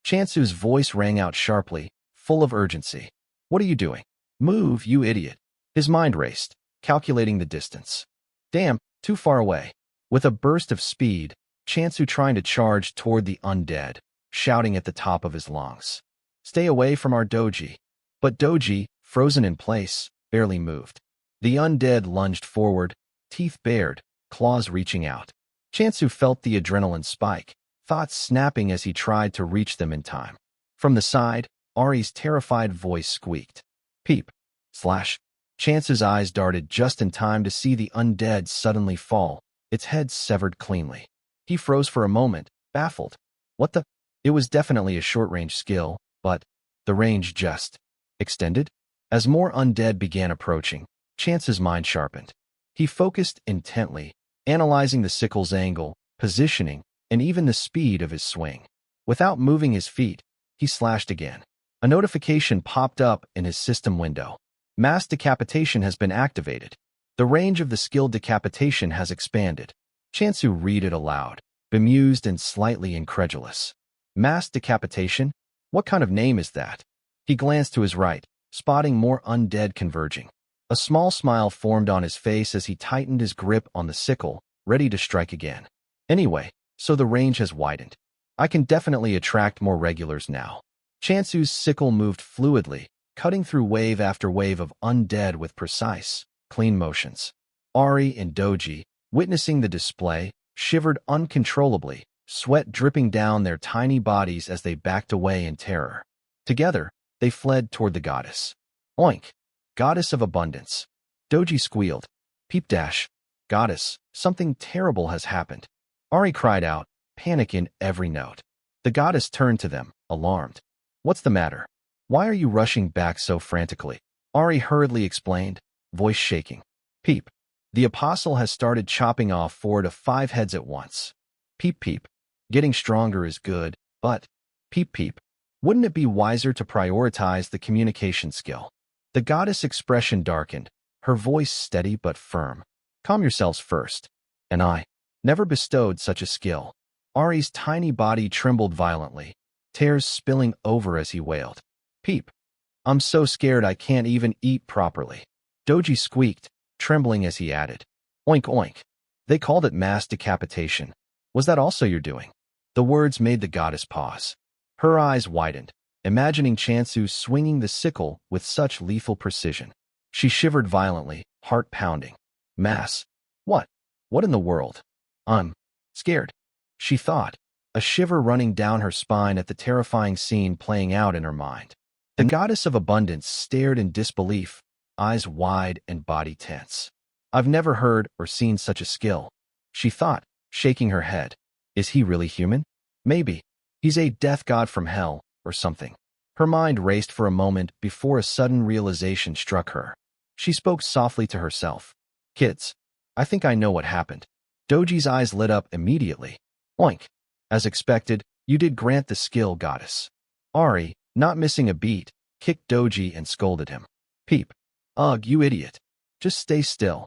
Chansu's voice rang out sharply, full of urgency. What are you doing? Move, you idiot. His mind raced, calculating the distance. Damn, too far away. With a burst of speed, Chansu trying to charge toward the undead, shouting at the top of his lungs. Stay away from our Doji. But Doji, frozen in place, barely moved. The undead lunged forward, teeth bared, claws reaching out. Chansu felt the adrenaline spike, thoughts snapping as he tried to reach them in time. From the side, Ari's terrified voice squeaked. Peep. Slash. Chansu's eyes darted just in time to see the undead suddenly fall, its head severed cleanly. He froze for a moment, baffled. What the? It was definitely a short-range skill, but the range just extended? As more undead began approaching, Chansu's mind sharpened. He focused intently, analyzing the sickle's angle, positioning, and even the speed of his swing. Without moving his feet, He slashed again. A notification popped up in his system window. Mass decapitation has been activated. The range of the skill decapitation has expanded. Chansu read it aloud, bemused and slightly incredulous. Mass decapitation? What kind of name is that? He glanced to his right, spotting more undead converging. A small smile formed on his face as he tightened his grip on the sickle, ready to strike again. Anyway, so the range has widened. I can definitely attract more regulars now. Chansu's sickle moved fluidly, cutting through wave after wave of undead with precise, clean motions. Ari and Doji, witnessing the display, shivered uncontrollably, sweat dripping down their tiny bodies as they backed away in terror. Together, they fled toward the goddess. Oink! Goddess of abundance. Doji squealed. Peep dash. Goddess, something terrible has happened. Ari cried out, panic in every note. The goddess turned to them, alarmed. What's the matter? Why are you rushing back so frantically? Ari hurriedly explained, voice shaking. Peep. The apostle has started chopping off 4 to 5 heads at once. Peep peep. Getting stronger is good, but peep peep. Wouldn't it be wiser to prioritize the communication skill? The goddess' expression darkened, her voice steady but firm. Calm yourselves first. And I never bestowed such a skill. Ari's tiny body trembled violently, tears spilling over as he wailed. Peep. I'm so scared I can't even eat properly. Doji squeaked, trembling as he added. Oink oink. They called it mass decapitation. Was that also your doing? The words made the goddess pause. Her eyes widened, imagining Chansu swinging the sickle with such lethal precision. She shivered violently, heart pounding. Mass. What? What in the world? I'm scared, she thought, a shiver running down her spine at the terrifying scene playing out in her mind. The goddess of abundance stared in disbelief, eyes wide and body tense. I've never heard or seen such a skill, she thought, shaking her head. Is he really human? Maybe. He's a death god from hell, or something. Her mind raced for a moment before a sudden realization struck her. She spoke softly to herself. Kids, I think I know what happened. Doji's eyes lit up immediately. Oink. As expected, you did grant the skill, goddess. Ari, not missing a beat, kicked Doji and scolded him. Peep. Ugh, you idiot. Just stay still.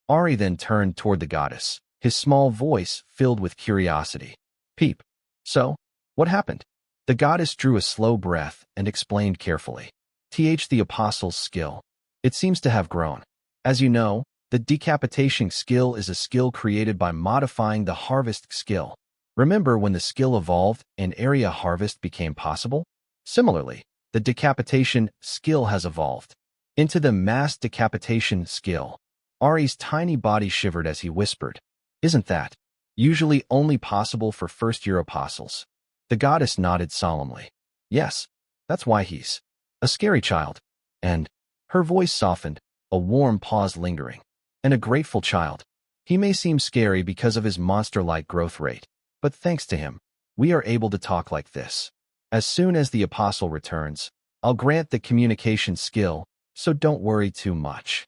Ari then turned toward the goddess, his small voice filled with curiosity. Peep. So? What happened? The goddess drew a slow breath and explained carefully. The apostle's skill. It seems to have grown. As you know, the decapitation skill is a skill created by modifying the harvest skill. Remember when the skill evolved and area harvest became possible? Similarly, the decapitation skill has evolved into the mass decapitation skill. Ari's tiny body shivered as he whispered. Isn't that usually only possible for first-year apostles? The goddess nodded solemnly. Yes, that's why he's a scary child. And her voice softened, a warm pause lingering. And a grateful child. He may seem scary because of his monster-like growth rate, but thanks to him, we are able to talk like this. As soon as the apostle returns, I'll grant the communication skill, so don't worry too much.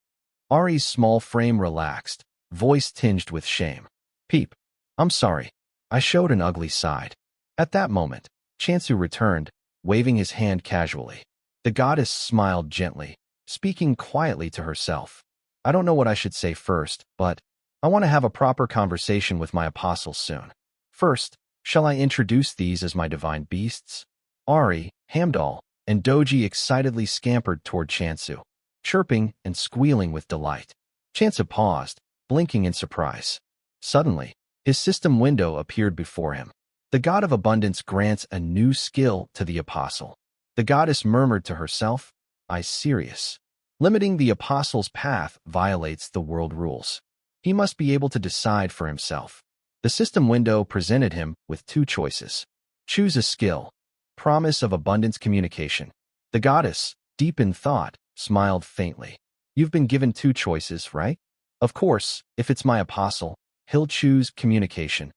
Ari's small frame relaxed, voice tinged with shame. Peep. I'm sorry. I showed an ugly side. At that moment, Chansu returned, waving his hand casually. The goddess smiled gently, speaking quietly to herself. I don't know what I should say first, but I want to have a proper conversation with my apostles soon. First, shall I introduce these as my divine beasts? Ari, Hamdal, and Doji excitedly scampered toward Chansu, chirping and squealing with delight. Chansu paused, blinking in surprise. Suddenly, his system window appeared before him. The god of abundance grants a new skill to the apostle. The goddess murmured to herself, I serious. Limiting the apostle's path violates the world rules. He must be able to decide for himself. The system window presented him with 2 choices. Choose a skill. Promise of abundance communication. The goddess, deep in thought, smiled faintly. You've been given 2 choices, right? Of course, if it's my apostle, he'll choose communication.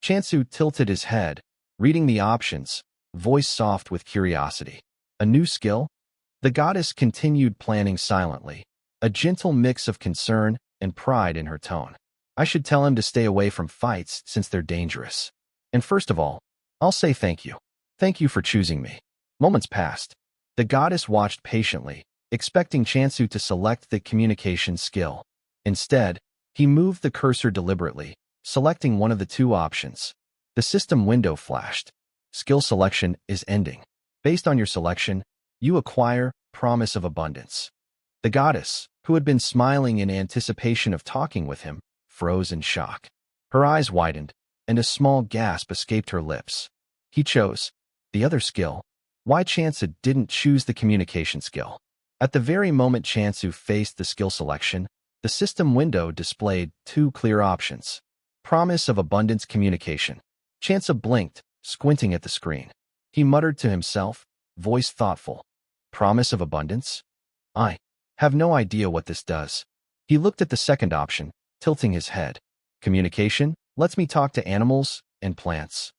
Chansu tilted his head, reading the options, voice soft with curiosity. A new skill? The goddess continued planning silently, a gentle mix of concern and pride in her tone. I should tell him to stay away from fights since they're dangerous. And first of all, I'll say thank you. Thank you for choosing me. Moments passed. The goddess watched patiently, expecting Chansu to select the communication skill. Instead, he moved the cursor deliberately, selecting one of the two options. The system window flashed. Skill selection is ending. Based on your selection, you acquire Promise of Abundance. The goddess, who had been smiling in anticipation of talking with him, froze in shock. Her eyes widened, and a small gasp escaped her lips. He chose the other skill. Why Chansu didn't choose the communication skill? At the very moment Chansu faced the skill selection, the system window displayed two clear options. Promise of Abundance Communication. Chansu blinked, squinting at the screen. He muttered to himself, voice thoughtful. Promise of Abundance? I have no idea what this does. He looked at the second option, tilting his head. Communication lets me talk to animals and plants.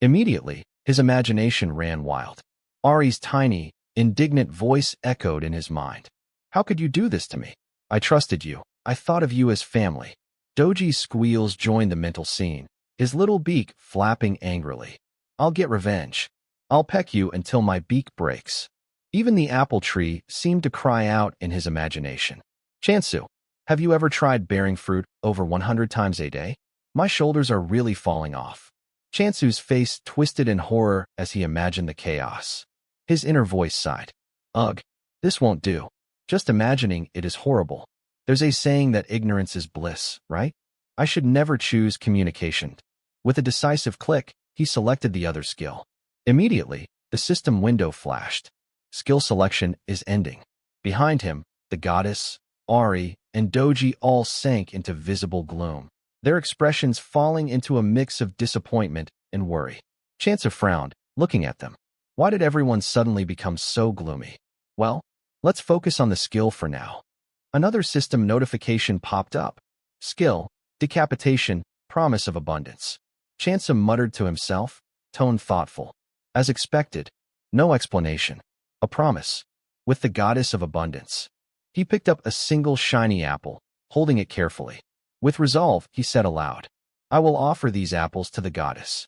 Immediately, his imagination ran wild. Ari's tiny, indignant voice echoed in his mind. How could you do this to me? I trusted you. I thought of you as family. Doji's squeals joined the mental scene, his little beak flapping angrily. I'll get revenge. I'll peck you until my beak breaks. Even the apple tree seemed to cry out in his imagination. Chansu, have you ever tried bearing fruit over 100 times a day? My shoulders are really falling off. Chansu's face twisted in horror as he imagined the chaos. His inner voice sighed. Ugh, this won't do. Just imagining it is horrible. There's a saying that ignorance is bliss, right? I should never choose communication. With a decisive click, he selected the other skill. Immediately, the system window flashed. Skill selection is ending. Behind him, the goddess, Ari, and Doji all sank into visible gloom, their expressions falling into a mix of disappointment and worry. Chansu frowned, looking at them. Why did everyone suddenly become so gloomy? Well, let's focus on the skill for now. Another system notification popped up. Skill, Decapitation, Promise of Abundance. Chansu muttered to himself, tone thoughtful. As expected, no explanation. A promise. With the goddess of abundance. He picked up a single shiny apple, holding it carefully. With resolve, he said aloud, I will offer these apples to the goddess.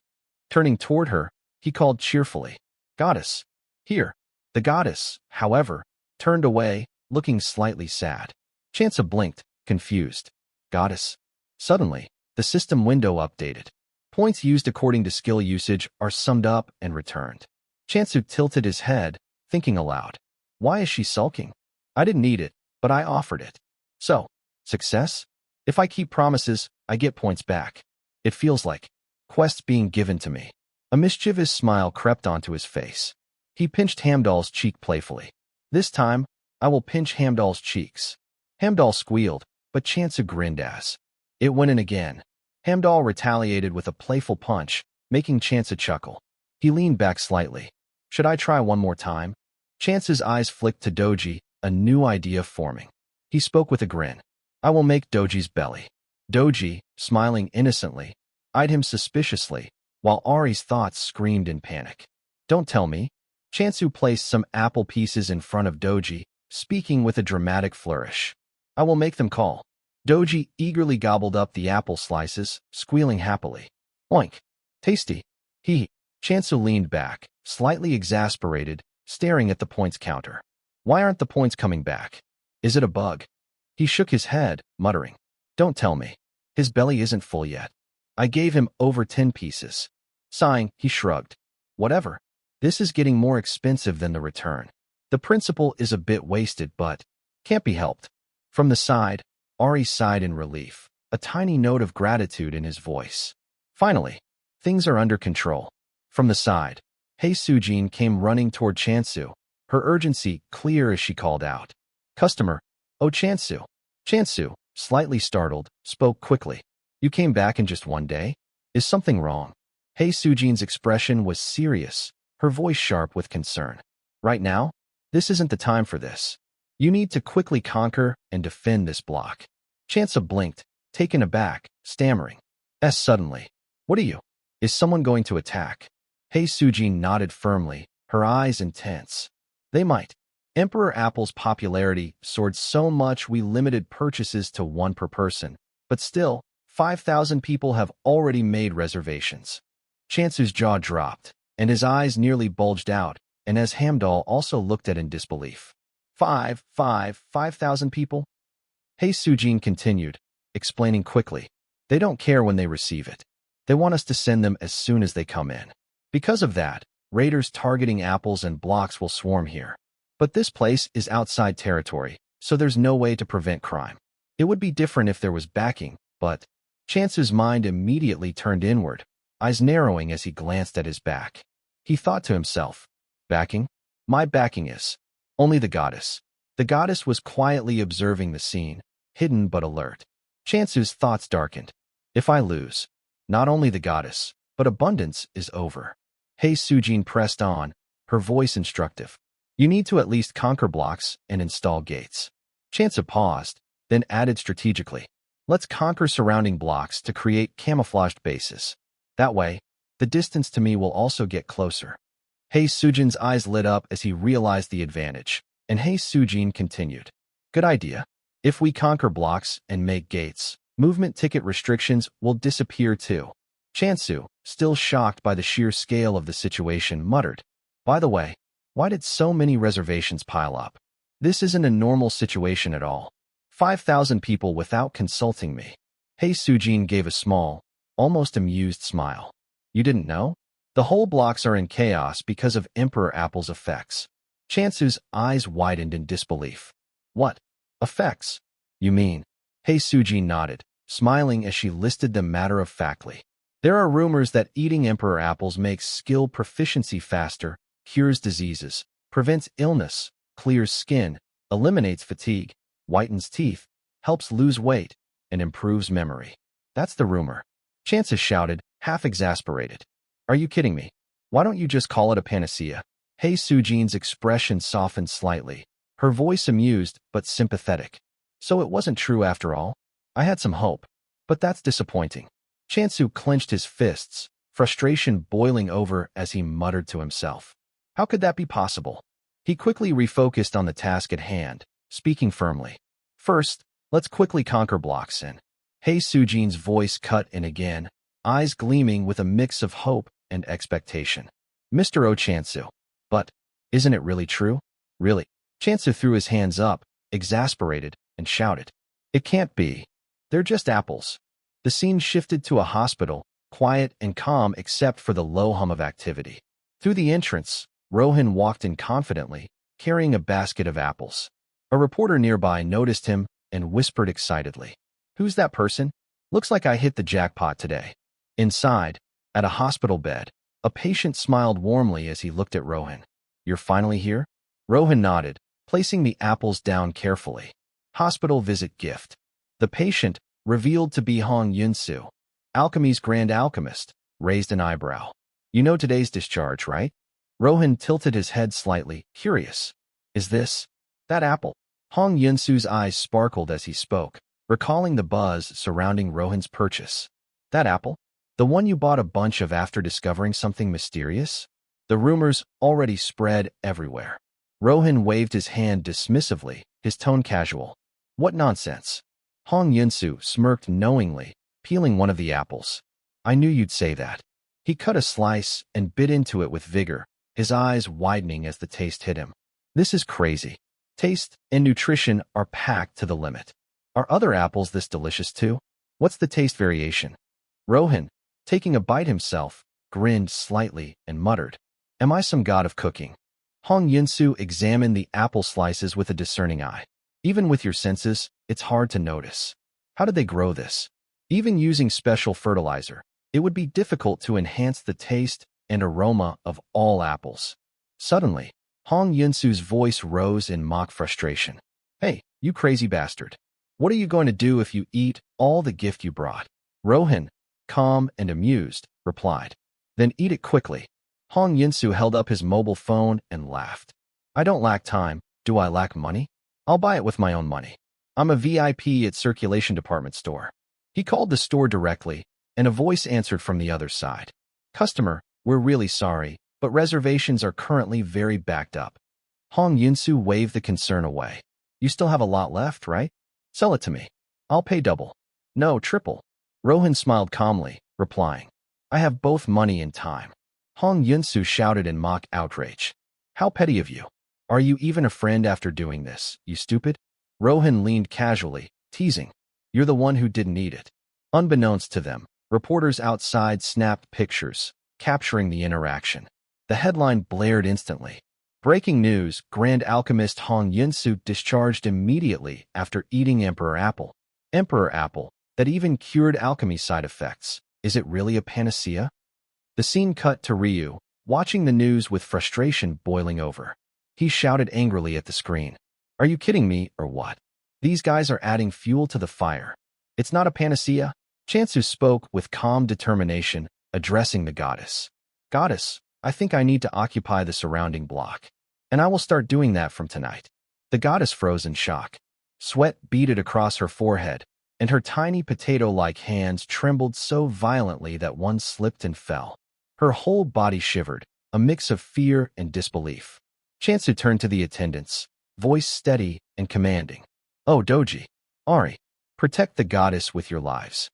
Turning toward her, he called cheerfully, Goddess, here. The goddess, however, turned away, looking slightly sad. Chansu blinked, confused. Goddess. Suddenly, the system window updated. Points used according to skill usage are summed up and returned. Chansu tilted his head, thinking aloud. Why is she sulking? I didn't need it, but I offered it. So, success? If I keep promises, I get points back. It feels like quests being given to me. A mischievous smile crept onto his face. He pinched Hamdall's cheek playfully. This time, I will pinch Hamdall's cheeks. Hamdall squealed, but Chansu grinned as it went in again. Hamdall retaliated with a playful punch, making Chansu chuckle. He leaned back slightly. Should I try one more time? Chansu's eyes flicked to Doji, a new idea forming. He spoke with a grin. I will make Doji's belly. Doji, smiling innocently, eyed him suspiciously, while Ari's thoughts screamed in panic. Don't tell me. Chansu placed some apple pieces in front of Doji, speaking with a dramatic flourish. I will make them call. Doji eagerly gobbled up the apple slices, squealing happily. Oink. Tasty. He. Chansu leaned back, slightly exasperated, staring at the points counter. Why aren't the points coming back? Is it a bug? He shook his head, muttering. Don't tell me. His belly isn't full yet. I gave him over 10 pieces. Sighing, he shrugged. Whatever. This is getting more expensive than the return. The principal is a bit wasted, but can't be helped. From the side, Ari sighed in relief, a tiny note of gratitude in his voice. Finally, things are under control. From the side, Hei Sujin came running toward Chansu, her urgency clear as she called out. Customer. Oh, Chansu. Chansu, slightly startled, spoke quickly. You came back in just one day? Is something wrong? Hei Sujin's expression was serious, her voice sharp with concern. Right now? This isn't the time for this. You need to quickly conquer and defend this block. Chansu blinked, taken aback, stammering. Suddenly. What are you? Is someone going to attack? Hei Sujin nodded firmly, her eyes intense. They might. Emperor Apple's popularity soared so much we limited purchases to one per person, but still, 5,000 people have already made reservations. Chansu's jaw dropped, and his eyes nearly bulged out and as Hamdal also looked at in disbelief. 5,000 people? Hey Sujin continued, explaining quickly. They don't care when they receive it. They want us to send them as soon as they come in. Because of that, raiders targeting apples and blocks will swarm here. But this place is outside territory, so there's no way to prevent crime. It would be different if there was backing, but Chance's mind immediately turned inward, eyes narrowing as he glanced at his back. He thought to himself, backing? My backing is only the goddess. The goddess was quietly observing the scene, hidden but alert. Chance's thoughts darkened. If I lose, not only the goddess, but abundance is over. Hey Sujin pressed on, her voice instructive. You need to at least conquer blocks and install gates. Chance paused, then added strategically. Let's conquer surrounding blocks to create camouflaged bases. That way, the distance to me will also get closer. Hey Sujin's eyes lit up as he realized the advantage, and Hey Sujin continued. Good idea. If we conquer blocks and make gates, movement ticket restrictions will disappear too. Chansu, still shocked by the sheer scale of the situation, muttered, By the way, why did so many reservations pile up? This isn't a normal situation at all. 5,000 people without consulting me. Hey Sujin gave a small, almost amused smile. You didn't know? The whole blocks are in chaos because of Emperor Apple's effects. Chansu's eyes widened in disbelief. What? Effects? You mean? Hey Sujin nodded, smiling as she listed them matter-of-factly. There are rumors that eating Emperor apples makes skill proficiency faster, cures diseases, prevents illness, clears skin, eliminates fatigue, whitens teeth, helps lose weight, and improves memory. That's the rumor. Chances shouted, half exasperated. Are you kidding me? Why don't you just call it a panacea? Hey Sujin's expression softened slightly, her voice amused but sympathetic. So it wasn't true after all? I had some hope, but that's disappointing. Chansu clenched his fists, frustration boiling over as he muttered to himself. How could that be possible? He quickly refocused on the task at hand, speaking firmly. First, let's quickly conquer blocks and Hey Sujin's voice cut in again, eyes gleaming with a mix of hope and expectation. Mr. O Chansu. But, isn't it really true? Really? Chansu threw his hands up, exasperated, and shouted. It can't be. They're just apples. The scene shifted to a hospital, quiet and calm except for the low hum of activity. Through the entrance, Rohan walked in confidently, carrying a basket of apples. A reporter nearby noticed him and whispered excitedly. Who's that person? Looks like I hit the jackpot today. Inside, at a hospital bed, a patient smiled warmly as he looked at Rohan. You're finally here? Rohan nodded, placing the apples down carefully. Hospital visit gift. The patient, revealed to be Hong Yunsu, Alchemy's grand alchemist, raised an eyebrow. You know today's discharge, right? Rohan tilted his head slightly, curious. Is this that apple? Hong Yunsu's eyes sparkled as he spoke, recalling the buzz surrounding Rohan's purchase. That apple? The one you bought a bunch of after discovering something mysterious? The rumors already spread everywhere. Rohan waved his hand dismissively, his tone casual. What nonsense. Hong Yunsu smirked knowingly, peeling one of the apples. I knew you'd say that. He cut a slice and bit into it with vigor, his eyes widening as the taste hit him. This is crazy. Taste and nutrition are packed to the limit. Are other apples this delicious too? What's the taste variation? Rohan, taking a bite himself, grinned slightly and muttered, Am I some god of cooking? Hong Yunsu examined the apple slices with a discerning eye. Even with your senses, it's hard to notice. How did they grow this? Even using special fertilizer, it would be difficult to enhance the taste and aroma of all apples. Suddenly, Hong Yunsu's voice rose in mock frustration. Hey, you crazy bastard. What are you going to do if you eat all the gift you brought? Rohan, calm and amused, replied. Then eat it quickly. Hong Yunsu held up his mobile phone and laughed. I don't lack time. Do I lack money? I'll buy it with my own money. I'm a VIP at Circulation Department store. He called the store directly, and a voice answered from the other side. Customer, we're really sorry, but reservations are currently very backed up. Hong Yunsu waved the concern away. You still have a lot left, right? Sell it to me. I'll pay double. No, triple. Rohan smiled calmly, replying. I have both money and time. Hong Yunsu shouted in mock outrage. How petty of you. Are you even a friend after doing this, you stupid? Rohan leaned casually, teasing. You're the one who didn't eat it. Unbeknownst to them, reporters outside snapped pictures, capturing the interaction. The headline blared instantly. Breaking news, Grand Alchemist Hong Yunsu discharged immediately after eating Emperor Apple. Emperor Apple, that even cured alchemy side effects. Is it really a panacea? The scene cut to Ryu, watching the news with frustration boiling over. He shouted angrily at the screen. Are you kidding me, or what? These guys are adding fuel to the fire. It's not a panacea? Chansu spoke with calm determination, addressing the goddess. Goddess, I think I need to occupy the surrounding block. And I will start doing that from tonight. The goddess froze in shock. Sweat beaded across her forehead, and her tiny potato-like hands trembled so violently that one slipped and fell. Her whole body shivered, a mix of fear and disbelief. Chansu turned to the attendants, voice steady and commanding. Oh, Doji, Ari, protect the goddess with your lives.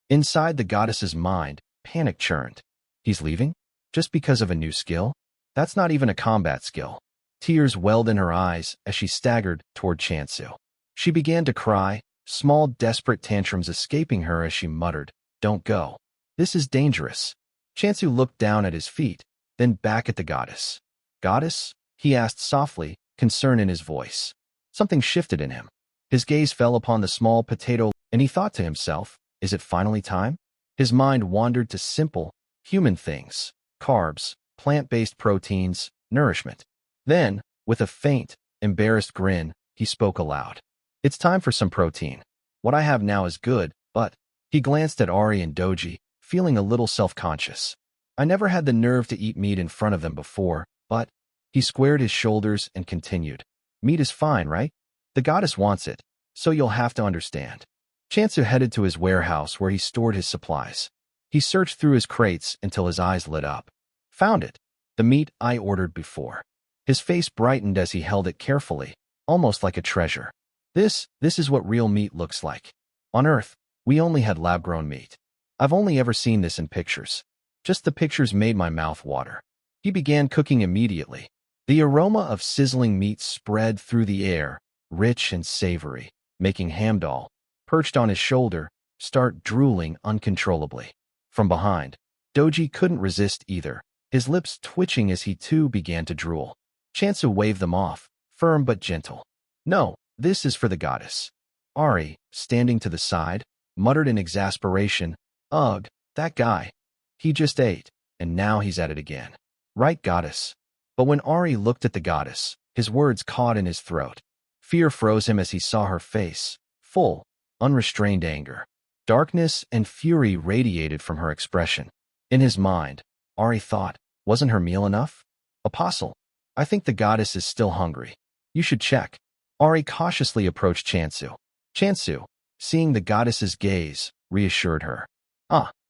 Inside the goddess's mind, panic churned. He's leaving? Just because of a new skill? That's not even a combat skill. Tears welled in her eyes as she staggered toward Chansu. She began to cry, small desperate tantrums escaping her as she muttered, Don't go. This is dangerous. Chansu looked down at his feet, then back at the goddess. Goddess? He asked softly, concern in his voice. Something shifted in him. His gaze fell upon the small potato, and he thought to himself, is it finally time? His mind wandered to simple, human things, carbs, plant-based proteins, nourishment. Then, with a faint, embarrassed grin, he spoke aloud. It's time for some protein. What I have now is good, but... He glanced at Ari and Doji, feeling a little self-conscious. I never had the nerve to eat meat in front of them before, but... He squared his shoulders and continued. Meat is fine, right? The goddess wants it, so you'll have to understand. Chansu headed to his warehouse where he stored his supplies. He searched through his crates until his eyes lit up. Found it. The meat I ordered before. His face brightened as he held it carefully, almost like a treasure. This is what real meat looks like. On Earth, we only had lab-grown meat. I've only ever seen this in pictures. Just the pictures made my mouth water. He began cooking immediately. The aroma of sizzling meat spread through the air, rich and savory, making Hamdal, perched on his shoulder, start drooling uncontrollably. From behind, Doji couldn't resist either, his lips twitching as he too began to drool. Chansu waved them off, firm but gentle. No, this is for the goddess. Ari, standing to the side, muttered in exasperation, Ugh, that guy. He just ate, and now he's at it again. Right, goddess? But when Ari looked at the goddess, his words caught in his throat. Fear froze him as he saw her face, full, unrestrained anger. Darkness and fury radiated from her expression. In his mind, Ari thought, wasn't her meal enough? Apostle, I think the goddess is still hungry. You should check. Ari cautiously approached Chansu. Chansu, seeing the goddess's gaze, reassured her.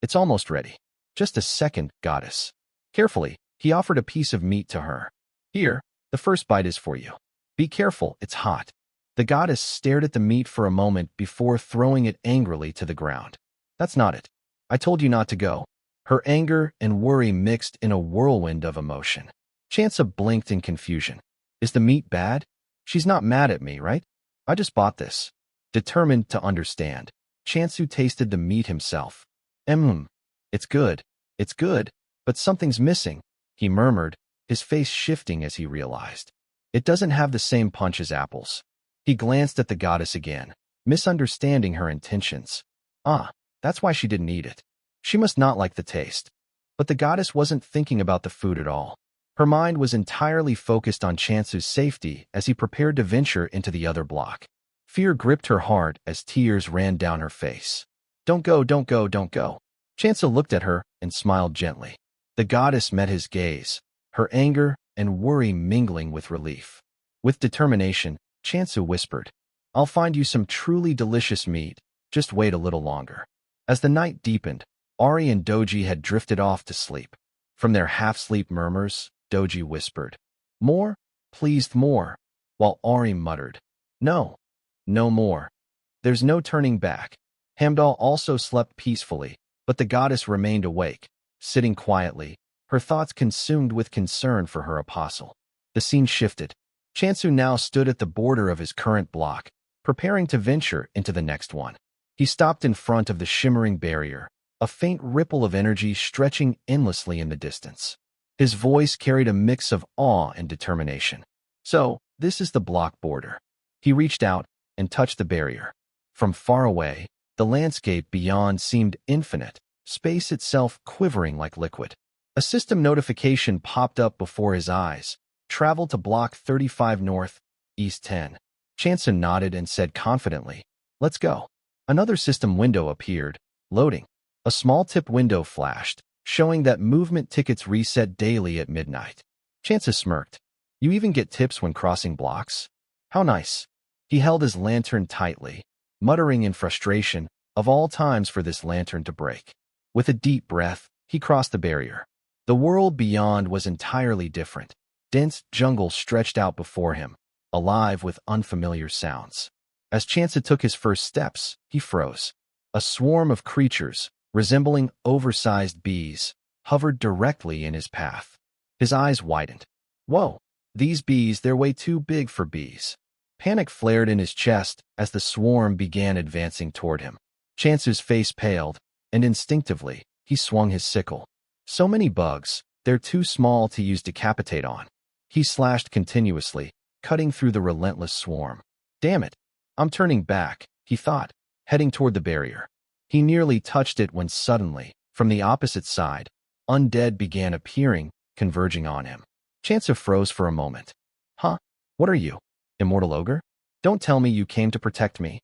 It's almost ready. Just a second, goddess. Carefully, he offered a piece of meat to her. Here, the first bite is for you. Be careful, it's hot. The goddess stared at the meat for a moment before throwing it angrily to the ground. That's not it. I told you not to go. Her anger and worry mixed in a whirlwind of emotion. Chansa blinked in confusion. Is the meat bad? She's not mad at me, right? I just bought this. Determined to understand, Chansu tasted the meat himself. It's good, but something's missing, he murmured, his face shifting as he realized. It doesn't have the same punch as apples. He glanced at the goddess again, misunderstanding her intentions. That's why she didn't eat it. She must not like the taste. But the goddess wasn't thinking about the food at all. Her mind was entirely focused on Chansu's safety as he prepared to venture into the other block. Fear gripped her heart as tears ran down her face. Don't go, don't go, don't go. Chansu looked at her and smiled gently. The goddess met his gaze, her anger and worry mingling with relief. With determination, Chansu whispered, I'll find you some truly delicious meat, just wait a little longer. As the night deepened, Ari and Doji had drifted off to sleep. From their half-sleep murmurs, Doji whispered, More? Please, more, while Ari muttered, No, no more. There's no turning back. Hamdal also slept peacefully, but the goddess remained awake, sitting quietly, her thoughts consumed with concern for her apostle. The scene shifted. Chansu now stood at the border of his current block, preparing to venture into the next one. He stopped in front of the shimmering barrier, a faint ripple of energy stretching endlessly in the distance. His voice carried a mix of awe and determination. So, this is the block border. He reached out and touched the barrier. From far away, the landscape beyond seemed infinite, space itself quivering like liquid. A system notification popped up before his eyes. Travel to block 35 north, east 10. Chanson nodded and said confidently, "Let's go." Another system window appeared, loading. A small tip window flashed, showing that movement tickets reset daily at midnight. Chanson smirked. "You even get tips when crossing blocks? How nice." He held his lantern tightly, muttering in frustration, of all times for this lantern to break. With a deep breath, he crossed the barrier. The world beyond was entirely different. Dense jungle stretched out before him, alive with unfamiliar sounds. As Chansa took his first steps, he froze. A swarm of creatures, resembling oversized bees, hovered directly in his path. His eyes widened. Whoa, these bees, they're way too big for bees. Panic flared in his chest as the swarm began advancing toward him. Chansu's face paled, and instinctively, he swung his sickle. So many bugs, they're too small to use decapitate on. He slashed continuously, cutting through the relentless swarm. Damn it, I'm turning back, he thought, heading toward the barrier. He nearly touched it when suddenly, from the opposite side, undead began appearing, converging on him. Chansa froze for a moment. Huh? What are you? Immortal ogre? Don't tell me you came to protect me.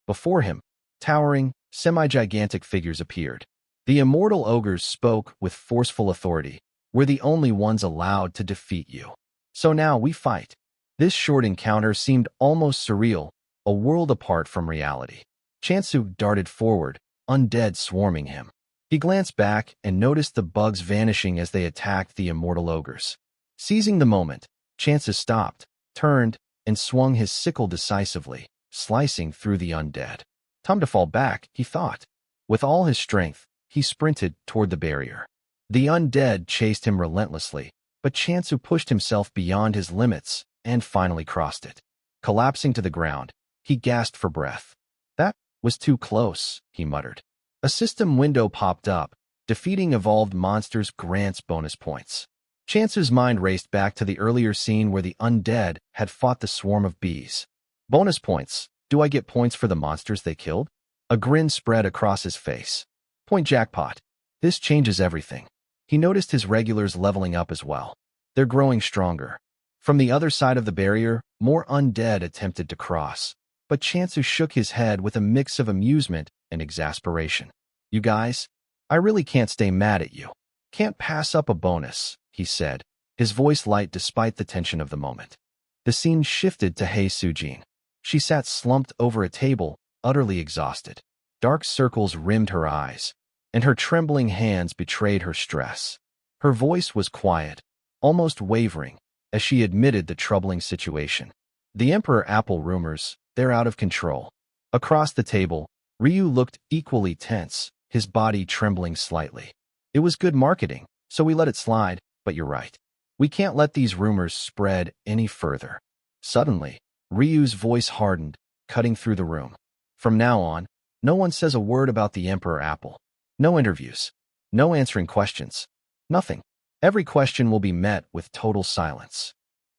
Before him, towering, semi-gigantic figures appeared. The immortal ogres spoke with forceful authority. We're the only ones allowed to defeat you. So now we fight. This short encounter seemed almost surreal, a world apart from reality. Chansu darted forward, undead swarming him. He glanced back and noticed the bugs vanishing as they attacked the immortal ogres. Seizing the moment, Chansu stopped, turned, and swung his sickle decisively, slicing through the undead. Time to fall back, he thought. With all his strength, he sprinted toward the barrier. The undead chased him relentlessly, but Chansu pushed himself beyond his limits and finally crossed it. Collapsing to the ground, he gasped for breath. That was too close, he muttered. A system window popped up. Defeating evolved monsters grants bonus points. Chansu's mind raced back to the earlier scene where the undead had fought the swarm of bees. Bonus points. Do I get points for the monsters they killed? A grin spread across his face. Point jackpot. This changes everything. He noticed his regulars leveling up as well. They're growing stronger. From the other side of the barrier, more undead attempted to cross. But Chansu shook his head with a mix of amusement and exasperation. You guys, I really can't stay mad at you. Can't pass up a bonus, he said, his voice light despite the tension of the moment. The scene shifted to Hei Sujin. She sat slumped over a table, utterly exhausted. Dark circles rimmed her eyes, and her trembling hands betrayed her stress. Her voice was quiet, almost wavering, as she admitted the troubling situation. The Emperor Apple rumors, they're out of control. Across the table, Ryu looked equally tense, his body trembling slightly. It was good marketing, so we let it slide, but you're right. We can't let these rumors spread any further. Suddenly, Ryu's voice hardened, cutting through the room. From now on, no one says a word about the Emperor Apple. No interviews. No answering questions. Nothing. Every question will be met with total silence.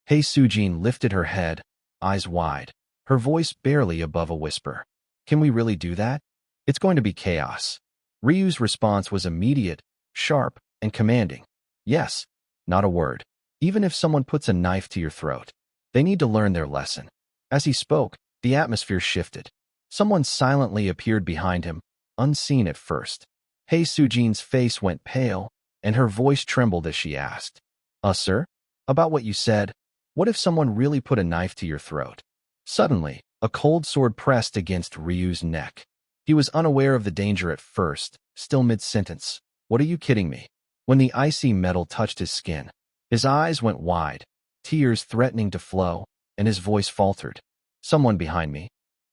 Hei Sujin lifted her head, eyes wide, her voice barely above a whisper. Can we really do that? It's going to be chaos. Ryu's response was immediate, sharp, and commanding. Yes, not a word. Even if someone puts a knife to your throat, they need to learn their lesson. As he spoke, the atmosphere shifted. Someone silently appeared behind him, unseen at first. Hei Sujin's face went pale, and her voice trembled as she asked, Sir? About what you said, what if someone really put a knife to your throat? Suddenly, a cold sword pressed against Ryu's neck. He was unaware of the danger at first, still mid-sentence. What are you kidding me? When the icy metal touched his skin, his eyes went wide, tears threatening to flow, and his voice faltered. Someone behind me.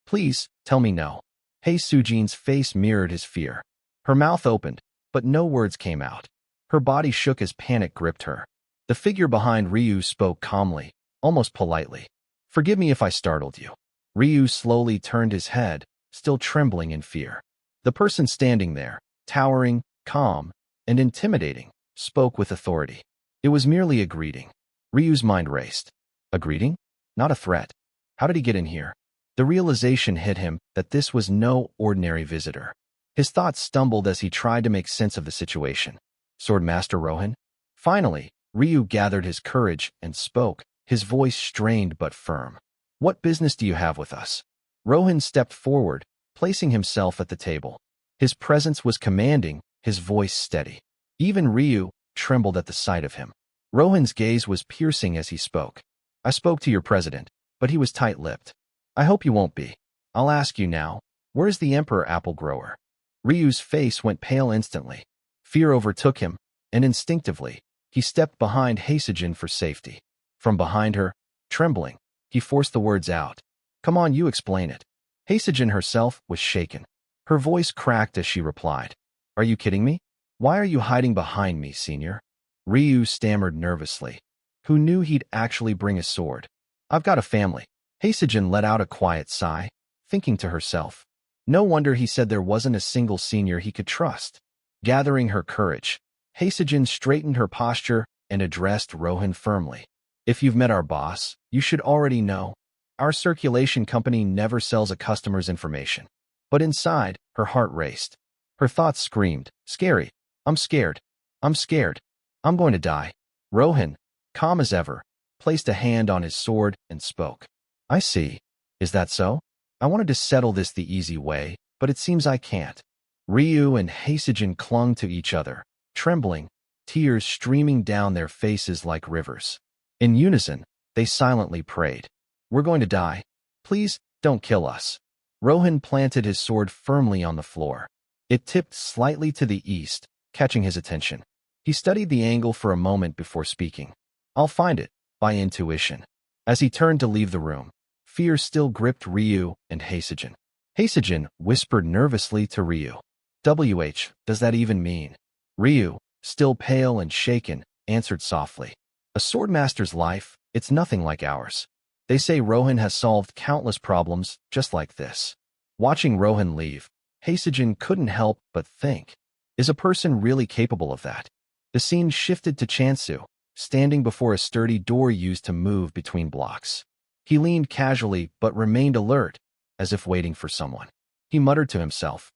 Please, tell me no. Hei Sujin's face mirrored his fear. Her mouth opened, but no words came out. Her body shook as panic gripped her. The figure behind Ryu spoke calmly, almost politely. Forgive me if I startled you. Ryu slowly turned his head, still trembling in fear. The person standing there, towering, calm, and intimidating, spoke with authority. It was merely a greeting. Ryu's mind raced. A greeting? Not a threat. How did he get in here? The realization hit him that this was no ordinary visitor. His thoughts stumbled as he tried to make sense of the situation. Swordmaster Rohan? Finally, Ryu gathered his courage and spoke, his voice strained but firm. What business do you have with us? Rohan stepped forward, placing himself at the table. His presence was commanding, his voice steady. Even Ryu trembled at the sight of him. Rohan's gaze was piercing as he spoke. I spoke to your president, but he was tight-lipped. I hope you won't be. I'll ask you now, where's the emperor apple grower? Ryu's face went pale instantly. Fear overtook him, and instinctively, he stepped behind Hasejin for safety. From behind her, trembling, he forced the words out. Come on, you explain it. Hasejin herself was shaken. Her voice cracked as she replied. Are you kidding me? Why are you hiding behind me, senior? Ryu stammered nervously. Who knew he'd actually bring a sword? I've got a family. Hasejin let out a quiet sigh, thinking to herself. No wonder he said there wasn't a single senior he could trust. Gathering her courage, Hasejin straightened her posture and addressed Rohan firmly. If you've met our boss, you should already know. Our circulation company never sells a customer's information. But inside, her heart raced. Her thoughts screamed, scary. I'm scared. I'm scared. I'm going to die. Rohan, calm as ever, placed a hand on his sword and spoke. I see. Is that so? I wanted to settle this the easy way, but it seems I can't. Ryu and Hasejin clung to each other, trembling, tears streaming down their faces like rivers. In unison, they silently prayed. We're going to die. Please, don't kill us. Rohan planted his sword firmly on the floor. It tipped slightly to the east, catching his attention. He studied the angle for a moment before speaking. I'll find it, by intuition. As he turned to leave the room, fear still gripped Ryu and Hasejin. Hasejin whispered nervously to Ryu. Does that even mean? Ryu, still pale and shaken, answered softly. A swordmaster's life, it's nothing like ours. They say Rohan has solved countless problems just like this. Watching Rohan leave, Hasejin couldn't help but think. Is a person really capable of that? The scene shifted to Chansu, standing before a sturdy door used to move between blocks. He leaned casually but remained alert, as if waiting for someone. He muttered to himself.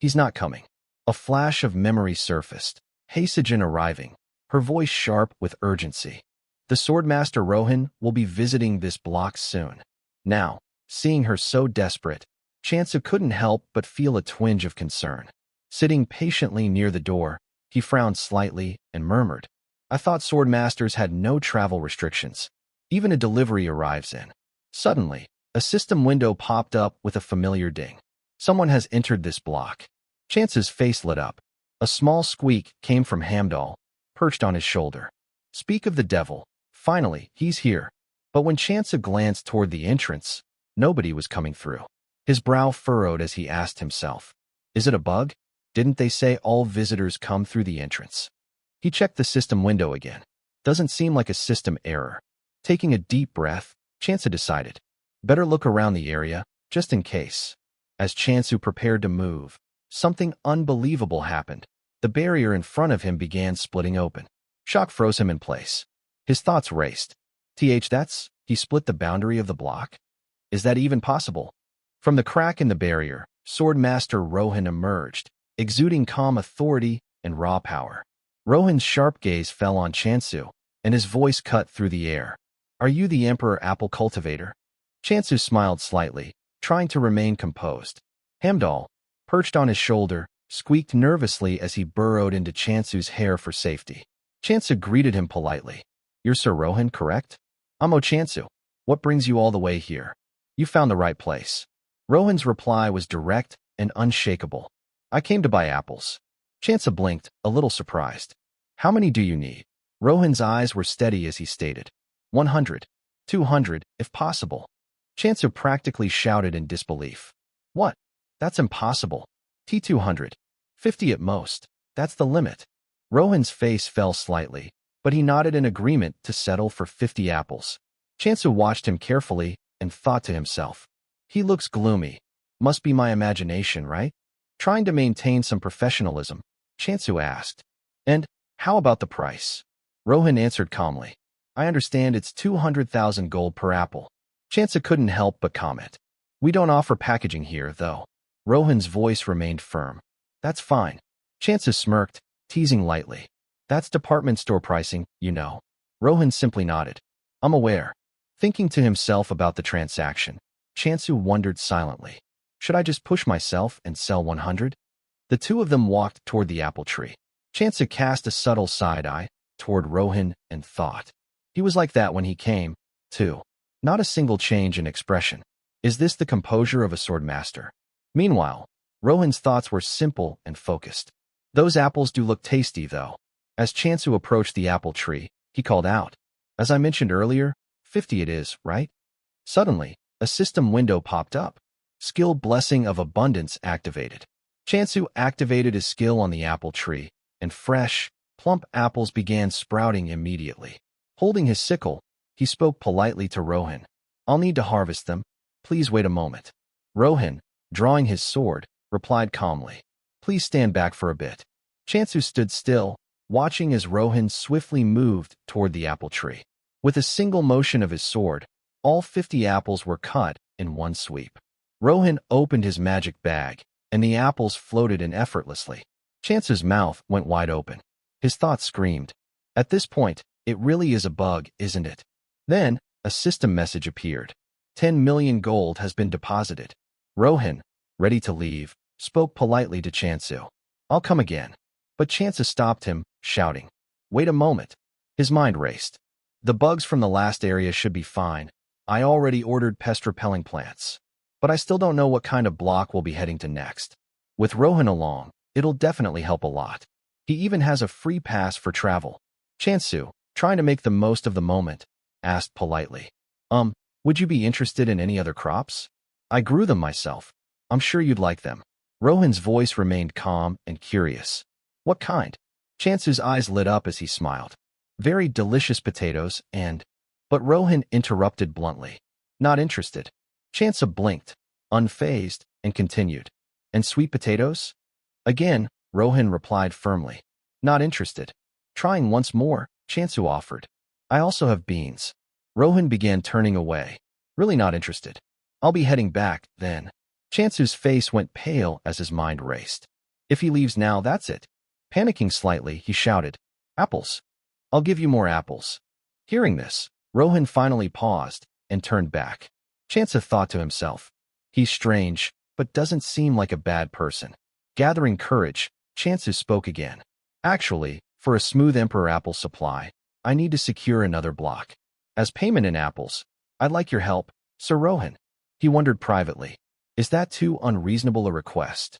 He's not coming. A flash of memory surfaced. Hasejin arriving, her voice sharp with urgency. The Swordmaster Rohan will be visiting this block soon. Now, seeing her so desperate, Chansu couldn't help but feel a twinge of concern. Sitting patiently near the door, he frowned slightly and murmured, I thought Swordmasters had no travel restrictions. Even a delivery arrives in. Suddenly, a system window popped up with a familiar ding. Someone has entered this block. Chance's face lit up. A small squeak came from Hamdall, perched on his shoulder. Speak of the devil. Finally, he's here. But when Chance glanced toward the entrance, nobody was coming through. His brow furrowed as he asked himself, is it a bug? Didn't they say all visitors come through the entrance? He checked the system window again. Doesn't seem like a system error. Taking a deep breath, Chance decided. Better look around the area, just in case. As Chansu prepared to move, something unbelievable happened. The barrier in front of him began splitting open. Shock froze him in place. His thoughts raced. He split the boundary of the block? Is that even possible? From the crack in the barrier, Swordmaster Rohan emerged, exuding calm authority and raw power. Rohan's sharp gaze fell on Chansu, and his voice cut through the air. Are you the Emperor Apple Cultivator? Chansu smiled slightly, trying to remain composed. Hamdall, perched on his shoulder, squeaked nervously as he burrowed into Chansu's hair for safety. Chansu greeted him politely. You're Sir Rohan, correct? I'm Chansu. What brings you all the way here? You found the right place. Rohan's reply was direct and unshakable. I came to buy apples. Chansu blinked, a little surprised. How many do you need? Rohan's eyes were steady as he stated. 100. 200, if possible. Chansu practically shouted in disbelief. What? That's impossible. T200. 50 at most. That's the limit. Rohan's face fell slightly, but he nodded in agreement to settle for 50 apples. Chansu watched him carefully and thought to himself, he looks gloomy. Must be my imagination, right? Trying to maintain some professionalism, Chansu asked, and how about the price? Rohan answered calmly, I understand it's 200,000 gold per apple. Chansu couldn't help but comment, we don't offer packaging here, though. Rohan's voice remained firm. That's fine. Chansu smirked, teasing lightly. That's department store pricing, you know. Rohan simply nodded. I'm aware. Thinking to himself about the transaction, Chansu wondered silently. Should I just push myself and sell 100? The two of them walked toward the apple tree. Chansu cast a subtle side-eye toward Rohan and thought. He was like that when he came, too. Not a single change in expression. Is this the composure of a sword master? Meanwhile, Rohan's thoughts were simple and focused. Those apples do look tasty, though. As Chansu approached the apple tree, he called out, as I mentioned earlier, 50 it is, right? Suddenly, a system window popped up. Skill Blessing of Abundance activated. Chansu activated his skill on the apple tree, and fresh, plump apples began sprouting immediately. Holding his sickle, he spoke politely to Rohan. I'll need to harvest them. Please wait a moment. Rohan, drawing his sword, replied calmly. Please stand back for a bit. Chansu stood still, watching as Rohan swiftly moved toward the apple tree. With a single motion of his sword, all 50 apples were cut in one sweep. Rohan opened his magic bag, and the apples floated in effortlessly. Chansu's mouth went wide open. His thoughts screamed. At this point, it really is a bug, isn't it? Then, a system message appeared. 10 million gold has been deposited. Rohan, ready to leave, spoke politely to Chansu. I'll come again. But Chansu stopped him, shouting. Wait a moment. His mind raced. The bugs from the last area should be fine. I already ordered pest-repelling plants. But I still don't know what kind of block we'll be heading to next. With Rohan along, it'll definitely help a lot. He even has a free pass for travel. Chansu, trying to make the most of the moment, asked politely. Would you be interested in any other crops? I grew them myself. I'm sure you'd like them. Rohan's voice remained calm and curious. What kind? Chansu's eyes lit up as he smiled. Very delicious potatoes and... But Rohan interrupted bluntly. Not interested. Chansu blinked, unfazed, and continued. And sweet potatoes? Again, Rohan replied firmly. Not interested. Trying once more, Chansu offered. I also have beans. Rohan began turning away. Really not interested. I'll be heading back, then. Chansu's face went pale as his mind raced. If he leaves now, that's it. Panicking slightly, he shouted, Apples. I'll give you more apples. Hearing this, Rohan finally paused and turned back. Chansu thought to himself, he's strange, but doesn't seem like a bad person. Gathering courage, Chansu spoke again. Actually, for a smooth emperor apple supply, I need to secure another block. As payment in apples, I'd like your help, Sir Rohan. He wondered privately, is that too unreasonable a request?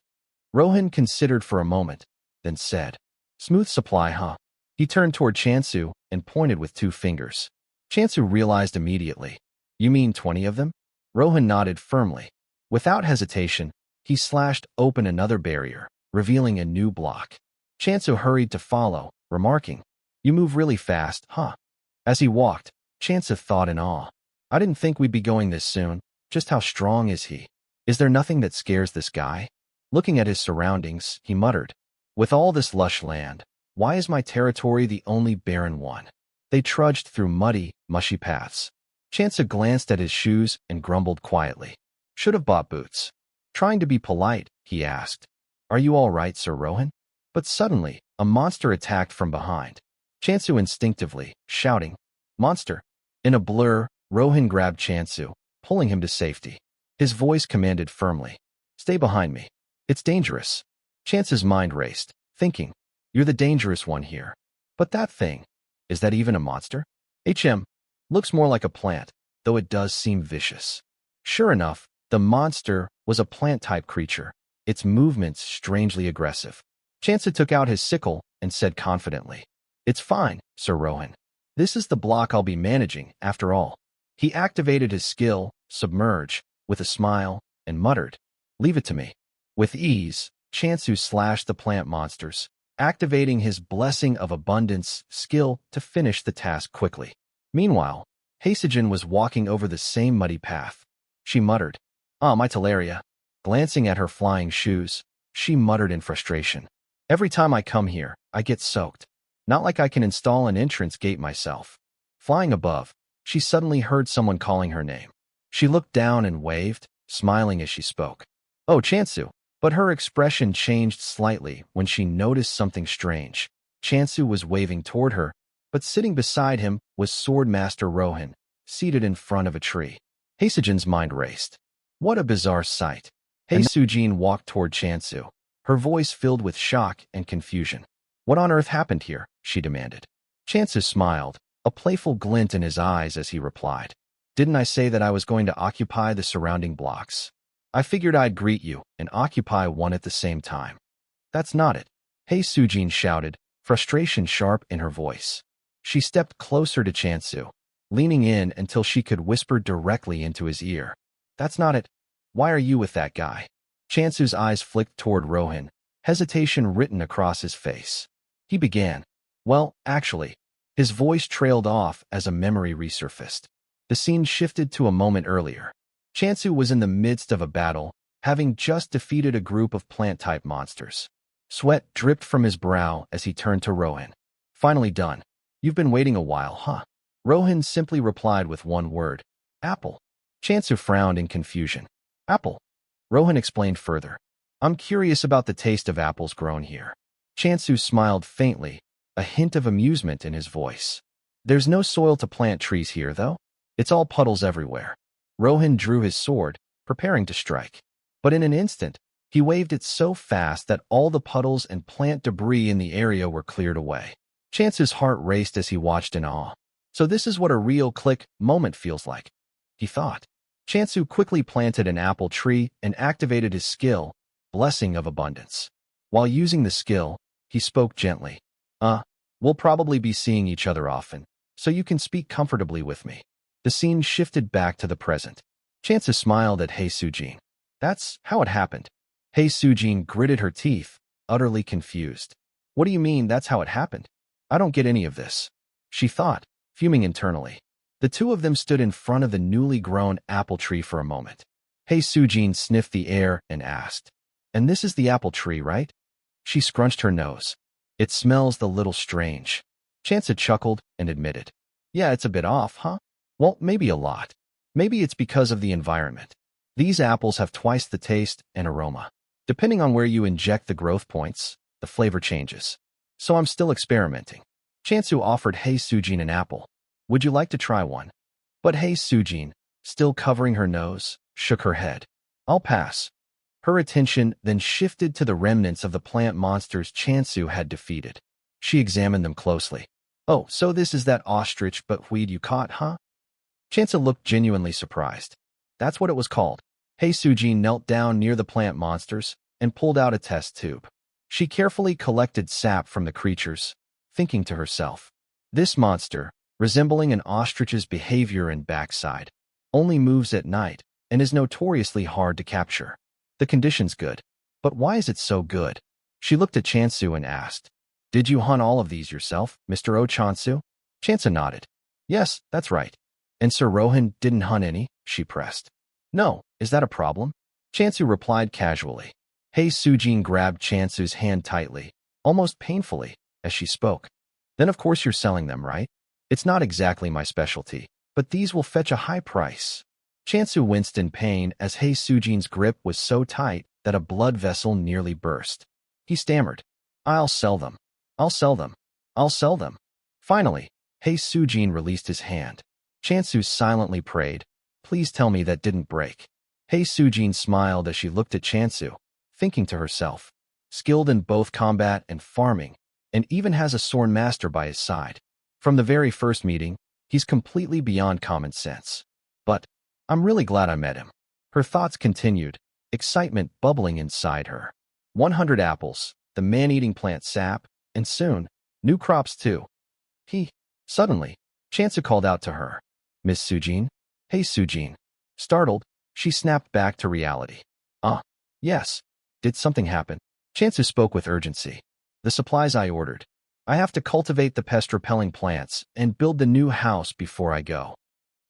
Rohan considered for a moment, then said, smooth supply, huh? He turned toward Chansu and pointed with 2 fingers. Chansu realized immediately. You mean 20 of them? Rohan nodded firmly. Without hesitation, he slashed open another barrier, revealing a new block. Chansu hurried to follow, remarking, you move really fast, huh? As he walked, Chansu thought in awe. I didn't think we'd be going this soon. Just how strong is he? Is there nothing that scares this guy? Looking at his surroundings, he muttered, with all this lush land, why is my territory the only barren one? They trudged through muddy, mushy paths. Chansu glanced at his shoes and grumbled quietly. Should have bought boots. Trying to be polite, he asked, are you all right, Sir Rohan? But suddenly, a monster attacked from behind. Chansu instinctively, shouting, Monster! In a blur, Rohan grabbed Chansu, pulling him to safety. His voice commanded firmly, stay behind me. It's dangerous. Chansu's mind raced, thinking, you're the dangerous one here. But that thing, is that even a monster? Looks more like a plant, though it does seem vicious. Sure enough, the monster was a plant-type creature, its movements strangely aggressive. Chansu took out his sickle and said confidently, it's fine, Sir Rohan. This is the block I'll be managing, after all. He activated his skill, Submerge, with a smile, and muttered, leave it to me. With ease, Chansu slashed the plant monsters, activating his blessing of abundance skill to finish the task quickly. Meanwhile, Heisijin was walking over the same muddy path. She muttered, "Ah, my Teleria." Glancing at her flying shoes, she muttered in frustration. "Every time I come here, I get soaked. Not like I can install an entrance gate myself." Flying above, she suddenly heard someone calling her name. She looked down and waved, smiling as she spoke. "Oh, Chansu." But her expression changed slightly when she noticed something strange. Chansu was waving toward her, but sitting beside him was Swordmaster Rohan, seated in front of a tree. Heisijin's mind raced. What a bizarre sight. Heisujin walked toward Chansu, her voice filled with shock and confusion. "What on earth happened here?" she demanded. Chansu smiled, a playful glint in his eyes as he replied, "Didn't I say that I was going to occupy the surrounding blocks? I figured I'd greet you and occupy one at the same time." "That's not it," Heisujin shouted, frustration sharp in her voice. She stepped closer to Chansu, leaning in until she could whisper directly into his ear. "That's not it. Why are you with that guy?" Chansu's eyes flicked toward Rohan, hesitation written across his face. He began, "Well, actually." His voice trailed off as a memory resurfaced. The scene shifted to a moment earlier. Chansu was in the midst of a battle, having just defeated a group of plant-type monsters. Sweat dripped from his brow as he turned to Rohan. "Finally done. You've been waiting a while, huh?" Rohan simply replied with one word, "Apple." Chansu frowned in confusion. "Apple?" Rohan explained further. "I'm curious about the taste of apples grown here." Chansu smiled faintly, a hint of amusement in his voice. "There's no soil to plant trees here, though. It's all puddles everywhere." Rohan drew his sword, preparing to strike. But in an instant, he waved it so fast that all the puddles and plant debris in the area were cleared away. Chance's heart raced as he watched in awe. "So this is what a real click moment feels like," he thought. Chansu quickly planted an apple tree and activated his skill, Blessing of Abundance. While using the skill, he spoke gently. We'll probably be seeing each other often, so you can speak comfortably with me." The scene shifted back to the present. Chansu smiled at Heisujin. "That's how it happened." Heisujin gritted her teeth, utterly confused. "What do you mean that's how it happened? I don't get any of this," she thought, fuming internally. The two of them stood in front of the newly grown apple tree for a moment. Heisujin sniffed the air and asked, "And this is the apple tree, right?" She scrunched her nose. "It smells a little strange." Chansu chuckled and admitted, "Yeah, it's a bit off, huh? Well, maybe a lot. Maybe it's because of the environment. These apples have twice the taste and aroma. Depending on where you inject the growth points, the flavor changes. So I'm still experimenting." Chansu offered Heisujin an apple. "Would you like to try one?" But Heisujin, still covering her nose, shook her head. "I'll pass." Her attention then shifted to the remnants of the plant monsters Chansu had defeated. She examined them closely. "Oh, so this is that ostrich buckweed you caught, huh?" Chansu looked genuinely surprised. "That's what it was called." Heisujin knelt down near the plant monsters and pulled out a test tube. She carefully collected sap from the creatures, thinking to herself, "This monster, resembling an ostrich's behavior and backside, only moves at night and is notoriously hard to capture. The condition's good, but why is it so good?" She looked at Chansu and asked, "Did you hunt all of these yourself, Mr. O Chansu?" Chansu nodded. "Yes, that's right." "And Sir Rohan didn't hunt any?" she pressed. "No, is that a problem?" Chansu replied casually. Heisujin grabbed Chansu's hand tightly, almost painfully, as she spoke. "Then of course you're selling them, right?" "It's not exactly my specialty, but these will fetch a high price." Chansu winced in pain as Heisujin's grip was so tight that a blood vessel nearly burst. He stammered, "I'll sell them. I'll sell them. I'll sell them." Finally, Heisujin released his hand. Chansu silently prayed, "Please tell me that didn't break." Heisujin smiled as she looked at Chansu, thinking to herself, skilled in both combat and farming, and even has a sword master by his side. From the very first meeting, he's completely beyond common sense. But I'm really glad I met him. Her thoughts continued, excitement bubbling inside her. 100 apples, the man-eating plant sap, and soon, new crops too. Suddenly, Chansu called out to her, "Miss Sujin?" Heisujin. Startled, she snapped back to reality. Yes. Did something happen?" Chansu spoke with urgency. The supplies I ordered. I have to cultivate the pest-repelling plants and build the new house before I go.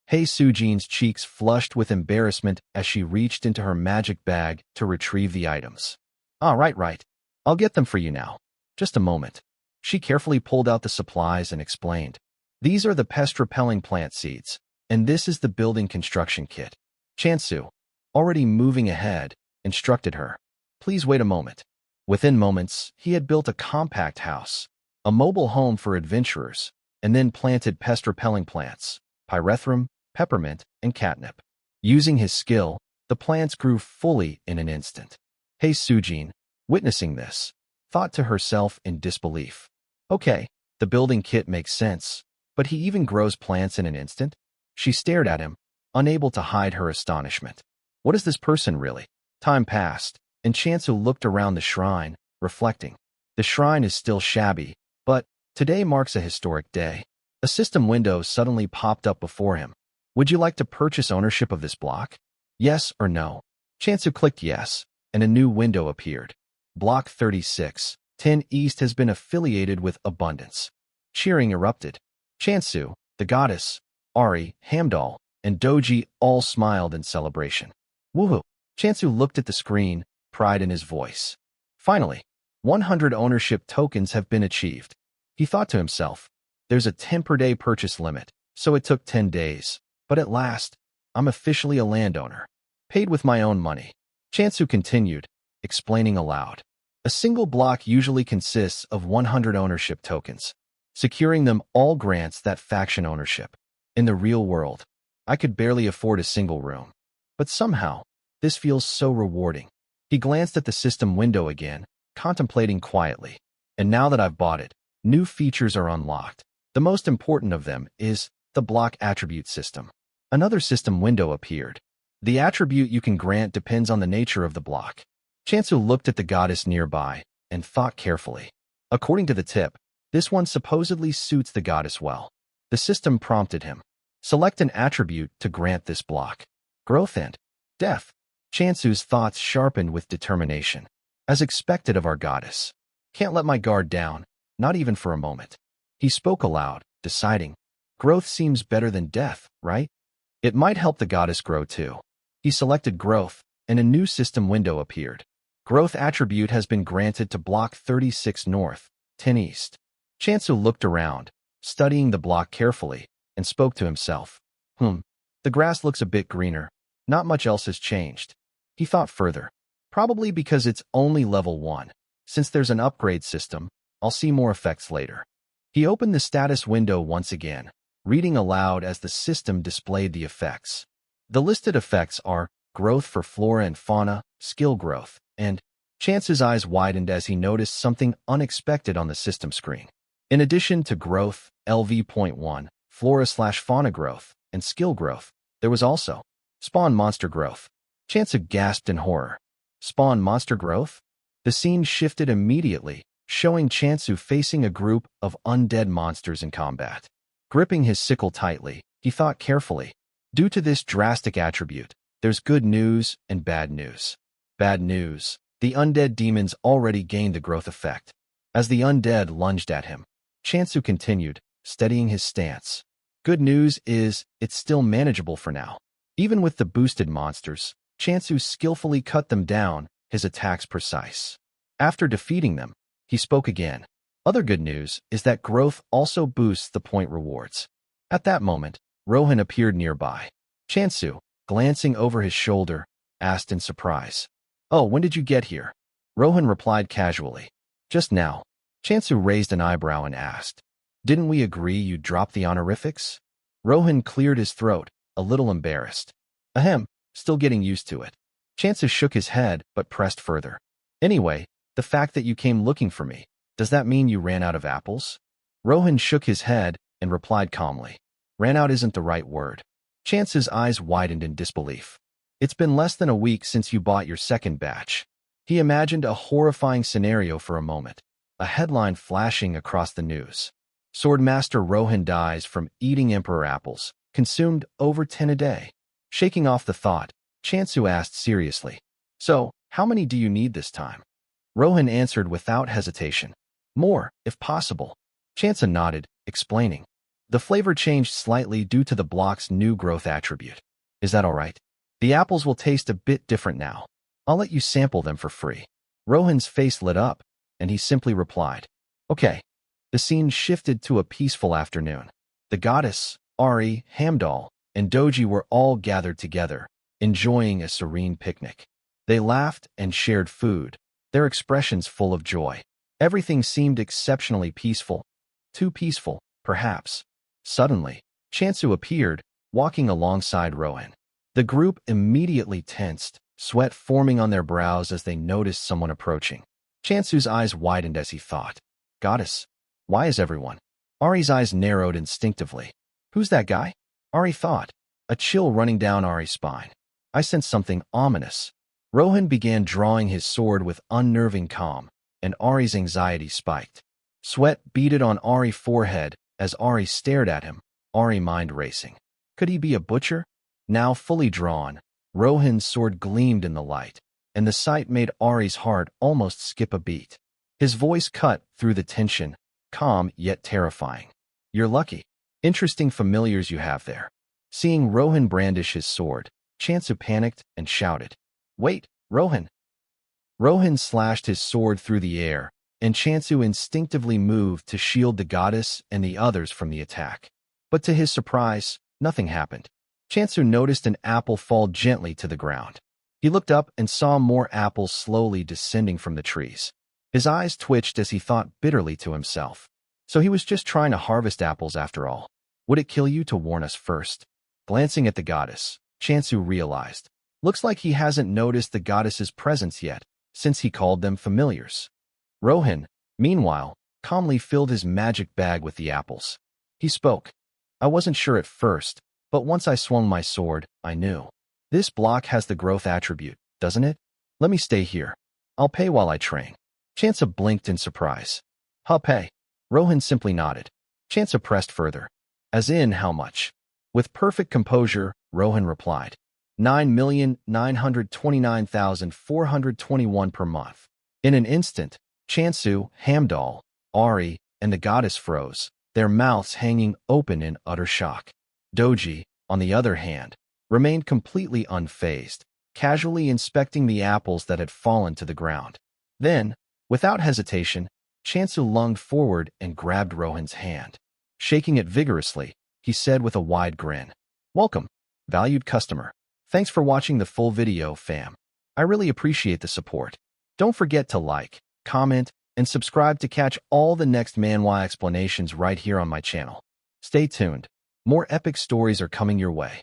Hei Sujin's cheeks flushed with embarrassment as she reached into her magic bag to retrieve the items. Ah, right. I'll get them for you now. Just a moment. She carefully pulled out the supplies and explained. These are the pest-repelling plant seeds, and this is the building construction kit. Chansu, already moving ahead, instructed her. Please wait a moment. Within moments, he had built a compact house, a mobile home for adventurers, and then planted pest-repelling plants, pyrethrum, peppermint, and catnip. Using his skill, the plants grew fully in an instant. Hei Sujin, witnessing this, thought to herself in disbelief. Okay, the building kit makes sense, but he even grows plants in an instant? She stared at him, unable to hide her astonishment. What is this person really? Time passed, and Chansu looked around the shrine, reflecting. The shrine is still shabby, but today marks a historic day. A system window suddenly popped up before him. Would you like to purchase ownership of this block? Yes or no? Chansu clicked yes, and a new window appeared. Block 36, 10 East has been affiliated with Abundance. Cheering erupted. Chansu, the goddess, Ari, Hamdal, and Doji all smiled in celebration. Woohoo! Chansu looked at the screen, pride in his voice. Finally, 100 ownership tokens have been achieved. He thought to himself, there's a 10 per day purchase limit, so it took 10 days. But at last, I'm officially a landowner. Paid with my own money. Chansu continued, explaining aloud. A single block usually consists of 100 ownership tokens. Securing them all grants that faction ownership. In the real world, I could barely afford a single room. But somehow, this feels so rewarding. He glanced at the system window again, contemplating quietly. And now that I've bought it, new features are unlocked. The most important of them is the block attribute system. Another system window appeared. The attribute you can grant depends on the nature of the block. Chansu looked at the goddess nearby and thought carefully. According to the tip, this one supposedly suits the goddess well. The system prompted him. Select an attribute to grant this block. Growth and death. Chansu's thoughts sharpened with determination. As expected of our goddess. Can't let my guard down, not even for a moment. He spoke aloud, deciding. Growth seems better than death, right? It might help the goddess grow too. He selected growth, and a new system window appeared. Growth attribute has been granted to block 36 North, 10 East. Chansu looked around, studying the block carefully, and spoke to himself. The grass looks a bit greener. Not much else has changed. He thought further. Probably because it's only level 1. Since there's an upgrade system, I'll see more effects later. He opened the status window once again, reading aloud as the system displayed the effects. The listed effects are growth for flora and fauna, skill growth, and Chance's eyes widened as he noticed something unexpected on the system screen. In addition to growth, LV.1, flora/fauna growth, and skill growth, there was also spawn monster growth. Chance gasped in horror. Spawn monster growth? The scene shifted immediately, showing Chansu facing a group of undead monsters in combat. Gripping his sickle tightly, he thought carefully. Due to this drastic attribute, there's good news and bad news. Bad news. The undead demons already gained the growth effect. As the undead lunged at him, Chansu continued, steadying his stance. Good news is, it's still manageable for now. Even with the boosted monsters, Chansu skillfully cut them down, his attacks precise. After defeating them, he spoke again. Other good news is that growth also boosts the point rewards. At that moment, Rohan appeared nearby. Chansu, glancing over his shoulder, asked in surprise. Oh, when did you get here? Rohan replied casually. Just now. Chansu raised an eyebrow and asked. Didn't we agree you'd drop the honorifics? Rohan cleared his throat, a little embarrassed. Ahem, still getting used to it. Chansu shook his head, but pressed further. Anyway, the fact that you came looking for me, does that mean you ran out of apples? Rohan shook his head and replied calmly. Ran out isn't the right word. Chance's eyes widened in disbelief. It's been less than a week since you bought your second batch. He imagined a horrifying scenario for a moment, a headline flashing across the news. Swordmaster Rohan dies from eating emperor apples, consumed over 10 a day. Shaking off the thought, Chansu asked seriously. So, how many do you need this time? Rohan answered without hesitation. More, if possible. Chansa nodded, explaining. The flavor changed slightly due to the block's new growth attribute. Is that all right? The apples will taste a bit different now. I'll let you sample them for free. Rohan's face lit up, and he simply replied, Okay. The scene shifted to a peaceful afternoon. The goddess, Ari, Hamdal, and Doji were all gathered together, enjoying a serene picnic. They laughed and shared food, their expressions full of joy. Everything seemed exceptionally peaceful. Too peaceful, perhaps. Suddenly, Chansu appeared, walking alongside Rohan. The group immediately tensed, sweat forming on their brows as they noticed someone approaching. Chansu's eyes widened as he thought, Goddess, why is everyone? Ari's eyes narrowed instinctively. Who's that guy? Ari thought, a chill running down Ari's spine. I sensed something ominous. Rohan began drawing his sword with unnerving calm, and Ari's anxiety spiked. Sweat beaded on Ari's forehead as Ari stared at him, Ari mind racing. Could he be a butcher? Now fully drawn, Rohan's sword gleamed in the light, and the sight made Ari's heart almost skip a beat. His voice cut through the tension, calm yet terrifying. You're lucky. Interesting familiars you have there. Seeing Rohan brandish his sword, Chansu panicked and shouted, Wait, Rohan! Rohan slashed his sword through the air, and Chansu instinctively moved to shield the goddess and the others from the attack. But to his surprise, nothing happened. Chansu noticed an apple fall gently to the ground. He looked up and saw more apples slowly descending from the trees. His eyes twitched as he thought bitterly to himself. So he was just trying to harvest apples after all. Would it kill you to warn us first? Glancing at the goddess, Chansu realized. Looks like he hasn't noticed the goddess's presence yet, since he called them familiars. Rohan, meanwhile, calmly filled his magic bag with the apples. He spoke. I wasn't sure at first, but once I swung my sword, I knew. This block has the growth attribute, doesn't it? Let me stay here. I'll pay while I train. Chansa blinked in surprise. Huh, pay? Rohan simply nodded. Chansa pressed further. As in how much? With perfect composure, Rohan replied. 9,929,421 per month. In an instant, Chansu, Hamdal, Ari, and the goddess froze, their mouths hanging open in utter shock. Doji, on the other hand, remained completely unfazed, casually inspecting the apples that had fallen to the ground. Then, without hesitation, Chansu lunged forward and grabbed Rohan's hand. Shaking it vigorously, he said with a wide grin, Welcome, valued customer. Thanks for watching the full video, fam. I really appreciate the support. Don't forget to like, comment, and subscribe to catch all the next Manhwa explanations right here on my channel. Stay tuned. More epic stories are coming your way.